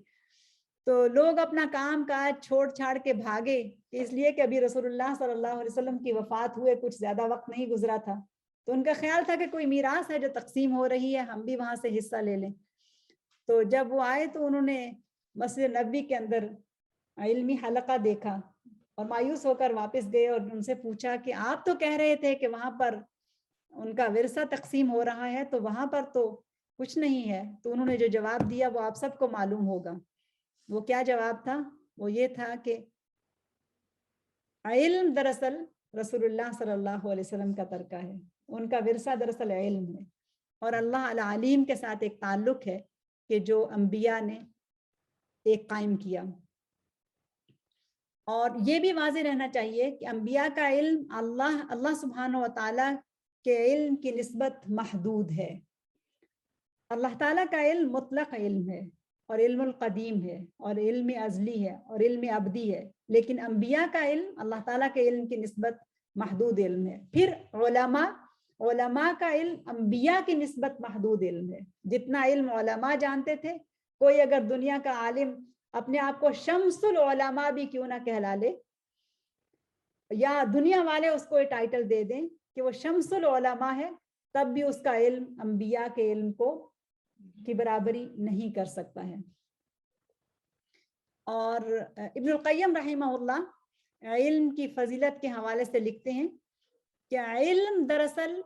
Speaker 1: تو لوگ اپنا کام کاج چھوڑ چھاڑ کے بھاگے, اس لیے کہ ابھی رسول اللہ صلی اللہ علیہ وسلم کی وفات ہوئے کچھ زیادہ وقت نہیں گزرا تھا. تو ان کا خیال تھا کہ کوئی میراث ہے جو تقسیم ہو رہی ہے, ہم بھی وہاں سے حصہ لے لیں. تو جب وہ آئے تو انہوں نے مسجد نبوی کے اندر علمی حلقہ دیکھا اور مایوس ہو کر واپس گئے اور ان سے پوچھا کہ آپ تو کہہ رہے تھے کہ وہاں پر ان کا ورثہ تقسیم ہو رہا ہے, تو وہاں پر تو کچھ نہیں ہے. تو انہوں نے جو جواب دیا وہ آپ سب کو معلوم ہوگا. وہ کیا جواب تھا؟ وہ یہ تھا کہ علم دراصل رسول اللہ صلی اللہ علیہ وسلم کا ترکہ ہے, ان کا ورثہ دراصل علم ہے, اور اللہ العلیم کے ساتھ ایک تعلق ہے کہ جو انبیاء نے ایک قائم کیا. اور یہ بھی واضح رہنا چاہیے کہ انبیاء کا علم اللہ سبحانہ و تعالیٰ کے علم کی نسبت محدود ہے. اللہ تعالیٰ کا علم مطلق علم ہے اور علم القدیم ہے اور علم ازلی ہے اور علم ابدی ہے, لیکن انبیاء کا علم اللہ تعالیٰ کے علم کی نسبت محدود علم ہے. پھر علماء کا علم انبیاء کی نسبت محدود علم ہے. جتنا علم علماء جانتے تھے, کوئی اگر دنیا کا عالم اپنے آپ کو شمس العلماء بھی کیوں نہ کہلا لے, یا دنیا والے اس کو یہ ٹائٹل دے دیں کہ وہ شمس العلماء ہے, تب بھی اس کا علم انبیاء کے علم کی برابری نہیں کر سکتا ہے. اور ابن القیم رحمہ اللہ علم کی فضیلت کے حوالے سے لکھتے ہیں کہ علم دراصل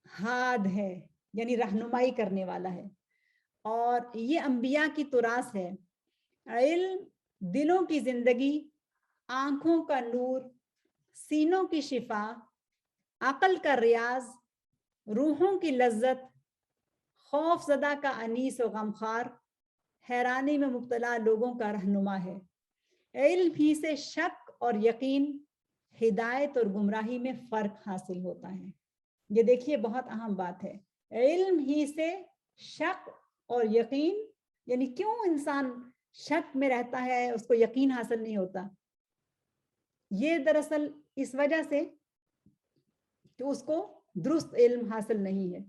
Speaker 1: ہاد ہے, یعنی رہنمائی کرنے والا ہے, اور یہ انبیاء کی تراث ہے. علم دلوں کی زندگی، آنکھوں کا نور، سینوں کی شفا، عقل کا ریاض، روحوں کی لذت، خوف زدہ کا انیس و غمخوار، حیرانی میں مبتلا لوگوں کا رہنما ہے۔ علم ہی سے شک اور یقین، ہدایت اور گمراہی میں فرق حاصل ہوتا ہے۔ یہ دیکھیے بہت اہم بات ہے، علم ہی سے شک اور یقین، یعنی کیوں انسان شک میں رہتا ہے، اس کو یقین حاصل نہیں ہوتا؟ یہ دراصل اس وجہ سے کہ اس کو درست علم حاصل نہیں ہے۔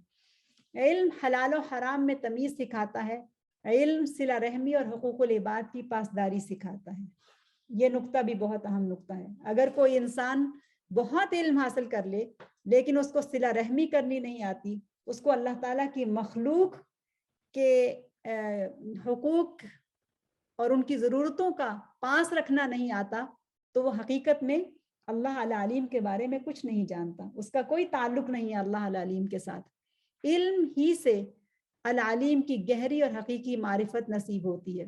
Speaker 1: علم حلال و حرام میں تمیز سکھاتا ہے، علم صلہ رحمی اور حقوق العباد کی پاسداری سکھاتا ہے۔ یہ نقطہ بھی بہت اہم نقطہ ہے۔ اگر کوئی انسان بہت علم حاصل کر لے لیکن اس کو صلہ رحمی کرنی نہیں آتی، اس کو اللہ تعالیٰ کی مخلوق کے حقوق اور ان کی ضرورتوں کا پاس رکھنا نہیں آتا، تو وہ حقیقت میں اللہ العلیم کے بارے میں کچھ نہیں جانتا، اس کا کوئی تعلق نہیں ہے اللہ العلیم کے ساتھ۔ علم ہی سے العلیم کی گہری اور حقیقی معرفت نصیب ہوتی ہے۔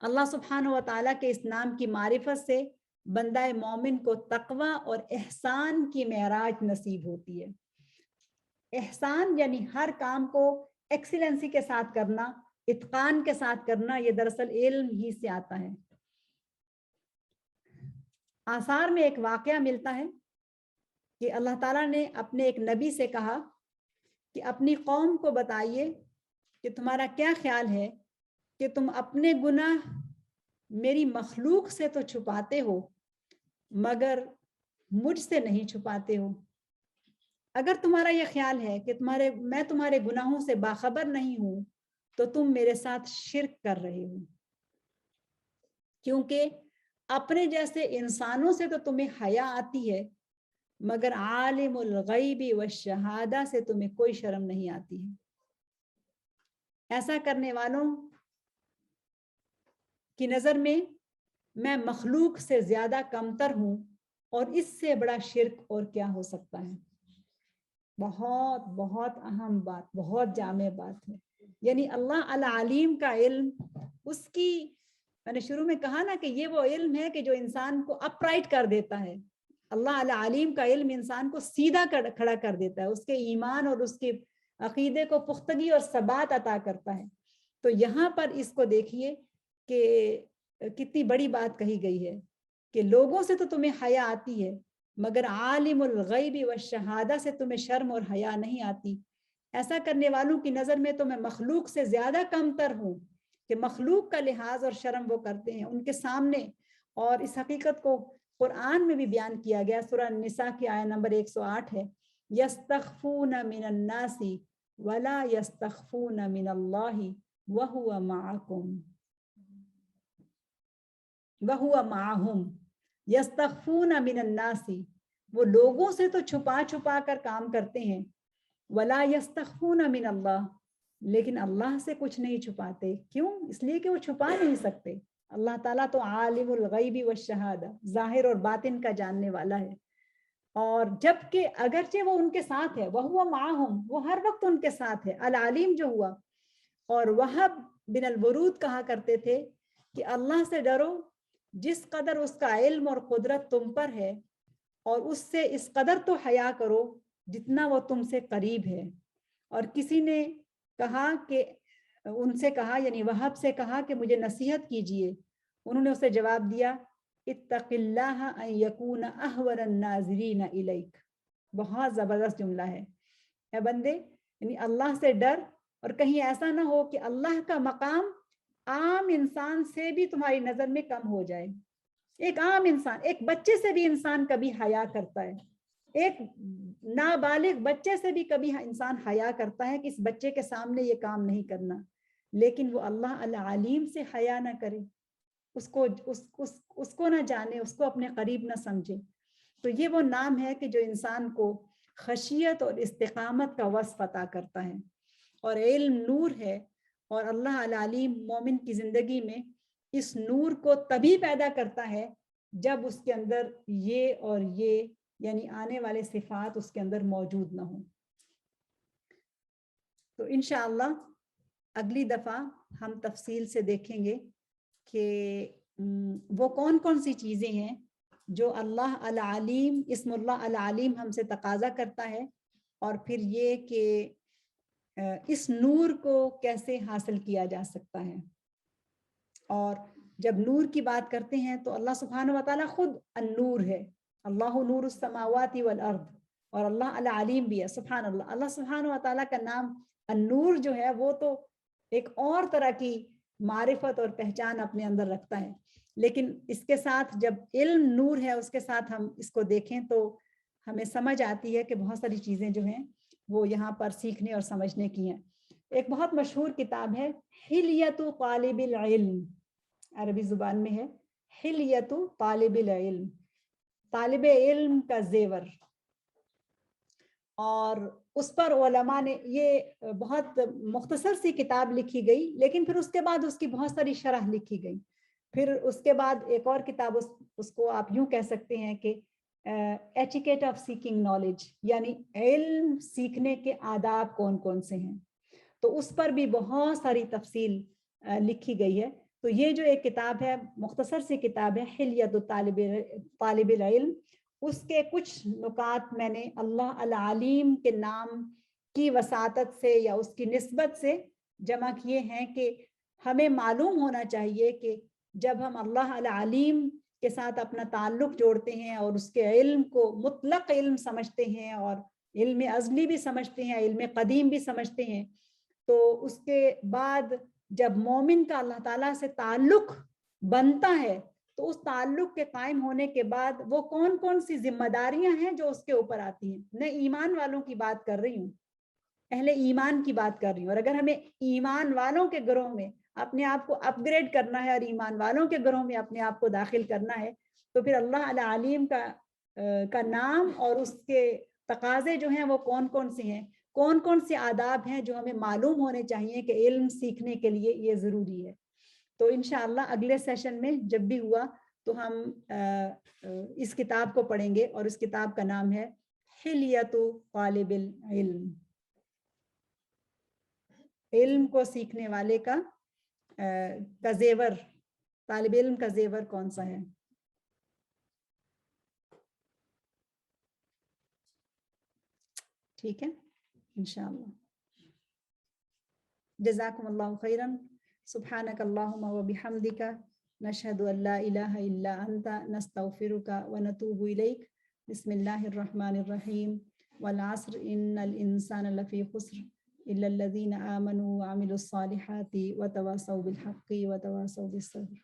Speaker 1: اللہ سبحانہ و تعالیٰ کے اس نام کی معرفت سے بندہ مومن کو تقوی اور احسان کی معراج نصیب ہوتی ہے۔ احسان یعنی ہر کام کو ایکسیلنسی کے ساتھ کرنا، اتقان کے ساتھ کرنا، یہ دراصل علم ہی سے آتا ہے۔ آثار میں ایک واقعہ ملتا ہے کہ اللہ تعالیٰ نے اپنے ایک نبی سے کہا کہ اپنی قوم کو بتائیے کہ تمہارا کیا خیال ہے کہ تم اپنے گناہ میری مخلوق سے تو چھپاتے ہو مگر مجھ سے نہیں چھپاتے ہو۔ اگر تمہارا یہ خیال ہے کہ میں تمہارے گناہوں سے باخبر نہیں ہوں تو تم میرے ساتھ شرک کر رہے ہو، کیونکہ اپنے جیسے انسانوں سے تو تمہیں حیا آتی ہے مگر عالم الغیب والشہادہ سے تمہیں کوئی شرم نہیں آتی ہے۔ ایسا کرنے والوں کی نظر میں مخلوق سے زیادہ کمتر ہوں، اور اس سے بڑا شرک اور کیا ہو سکتا ہے۔ بہت بہت اہم بات، بہت جامع بات ہے۔ یعنی اللہ العلیم کا علم، اس کی، میں نے شروع میں کہا نا کہ یہ وہ علم ہے کہ جو انسان کو اپرائٹ کر دیتا ہے۔ اللہ العلیم کا علم انسان کو سیدھا کھڑا کر دیتا ہے، اس کے ایمان اور اس کے عقیدے کو پختگی اور ثبات عطا کرتا ہے۔ تو یہاں پر اس کو دیکھیے کہ کتنی بڑی بات کہی گئی ہے کہ لوگوں سے تو تمہیں حیا آتی ہے مگر عالم الغیب والشہادہ سے تمہیں شرم اور حیا نہیں آتی۔ ایسا کرنے والوں کی نظر میں تو میں مخلوق سے زیادہ کمتر ہوں کہ مخلوق کا لحاظ اور شرم وہ کرتے ہیں ان کے سامنے۔ اور اس حقیقت کو قرآن میں بھی بیان کیا گیا، سورہ النساء کی آیت نمبر 108 ہے، یستخفون من الناس ولا یستخفون من اللہ وہو معکم وہو معہم۔ یستخفون من الناس، وہ لوگوں سے تو چھپا چھپا کر کام کرتے ہیں، ولا یستخفون من اللہ، لیکن اللہ سے کچھ نہیں چھپاتے۔ کیوں؟ اس لیے کہ وہ چھپا نہیں سکتے۔ اللہ تعالیٰ تو عالم الغیب والشہادہ، ظاہر اور باطن کا جاننے والا ہے۔ اور جبکہ اگرچہ وہ ان کے ساتھ ہے، وہو معہم، وہ ہر وقت ان کے ساتھ ہے، العلیم جو ہوا۔ اور وہب بن الورود کہا کرتے تھے کہ اللہ سے ڈرو جس قدر اس کا علم اور قدرت تم پر ہے، اور اس سے اس قدر تو حیا کرو جتنا وہ تم سے قریب ہے۔ اور کسی نے کہا کہ ان سے کہا، یعنی وہب سے کہا کہ مجھے نصیحت کیجئے۔ انہوں نے اسے جواب دیا، اتق اللہ ان یکون احور الناظرین الیک۔ بہت زبردست جملہ ہے۔ اے بندے، یعنی اللہ سے ڈر، اور کہیں ایسا نہ ہو کہ اللہ کا مقام عام انسان سے بھی تمہاری نظر میں کم ہو جائے۔ ایک عام انسان، ایک بچے سے بھی انسان کبھی حیا کرتا ہے، ایک نابالغ بچے سے بھی کبھی انسان حیا کرتا ہے کہ اس بچے کے سامنے یہ کام نہیں کرنا، لیکن وہ اللہ العلیم سے حیا نہ کرے، اس کو نہ جانے، اس کو اپنے قریب نہ سمجھے۔ تو یہ وہ نام ہے کہ جو انسان کو خشیت اور استقامت کا وصف عطا کرتا ہے۔ اور علم نور ہے، اور اللہ العلیم مومن کی زندگی میں اس نور کو تبھی پیدا کرتا ہے جب اس کے اندر یہ اور یہ، یعنی آنے والے صفات اس کے اندر موجود نہ ہوں۔ تو انشاءاللہ اگلی دفعہ ہم تفصیل سے دیکھیں گے کہ وہ کون کون سی چیزیں ہیں جو اللہ العلیم، اسم اللہ العلیم ہم سے تقاضا کرتا ہے، اور پھر یہ کہ اس نور کو کیسے حاصل کیا جا سکتا ہے. اور جب نور کی بات کرتے ہیں تو اللہ سبحانہ و تعالیٰ خود النور ہے، اللہ نور السماوات والارض، اور اللہ العلیم بھی ہے. سبحان اللہ، اللہ سبحانہ و تعالیٰ کا نام النور جو ہے وہ تو ایک اور طرح کی معرفت اور پہچان اپنے اندر رکھتا ہے، لیکن اس کے ساتھ جب علم نور ہے اس کے ساتھ ہم اس کو دیکھیں تو ہمیں سمجھ آتی ہے کہ بہت ساری چیزیں جو ہیں وہ یہاں پر سیکھنے اور سمجھنے کی ہیں. ایک بہت مشہور کتاب ہے حلیۃ طالب العلم، عربی زبان میں ہے حلیۃ طالب العلم، طالب علم کا زیور. اور اس پر علماء نے، یہ بہت مختصر سی کتاب لکھی گئی، لیکن پھر اس کے بعد اس کی بہت ساری شرح لکھی گئی. پھر اس کے بعد ایک اور کتاب اس کو آپ یوں کہہ سکتے ہیں کہ ایٹیکیٹ آف سیکنگ نالج، یعنی علم سیکھنے کے آداب کون کون سے ہیں. تو اس پر بھی بہت ساری تفصیل لکھی گئی ہے. تو یہ جو ایک کتاب ہے، مختصر سی کتاب ہے حلیۃ طالب العلم، اس کے کچھ نکات میں نے اللہ العلیم کے نام کی وساطت سے یا اس کی نسبت سے جمع کیے ہیں کہ ہمیں معلوم ہونا چاہیے کہ جب ہم اللہ العلیم کے ساتھ اپنا تعلق جوڑتے ہیں اور اس کے علم کو مطلق علم سمجھتے ہیں اور علم ازلی بھی سمجھتے ہیں، علم قدیم بھی سمجھتے ہیں، تو اس کے بعد جب مومن کا اللہ تعالیٰ سے تعلق بنتا ہے تو اس تعلق کے قائم ہونے کے بعد وہ کون کون سی ذمہ داریاں ہیں جو اس کے اوپر آتی ہیں. میں ایمان والوں کی بات کر رہی ہوں، اہل ایمان کی بات کر رہی ہوں. اور اگر ہمیں ایمان والوں کے گروہ میں اپنے آپ کو اپ گریڈ کرنا ہے اور ایمان والوں کے گروہ میں اپنے آپ کو داخل کرنا ہے تو پھر اللہ العلیم کا نام اور اس کے تقاضے جو ہیں وہ کون کون سے ہیں، کون کون سے آداب ہیں جو ہمیں معلوم ہونے چاہیے کہ علم سیکھنے کے لیے یہ ضروری ہے. تو انشاءاللہ اگلے سیشن میں جب بھی ہوا تو ہم اس کتاب کو پڑھیں گے، اور اس کتاب کا نام ہے حلیۃ طالب العلم. علم کو سیکھنے والے کا زیور، طالب علم کا زیور کون سا ہے. ٹھیک ہے انشاءاللہ. جزاکم اللہ خیرا. سبحانک اللہم و بحمدک، نشہد ان لا الہ الا انت، نستغفرک و نتوب الیک. بسم اللہ الرحمن الرحیم. والعصر ان الانسان لفی خسر الا الذین آمنوا وعملوا الصالحات وتواصوا بالحق وتواصوا بالصبر.